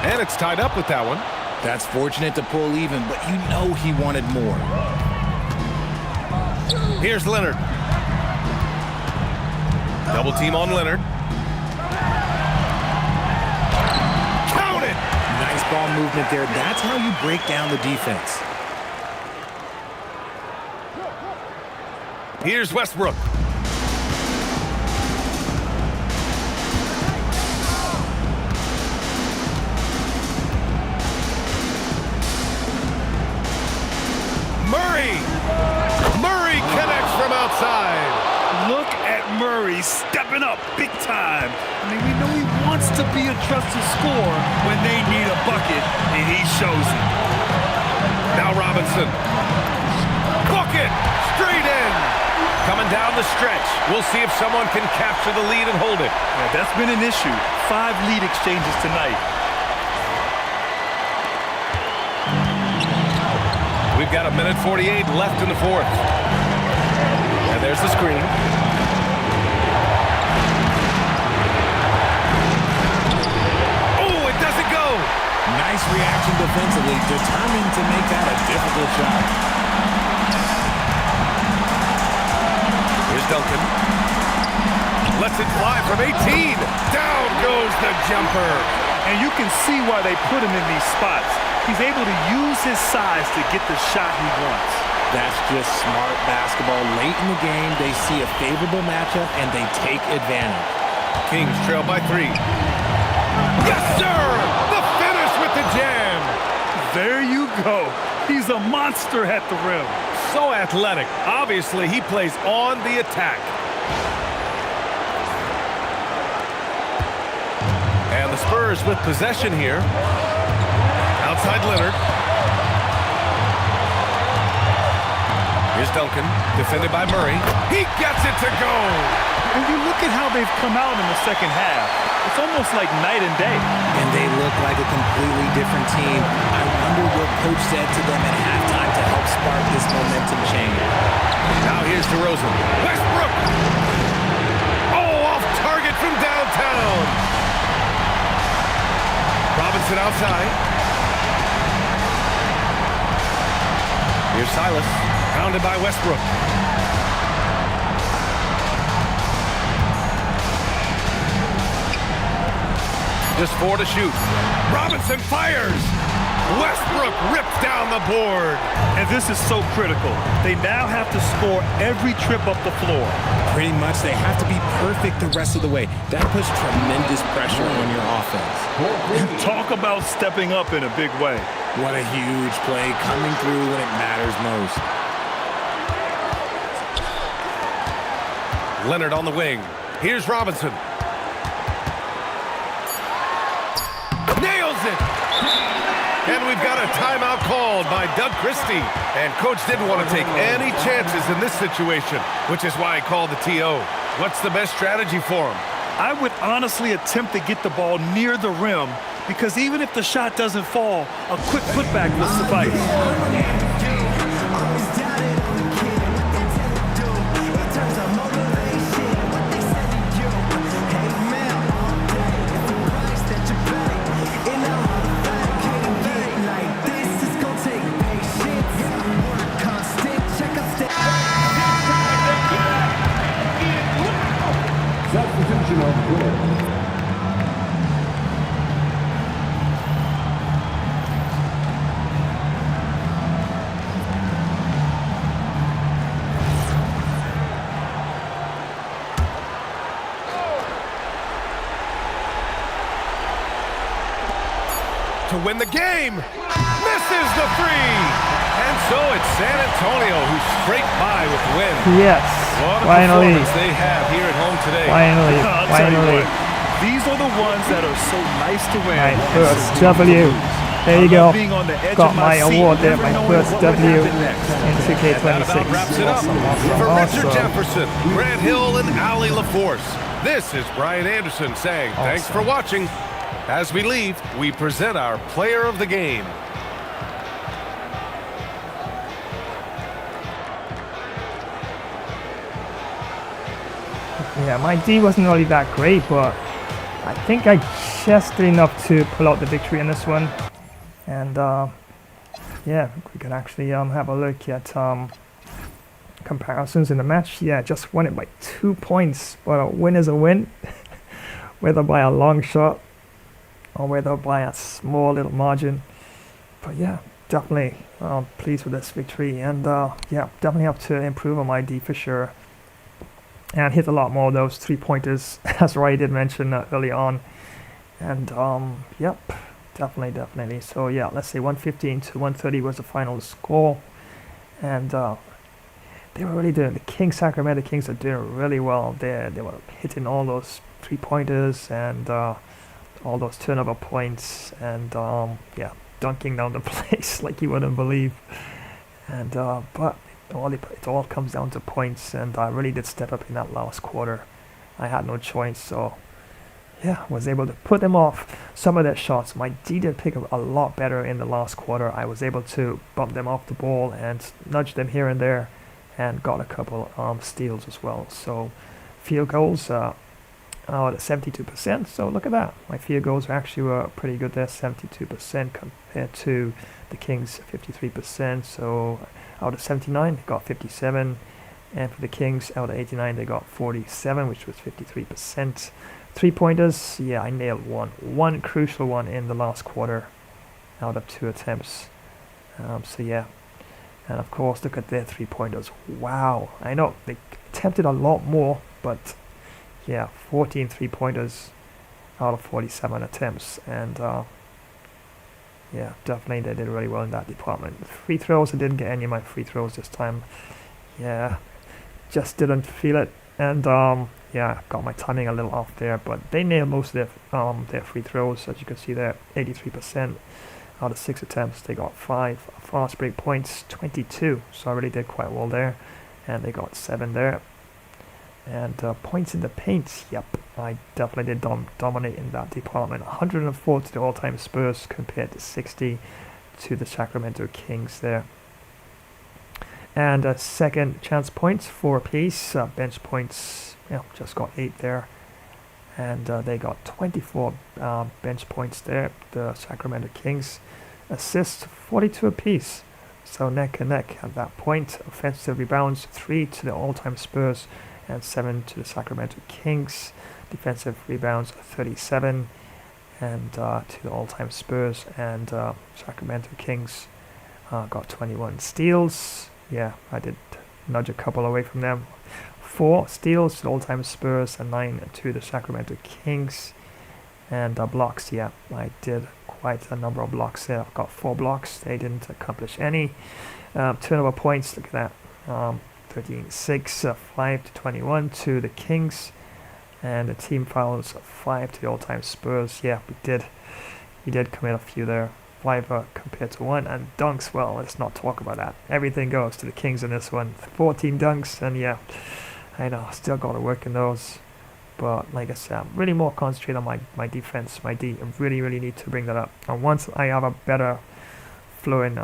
And it's tied up with that one. That's fortunate to pull even, but you know he wanted more. Here's Leonard. Double team on Leonard. Count it! Nice ball movement there. That's how you break down the defense. Here's Westbrook. Murray connects from outside. Look at Murray stepping up big time. I mean, we know he wants to be a trusted scorer when they need a bucket, and he shows it. Now Robinson. Book it! Straight in. Coming down the stretch. We'll see if someone can capture the lead and hold it. Yeah, that's been an issue. 5 lead exchanges tonight. We've got 1:48 left in the fourth. there's the screen. Oh, it doesn't go. Nice reaction defensively, determined to make that a difficult shot. Here's Duncan. Lets it fly from 18. Down goes the jumper. And you can see why they put him in these spots. He's able to use his size to get the shot he wants. That's just smart basketball. Late in the game, they see a favorable matchup, and they take advantage. Kings trail by 3. Yes, sir! The finish with the jam. There you go. He's a monster at the rim. So athletic. Obviously, he plays on the attack. And the Spurs with possession here. Outside Leonard. Here's Duncan, defended by Murray. He gets it to go. When you look at how they've come out in the second half, it's almost like night and day. And they look like a completely different team. I wonder what coach said to them at halftime to help spark this momentum change. Now here's Derozen. Westbrook! Oh, off target from downtown. Robinson outside. Here's Silas, pounded by Westbrook. Just 4 to shoot. Robinson fires. Westbrook rips down the board. And this is so critical. They now have to score every trip up the floor. Pretty much, they have to be perfect the rest of the way. That puts tremendous pressure on your offense. Talk about stepping up in a big way. What a huge play, coming through when it matters most. Leonard on the wing. Here's Robinson. Nails it! And we've got a timeout called by Doug Christie. And Coach didn't want to take any chances in this situation, which is why he called the TO. What's the best strategy for him? I would honestly attempt to get the ball near the rim, because even if the shot doesn't fall, a quick putback will suffice. Substitution on the court. To win the game, misses the three. And so it's San Antonio who scraped by with the win. Yes, what a finally. performance they have here at home today. Finally, I'll tell you finally. what, these are the ones that are so nice to win. My first W. There you go. Got my award there, my first W in 2K26. That about wraps it up. For Richard Jefferson, Grant Hill, and Ali LaForce, this is Brian Anderson saying thanks for watching. As we leave, we present our player of the game. Yeah, my D wasn't really that great, but I think I just did enough to pull out the victory in this one. And yeah, we can actually have a look at comparisons in the match. Yeah, just won it by 2 points, but a win is a win, whether by a long shot or whether by a small little margin. But yeah, definitely pleased with this victory, and yeah, definitely have to improve on my D for sure, and hit a lot more of those 3-pointers as Ray did mention early on. And yep, definitely. So yeah, let's say 115 to 130 was the final score, and they were really doing, the Sacramento Kings are doing really well there. They were hitting all those 3-pointers and all those turnover points, and yeah, dunking down the place like you wouldn't believe. And but it all comes down to points, and I really did step up in that last quarter. I had no choice, so yeah, was able to put them off some of their shots. My D did pick up a lot better in the last quarter. I was able to bump them off the ball and nudge them here and there, and got a couple steals as well. So field goals out at 72%. So look at that. My field goals actually were pretty good there, 72% compared to the Kings 53%. So out of 79, they got 57. And for the Kings, out of 89, they got 47, which was 53%. 3-pointers, yeah, I nailed one crucial one in the last quarter out of 2 attempts. So yeah, and of course, look at their 3-pointers. Wow, I know they attempted a lot more, but yeah, 14 3-pointers out of 47 attempts, and yeah, definitely they did really well in that department. Free throws, I didn't get any of my free throws this time. Yeah, just didn't feel it, and yeah, got my timing a little off there, but they nailed most of their free throws. As you can see there, 83% out of 6 attempts. They got 5 fast break points, 22, so I really did quite well there, and they got 7 there. And points in the paint, yep, I definitely did dominate in that department. 104 to the all-time Spurs compared to 60 to the Sacramento Kings there. And second chance points, 4 apiece. Bench points, yeah, just got 8 there. And they got 24 bench points there, the Sacramento Kings. Assists, 42 apiece. So neck and neck at that point. Offensive rebounds, 3 to the all-time Spurs and 7 to the Sacramento Kings. Defensive rebounds, 37 and to the all-time Spurs, and Sacramento Kings got 21 steals. Yeah, I did nudge a couple away from them. 4 steals to the all-time Spurs and 9 to the Sacramento Kings. And blocks, yeah, I did quite a number of blocks there. I've got 4 blocks. They didn't accomplish any. Turnover points, look at that. 13-6, 5 to 21 to the Kings. And the team fouls, 5 to the all-time Spurs. Yeah, we did commit a few there. 5 compared to 1. And dunks, well, let's not talk about that. Everything goes to the Kings in this one. 14 dunks, and yeah, I know, still got to work in those. But like I said, I'm really more concentrated on my defense, my D. I really need to bring that up. And once I have a better fluent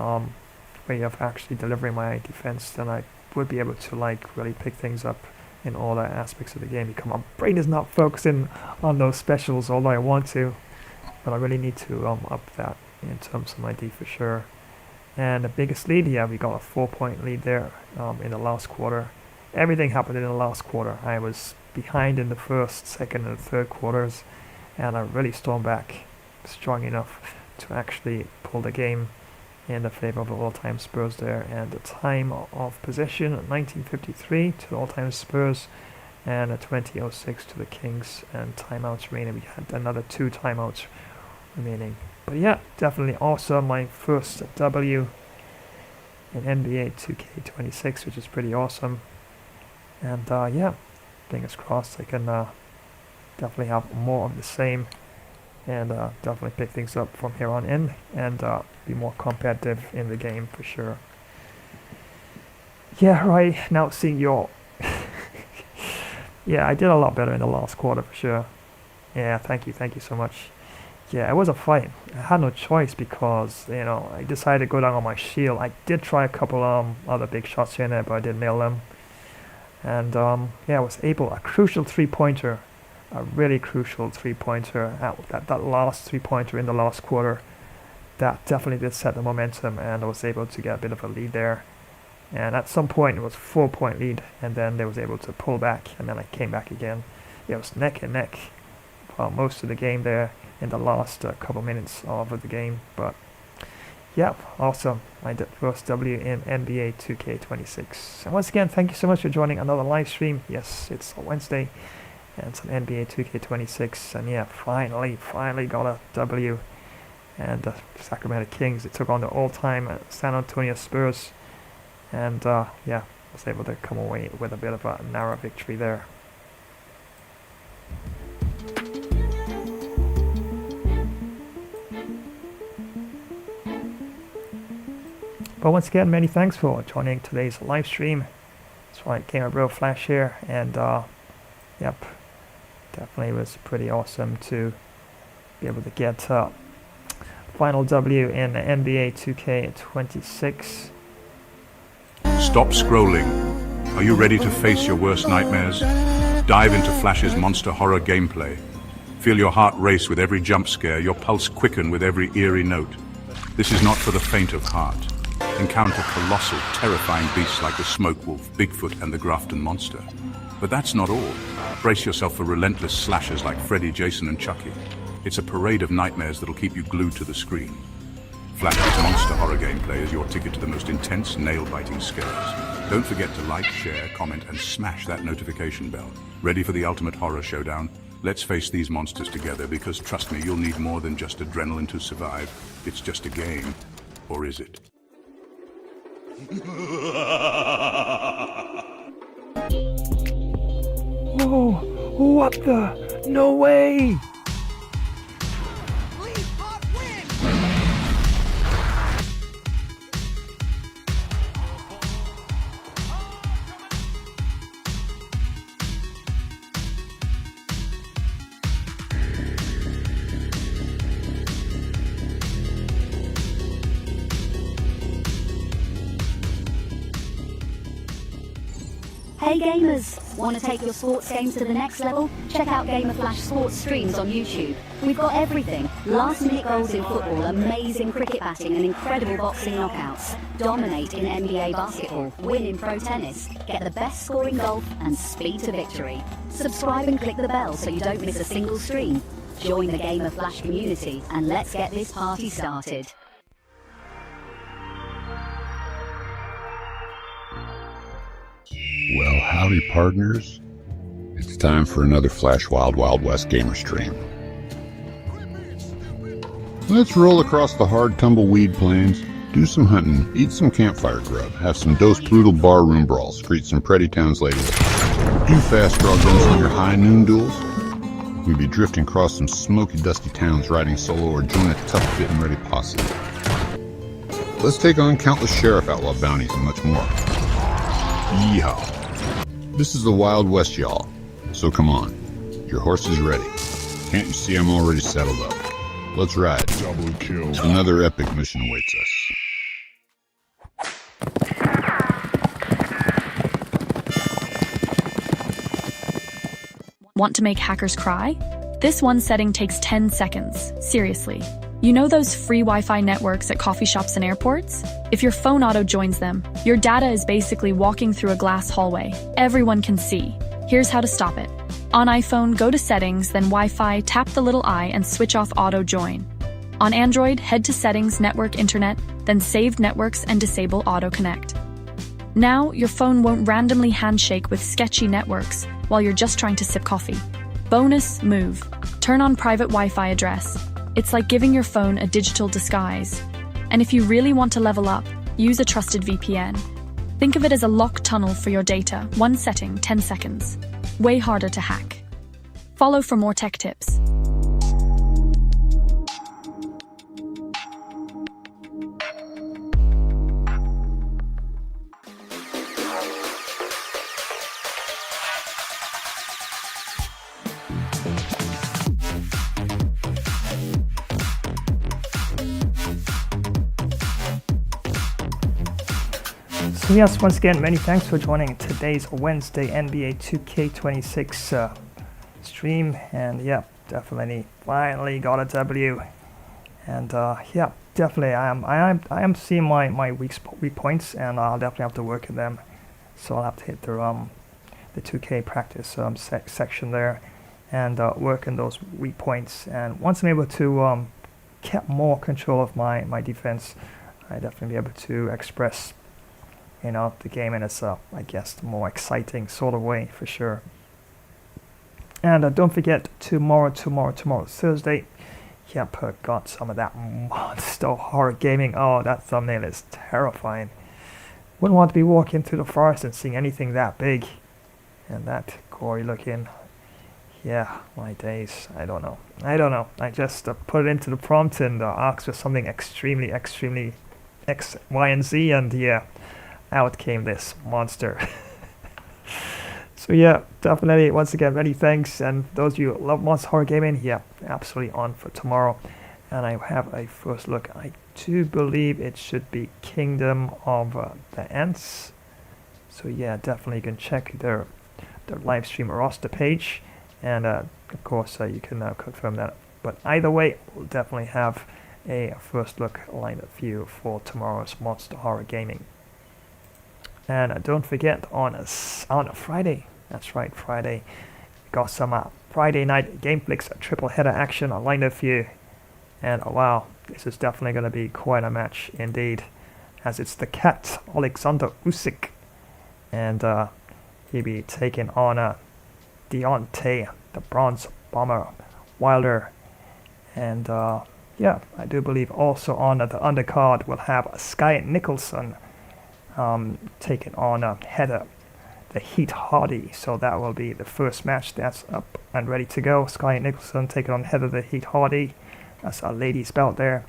way of actually delivering my defense, then I would be able to like really pick things up in all the aspects of the game, because my brain is not focusing on those specials, although I want to, but I really need to up that in terms of my D for sure. And the biggest lead, yeah, we got a 4-point lead there in the last quarter. Everything happened in the last quarter. I was behind in the first, second, and third quarters, and I really stormed back strong enough to actually pull the game in the favor of the all-time Spurs there. And the time of possession, 1953 to the all-time Spurs, and 20:06 to the Kings. And timeouts remaining, we had another 2 timeouts remaining. But yeah, definitely awesome. My first W in NBA 2K26, which is pretty awesome. And yeah, fingers crossed I can definitely have more of the same, and definitely pick things up from here on in, and be more competitive in the game for sure. Yeah, right, now seeing your yeah, I did a lot better in the last quarter for sure. Yeah, thank you so much. Yeah, it was a fight. I had no choice because, you know, I decided to go down on my shield. I did try a couple other big shots here and there, but I didn't nail them. And yeah, I was able, a crucial 3-pointer, a really crucial 3-pointer, that last 3-pointer in the last quarter, that definitely did set the momentum, and I was able to get a bit of a lead there. And at some point it was 4-point lead, and then they was able to pull back, and then I came back again. It was neck and neck for most of the game there in the last couple minutes of the game. But yeah, awesome. I did first W in NBA 2K26. And once again, thank you so much for joining another live stream. Yes, it's a Wednesday, and some NBA 2K26. And yeah, finally got a W. And the Sacramento Kings, they took on the all-time San Antonio Spurs. And yeah, was able to come away with a bit of a narrow victory there. But once again, many thanks for joining today's live stream. That's right, Gamer Bro Flash here, and yep, definitely was pretty awesome to be able to get final W in the NBA 2K26. Stop scrolling. Are you ready to face your worst nightmares? Dive into Flash's monster horror gameplay. Feel your heart race with every jump scare, your pulse quicken with every eerie note. This is not for the faint of heart. Encounter colossal, terrifying beasts like the Smoke Wolf, Bigfoot, and the Grafton Monster. But that's not all. Brace yourself for relentless slashers like Freddy, Jason, and Chucky. It's a parade of nightmares that'll keep you glued to the screen. Flash's monster horror gameplay is your ticket to the most intense, nail-biting scares. Don't forget to like, share, comment, and smash that notification bell. Ready for the ultimate horror showdown? Let's face these monsters together, because trust me, you'll need more than just adrenaline to survive. It's just a game. Or is it? Oh, what the? No way! Hey gamers! Want to take your sports games to the next level? Check out Gamer Flash Sports Streams on YouTube. We've got everything. Last minute goals in football, amazing cricket batting and incredible boxing knockouts. Dominate in NBA basketball, win in pro tennis, get the best score in golf and speed to victory. Subscribe and click the bell so you don't miss a single stream. Join the Gamer Flash community and let's get this party started. Well, howdy partners. It's time for another Flash Wild Wild West gamer stream. Let's roll across the hard tumbleweed plains, do some hunting, eat some campfire grub, have some dose brutal barroom brawls, greet some pretty towns ladies, do fast draw gunslinger high noon duels. We'd be drifting across some smoky dusty towns riding solo or join a tough fit and ready posse. Let's take on countless sheriff outlaw bounties and much more. Yeehaw. This is the Wild West, y'all. So come on. Your horse is ready. Can't you see I'm already saddled up? Let's ride. Double kill. Another epic mission awaits us. Want to make hackers cry? This one setting takes 10 seconds. Seriously. You know those free Wi-Fi networks at coffee shops and airports? If your phone auto joins them, your data is basically walking through a glass hallway. Everyone can see. Here's how to stop it. On iPhone, go to Settings, then Wi-Fi, tap the little I and switch off auto join. On Android, head to Settings, Network, Internet, then Saved Networks and disable Auto Connect. Now, your phone won't randomly handshake with sketchy networks while you're just trying to sip coffee. Bonus move. Turn on private Wi-Fi address. It's like giving your phone a digital disguise. And if you really want to level up, use a trusted VPN. Think of it as a locked tunnel for your data, one setting, 10 seconds. Way harder to hack. Follow for more tech tips. So yes, once again, many thanks for joining today's Wednesday NBA 2K26 stream, and yeah, definitely finally got a W, and yeah, definitely I am seeing my weak points, and I'll definitely have to work at them. So I'll have to hit the 2K practice section there, and work on those weak points. And once I'm able to get more control of my defense, I definitely be able to express the game in its, I guess, more exciting sort of way, for sure. And don't forget, tomorrow, Thursday, yep, got some of that monster horror gaming. Oh, that thumbnail is terrifying. Wouldn't want to be walking through the forest and seeing anything that big and that gory looking. Yeah, my days, I don't know. I just put it into the prompt and asked for something extremely X, Y, and Z, and yeah, out came this monster. So yeah, definitely, once again, many thanks, and those of you who love monster horror gaming, yeah, absolutely on for tomorrow. And I have a first look. I do believe it should be Kingdom of the Ants. So yeah, definitely you can check their live stream roster page, and of course you can confirm that. But either way, we'll definitely have a first look lineup view for tomorrow's Monster Horror Gaming. And don't forget on a Friday, that's right, Friday, got some Friday night GameFlix triple header action on lineup view. And wow, this is definitely going to be quite a match indeed, as it's the Cat Alexander Usyk, and he'll be taking on Deontay, the Bronze Bomber Wilder. And yeah, I do believe also on the undercard we'll have Sky Nicholson taking on Heather, the Heat Hardy. So that will be the first match that's up and ready to go. Sky Nicholson taking on Heather, the Heat Hardy. That's a ladies belt there.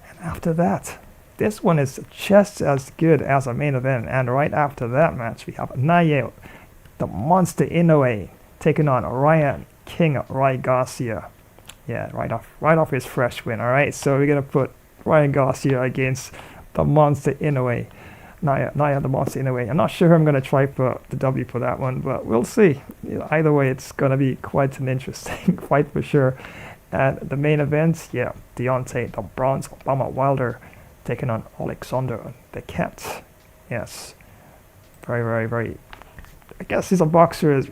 And after that, this one is just as good as a main event. And right after that match, we have Naye, the Monster Inoue, taking on Ryan King Ray Garcia. Yeah, right off his fresh win. All right, so we're gonna put Ryan Garcia against the Monster Inoue. Naya the Monster Inoue. I'm not sure who I'm gonna try for the W for that one, but we'll see. Either way, it's gonna be quite an interesting fight for sure. And the main event, yeah, Deontay, the Bronze Bomber Wilder, taking on Alexander, the Cat. Yes, very. I guess he's a boxer, is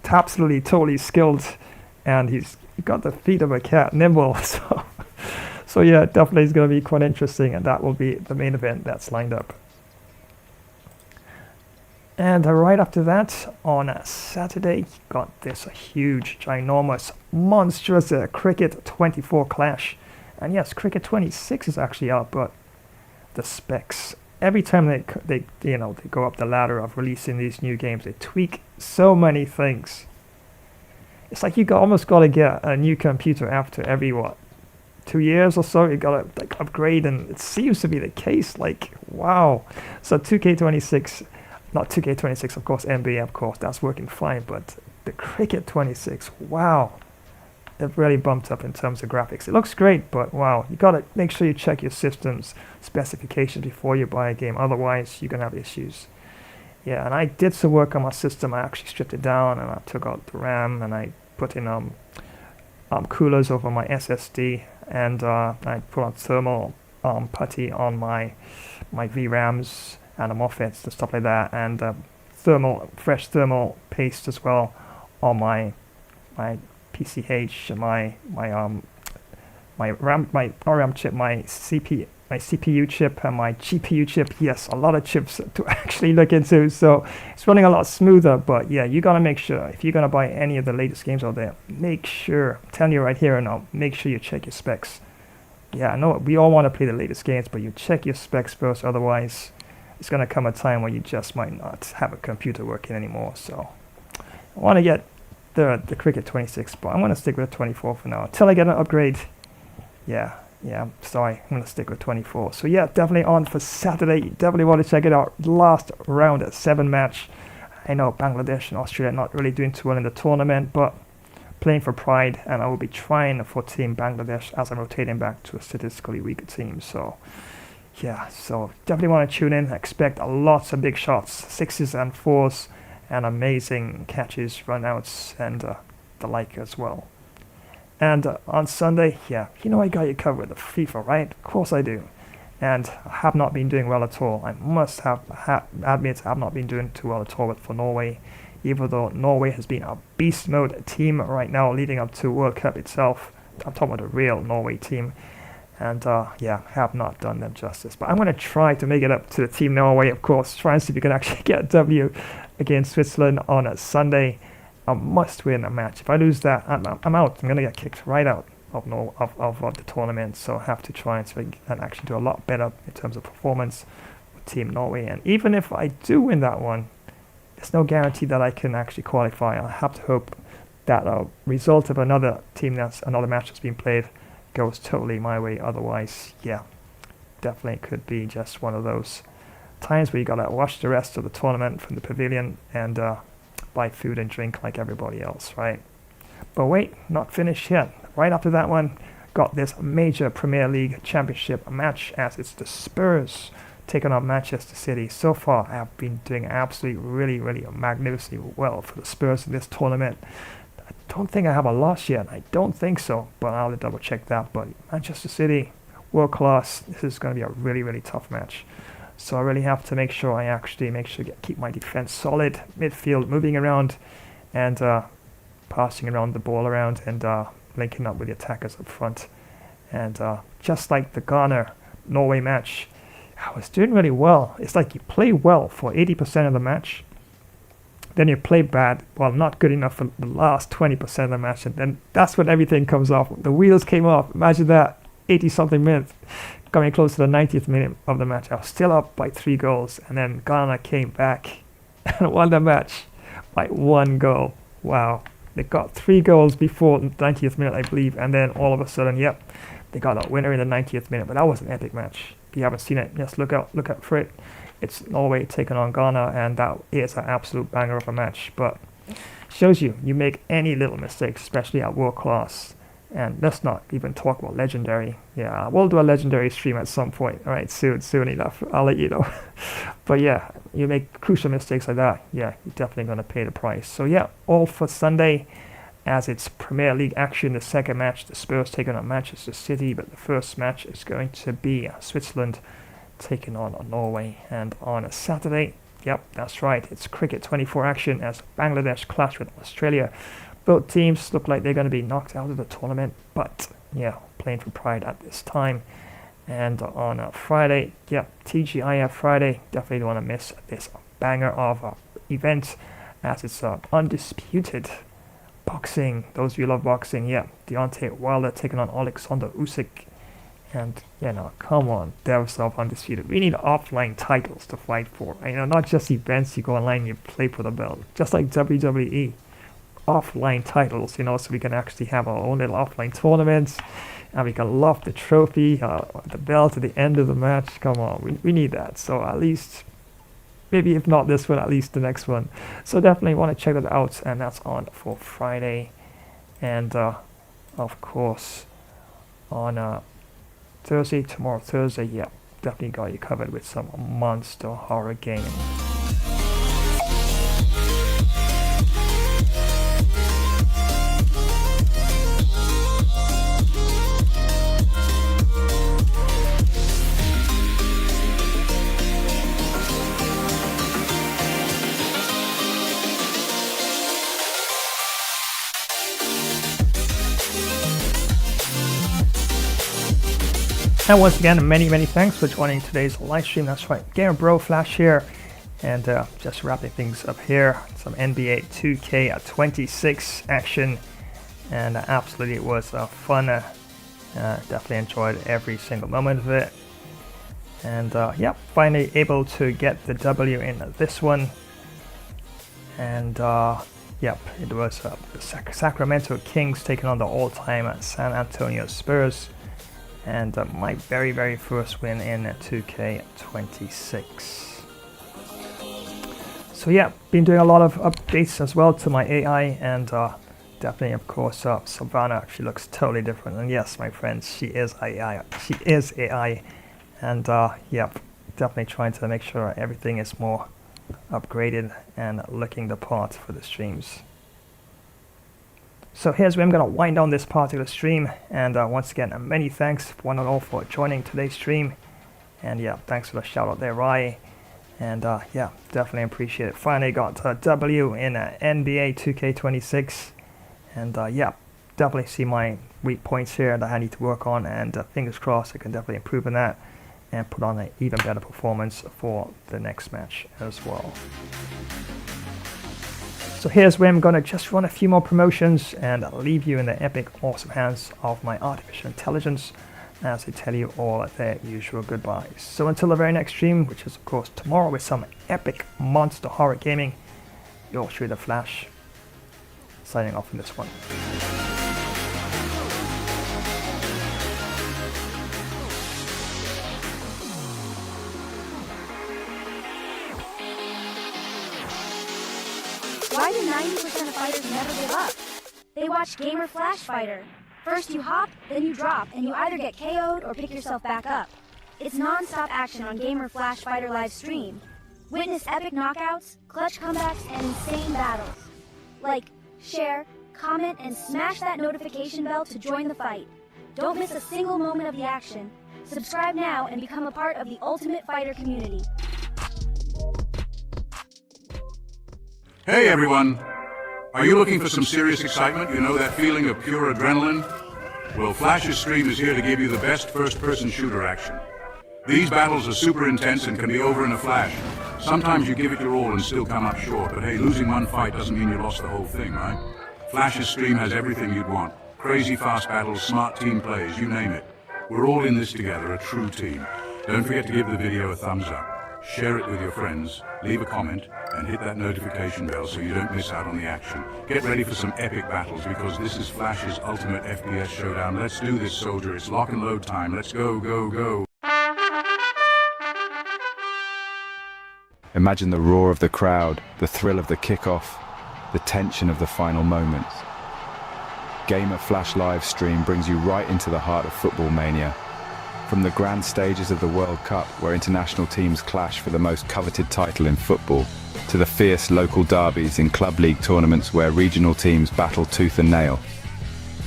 absolutely totally skilled, and he's got the feet of a cat, nimble. So yeah, definitely is going to be quite interesting, and that will be the main event that's lined up. And right after that, on Saturday, got this huge, ginormous, monstrous Cricket 24 clash. And yes, Cricket 26 is actually out, but the specs, every time they go up the ladder of releasing these new games, they tweak so many things. It's like almost got to get a new computer after every 2 years or so. You got to upgrade, and it seems to be the case. Like, wow. So 2K26. Not 2K26, of course, NBA, of course, that's working fine, but the Cricket 26, wow, it really bumped up in terms of graphics. It looks great, but wow, you gotta make sure you check your system's specifications before you buy a game, otherwise you're gonna have issues. Yeah, and I did some work on my system. I actually stripped it down, and I took out the RAM, and I put in coolers over my SSD, and I put on thermal putty on my VRAMs, and the MOSFETs and stuff like that, and fresh thermal paste as well on my PCH, my RAM chip, my CPU chip, and my GPU chip. Yes, a lot of chips to actually look into, so it's running a lot smoother. But yeah, you gotta make sure if you're gonna buy any of the latest games out there, make sure, I'm telling you right here and now, make sure you check your specs. Yeah, I know we all want to play the latest games, but you check your specs first, otherwise it's going to come a time where you just might not have a computer working anymore. So I want to get the Cricket 26, but I'm going to stick with 24 for now until I get an upgrade. Yeah, sorry, I'm going to stick with 24. So yeah, definitely on for Saturday. You definitely want to check it out. Last round at 7 match. I know Bangladesh and Australia not really doing too well in the tournament, but playing for pride, and I will be trying for Team Bangladesh as I'm rotating back to a statistically weaker team. So yeah, so definitely want to tune in. Expect lots of big shots, 6s and 4s, and amazing catches, runouts, and the like as well. And on Sunday, yeah, I got you covered with the FIFA, right? Of course I do. And I have not been doing well at all. I must admit I have not been doing too well at all for Norway, even though Norway has been a beast mode team right now leading up to World Cup itself. I'm talking about the real Norway team. And yeah, have not done them justice. But I'm going to try to make it up to the Team Norway, of course. Try and see if you can actually get a W against Switzerland on a Sunday. I must win a match. If I lose that, I'm out. I'm going to get kicked right out of the tournament. So I have to try and actually do a lot better in terms of performance with Team Norway. And even if I do win that one, there's no guarantee that I can actually qualify. I have to hope that a result of another match that's been played goes totally my way. Otherwise, yeah, definitely could be just one of those times where you gotta watch the rest of the tournament from the pavilion and buy food and drink like everybody else, right? But wait, not finished yet. Right after that one, got this major Premier League Championship match, as it's the Spurs taking on Manchester City. So far, I have been doing absolutely really magnificently well for the Spurs in this tournament. I don't think I have a loss yet. I don't think so, but I'll double check that. But Manchester City, world class. This is going to be a really tough match. So I really have to make sure I actually keep my defense solid, midfield moving around, and passing around the ball around, and linking up with the attackers up front. And just like the Ghana-Norway match, I was doing really well. It's like you play well for 80% of the match, then you play bad, well, not good enough for the last 20% of the match, and then that's when everything comes off. The wheels came off. Imagine that, 80-something minutes, coming close to the 90th minute of the match. I was still up by 3 goals, and then Ghana came back and won the match by 1 goal. Wow. They got 3 goals before the 90th minute, I believe, and then all of a sudden, yep, they got a winner in the 90th minute. But that was an epic match. If you haven't seen it, just look out for it. It's Norway taking on Ghana, and that is an absolute banger of a match. But shows you make any little mistakes, especially at world class. And let's not even talk about legendary. Yeah, we'll do a legendary stream at some point. All right, soon enough. I'll let you know. But yeah, you make crucial mistakes like that, yeah, you're definitely going to pay the price. So yeah, all for Sunday, as it's Premier League action. The second match, the Spurs taking on Manchester City, but the first match is going to be Switzerland taking on Norway. And on a Saturday, yep, that's right, it's Cricket 24 action as Bangladesh clash with Australia. Both teams look like they're going to be knocked out of the tournament, but yeah, playing for pride at this time. And on a Friday, yeah, TGIF Friday, definitely don't want to miss this banger of event, as it's undisputed boxing. Those of you who love boxing, yeah, Deontay Wilder taking on Alexander Usyk. And, come on, Derozen undisputed. We need offline titles to fight for. Not just events you go online and you play for the belt. Just like WWE. Offline titles, so we can actually have our own little offline tournaments, and we can loft the trophy, the belt at the end of the match. Come on, we need that. So at least, maybe if not this one, at least the next one. So definitely want to check that out, and that's on for Friday. And of course, on Thursday, tomorrow Thursday, yeah, definitely got you covered with some monster horror gaming. And once again, many thanks for joining today's live stream. That's right, Gamer Bro Flash here, and just wrapping things up here. Some NBA 2K26 action, and absolutely it was fun. Definitely enjoyed every single moment of it, and yeah, finally able to get the W in this one. And yep, it was the Sacramento Kings taking on the all-time San Antonio Spurs. And my very first win in 2K26. So yeah, been doing a lot of updates as well to my AI, and definitely, of course, Savannah, she looks totally different. And yes, my friends, she is AI. She is AI, and yeah, definitely trying to make sure everything is more upgraded and looking the part for the streams. So here's where I'm going to wind down this particular stream, and once again, many thanks one and all for joining today's stream. And yeah, thanks for the shout out there, Rai. And yeah, definitely appreciate it. Finally got a W in NBA 2K26, and yeah, definitely see my weak points here that I need to work on, and fingers crossed I can definitely improve on that and put on an even better performance for the next match as well. So here's where I'm going to just run a few more promotions and leave you in the epic, awesome hands of my artificial intelligence as I tell you all their usual goodbyes. So until the very next stream, which is of course tomorrow with some epic monster horror gaming, you're through the Flash, signing off in this one. Why do 90% of fighters never give up? They watch Gamer Flash Fighter. First you hop, then you drop, and you either get KO'd or pick yourself back up. It's non-stop action on Gamer Flash Fighter live stream. Witness epic knockouts, clutch comebacks, and insane battles. Like, share, comment, and smash that notification bell to join the fight. Don't miss a single moment of the action. Subscribe now and become a part of the Ultimate Fighter community. Hey everyone! Are you looking for some serious excitement? You know that feeling of pure adrenaline? Well, Flash's stream is here to give you the best first-person shooter action. These battles are super intense and can be over in a flash. Sometimes you give it your all and still come up short, but hey, losing one fight doesn't mean you lost the whole thing, right? Flash's stream has everything you'd want. Crazy fast battles, smart team plays, you name it. We're all in this together, a true team. Don't forget to give the video a thumbs up. Share it with your friends, leave a comment, and hit that notification bell so you don't miss out on the action. Get ready for some epic battles because this is Flash's ultimate FPS showdown. Let's do this, soldier. It's lock and load time. Let's go, go, go. Imagine the roar of the crowd, the thrill of the kickoff, the tension of the final moments. Gamer Flash live stream brings you right into the heart of football mania. From the grand stages of the World Cup, where international teams clash for the most coveted title in football, to the fierce local derbies in club league tournaments where regional teams battle tooth and nail.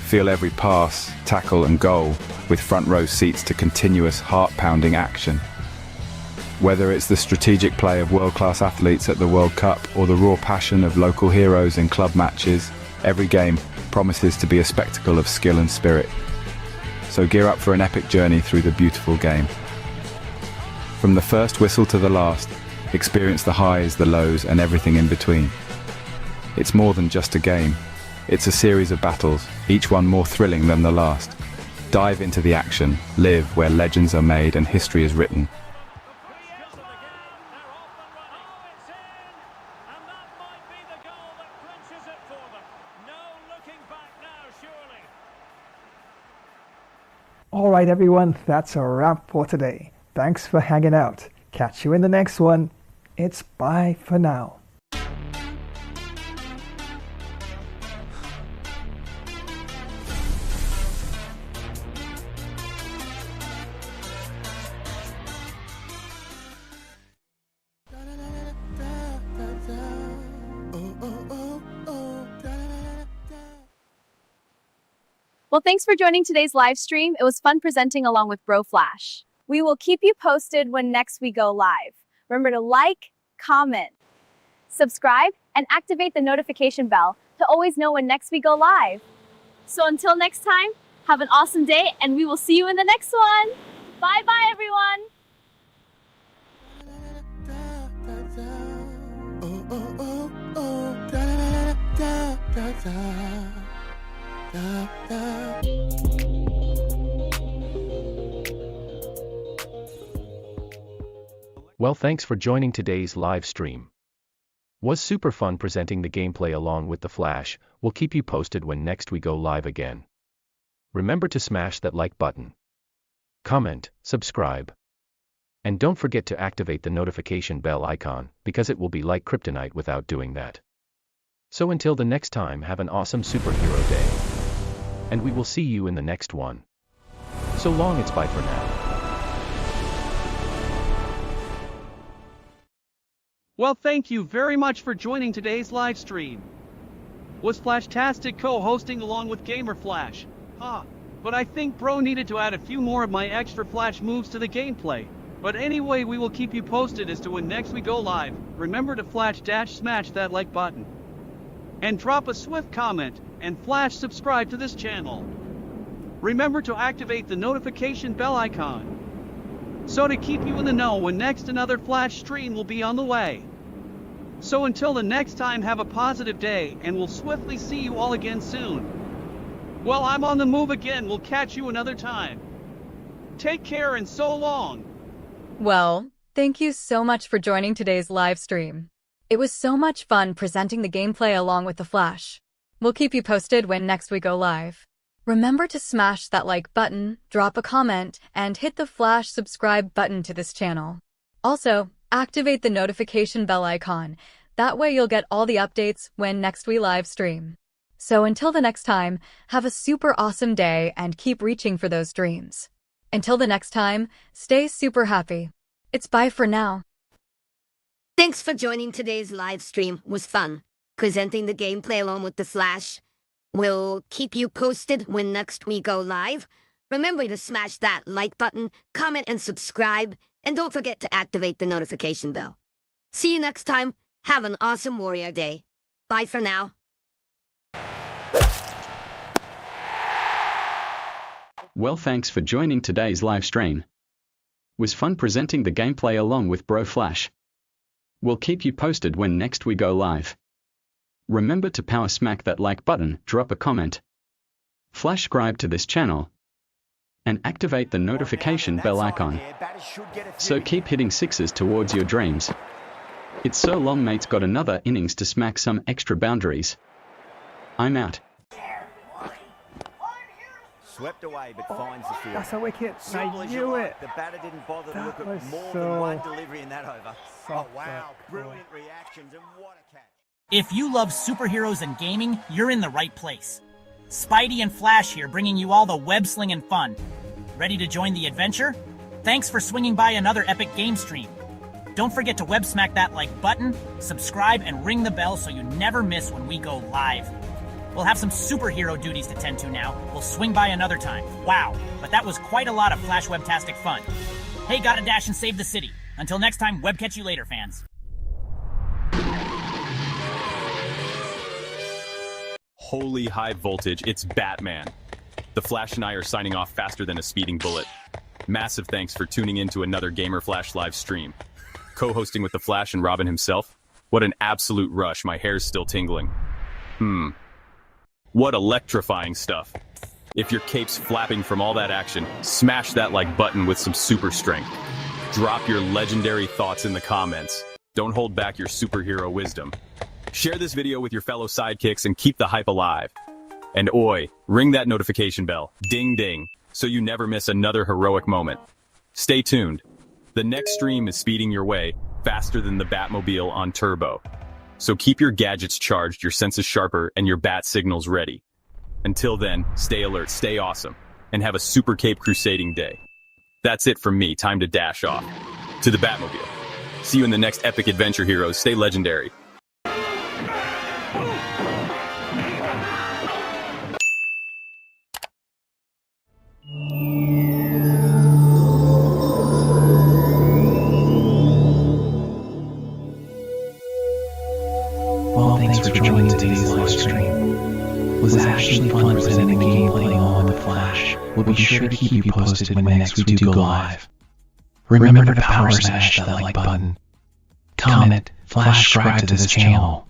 Feel every pass, tackle and goal with front row seats to continuous heart-pounding action. Whether it's the strategic play of world-class athletes at the World Cup or the raw passion of local heroes in club matches, every game promises to be a spectacle of skill and spirit. So gear up for an epic journey through the beautiful game. From the first whistle to the last, experience the highs, the lows, and everything in between. It's more than just a game. It's a series of battles, each one more thrilling than the last. Dive into the action, live where legends are made and history is written. Alright everyone, that's a wrap for today. Thanks for hanging out. Catch you in the next one. It's bye for now. Well, thanks for joining today's live stream. It was fun presenting along with Bro Flash. We will keep you posted when next we go live. Remember to like, comment, subscribe, and activate the notification bell to always know when next we go live. So until next time, have an awesome day, and we will see you in the next one. Bye-bye, everyone. Well, thanks for joining today's live stream. Was super fun presenting the gameplay along with the Flash. We'll keep you posted when next we go live again. Remember to smash that like button, comment, subscribe, and don't forget to activate the notification bell icon because it will be like kryptonite without doing that. So until the next time, have an awesome superhero day. And we will see you in the next one. So long, it's bye for now. Well, thank you very much for joining today's live stream. Was Flashtastic co-hosting along with Gamer Flash? But I think Bro needed to add a few more of my extra Flash moves to the gameplay. But anyway, we will keep you posted as to when next we go live. Remember to smash that like button. And drop a swift comment, and Flash subscribe to this channel. Remember to activate the notification bell icon, so to keep you in the know when next another Flash stream will be on the way. So until the next time, have a positive day, and we'll swiftly see you all again soon. Well, I'm on the move again, we'll catch you another time. Take care and so long. Well, thank you so much for joining today's live stream. It was so much fun presenting the gameplay along with the Flash. We'll keep you posted when next we go live. Remember to smash that like button, drop a comment, and hit the Flash subscribe button to this channel. Also, activate the notification bell icon. That way you'll get all the updates when next we live stream. So until the next time, have a super awesome day and keep reaching for those dreams. Until the next time, stay super happy. It's bye for now. Thanks for joining today's live stream. It was fun. Presenting the gameplay along with the Flash. We'll keep you posted when next we go live. Remember to smash that like button, comment and subscribe, and don't forget to activate the notification bell. See you next time. Have an awesome Warrior Day. Bye for now. Well, thanks for joining today's live stream. Was fun presenting the gameplay along with Bro Flash. We'll keep you posted when next we go live. Remember to power smack that like button, drop a comment, flash subscribe to this channel, and activate the notification bell icon. So keep hitting sixes towards your dreams. It's so long, mate's got another innings to smack some extra boundaries. I'm out. Swept away but finds the field. That's a wicket. I knew it. The batter didn't bother to look at more than one delivery in that over. Oh wow, brilliant reactions and what a catch. If you love superheroes and gaming, you're in the right place. Spidey and Flash here, bringing you all the web-slinging fun. Ready to join the adventure? Thanks for swinging by another epic game stream. Don't forget to web smack that like button, subscribe, and ring the bell so you never miss when we go live. We'll have some superhero duties to tend to now. We'll swing by another time. Wow, but that was quite a lot of Flash Webtastic fun. Hey, gotta dash and save the city. Until next time, web catch you later, fans. Holy high voltage, it's Batman. The Flash and I are signing off faster than a speeding bullet. Massive thanks for tuning in to another Gamer Flash live stream. Co-hosting with the Flash and Robin himself? What an absolute rush, my hair's still tingling. What electrifying stuff. If your cape's flapping from all that action, smash that like button with some super strength. Drop your legendary thoughts in the comments. Don't hold back your superhero wisdom. Share this video with your fellow sidekicks and keep the hype alive. And oi, ring that notification bell, ding ding, so you never miss another heroic moment. Stay tuned. The next stream is speeding your way faster than the Batmobile on turbo. So keep your gadgets charged, your senses sharper, and your bat signals ready. Until then, stay alert, stay awesome, and have a super cape crusading day. That's it from me, time to dash off. To the Batmobile. See you in the next epic adventure, heroes. Stay legendary. Well, thanks for joining today's live stream. It was actually fun presenting the gameplay on the Flash. We'll be sure to keep you posted when next we do go live. Remember to power smash that like button, comment, flash subscribe to this channel,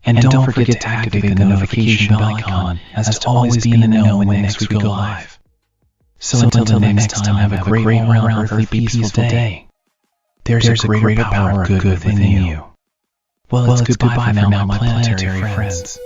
and don't forget to activate the notification bell icon as to always be in the know when next we go live. So until the next time, have a great all-around earthly peaceful day. There's a greater power of good within you. Well, it's goodbye for now, my planetary friends.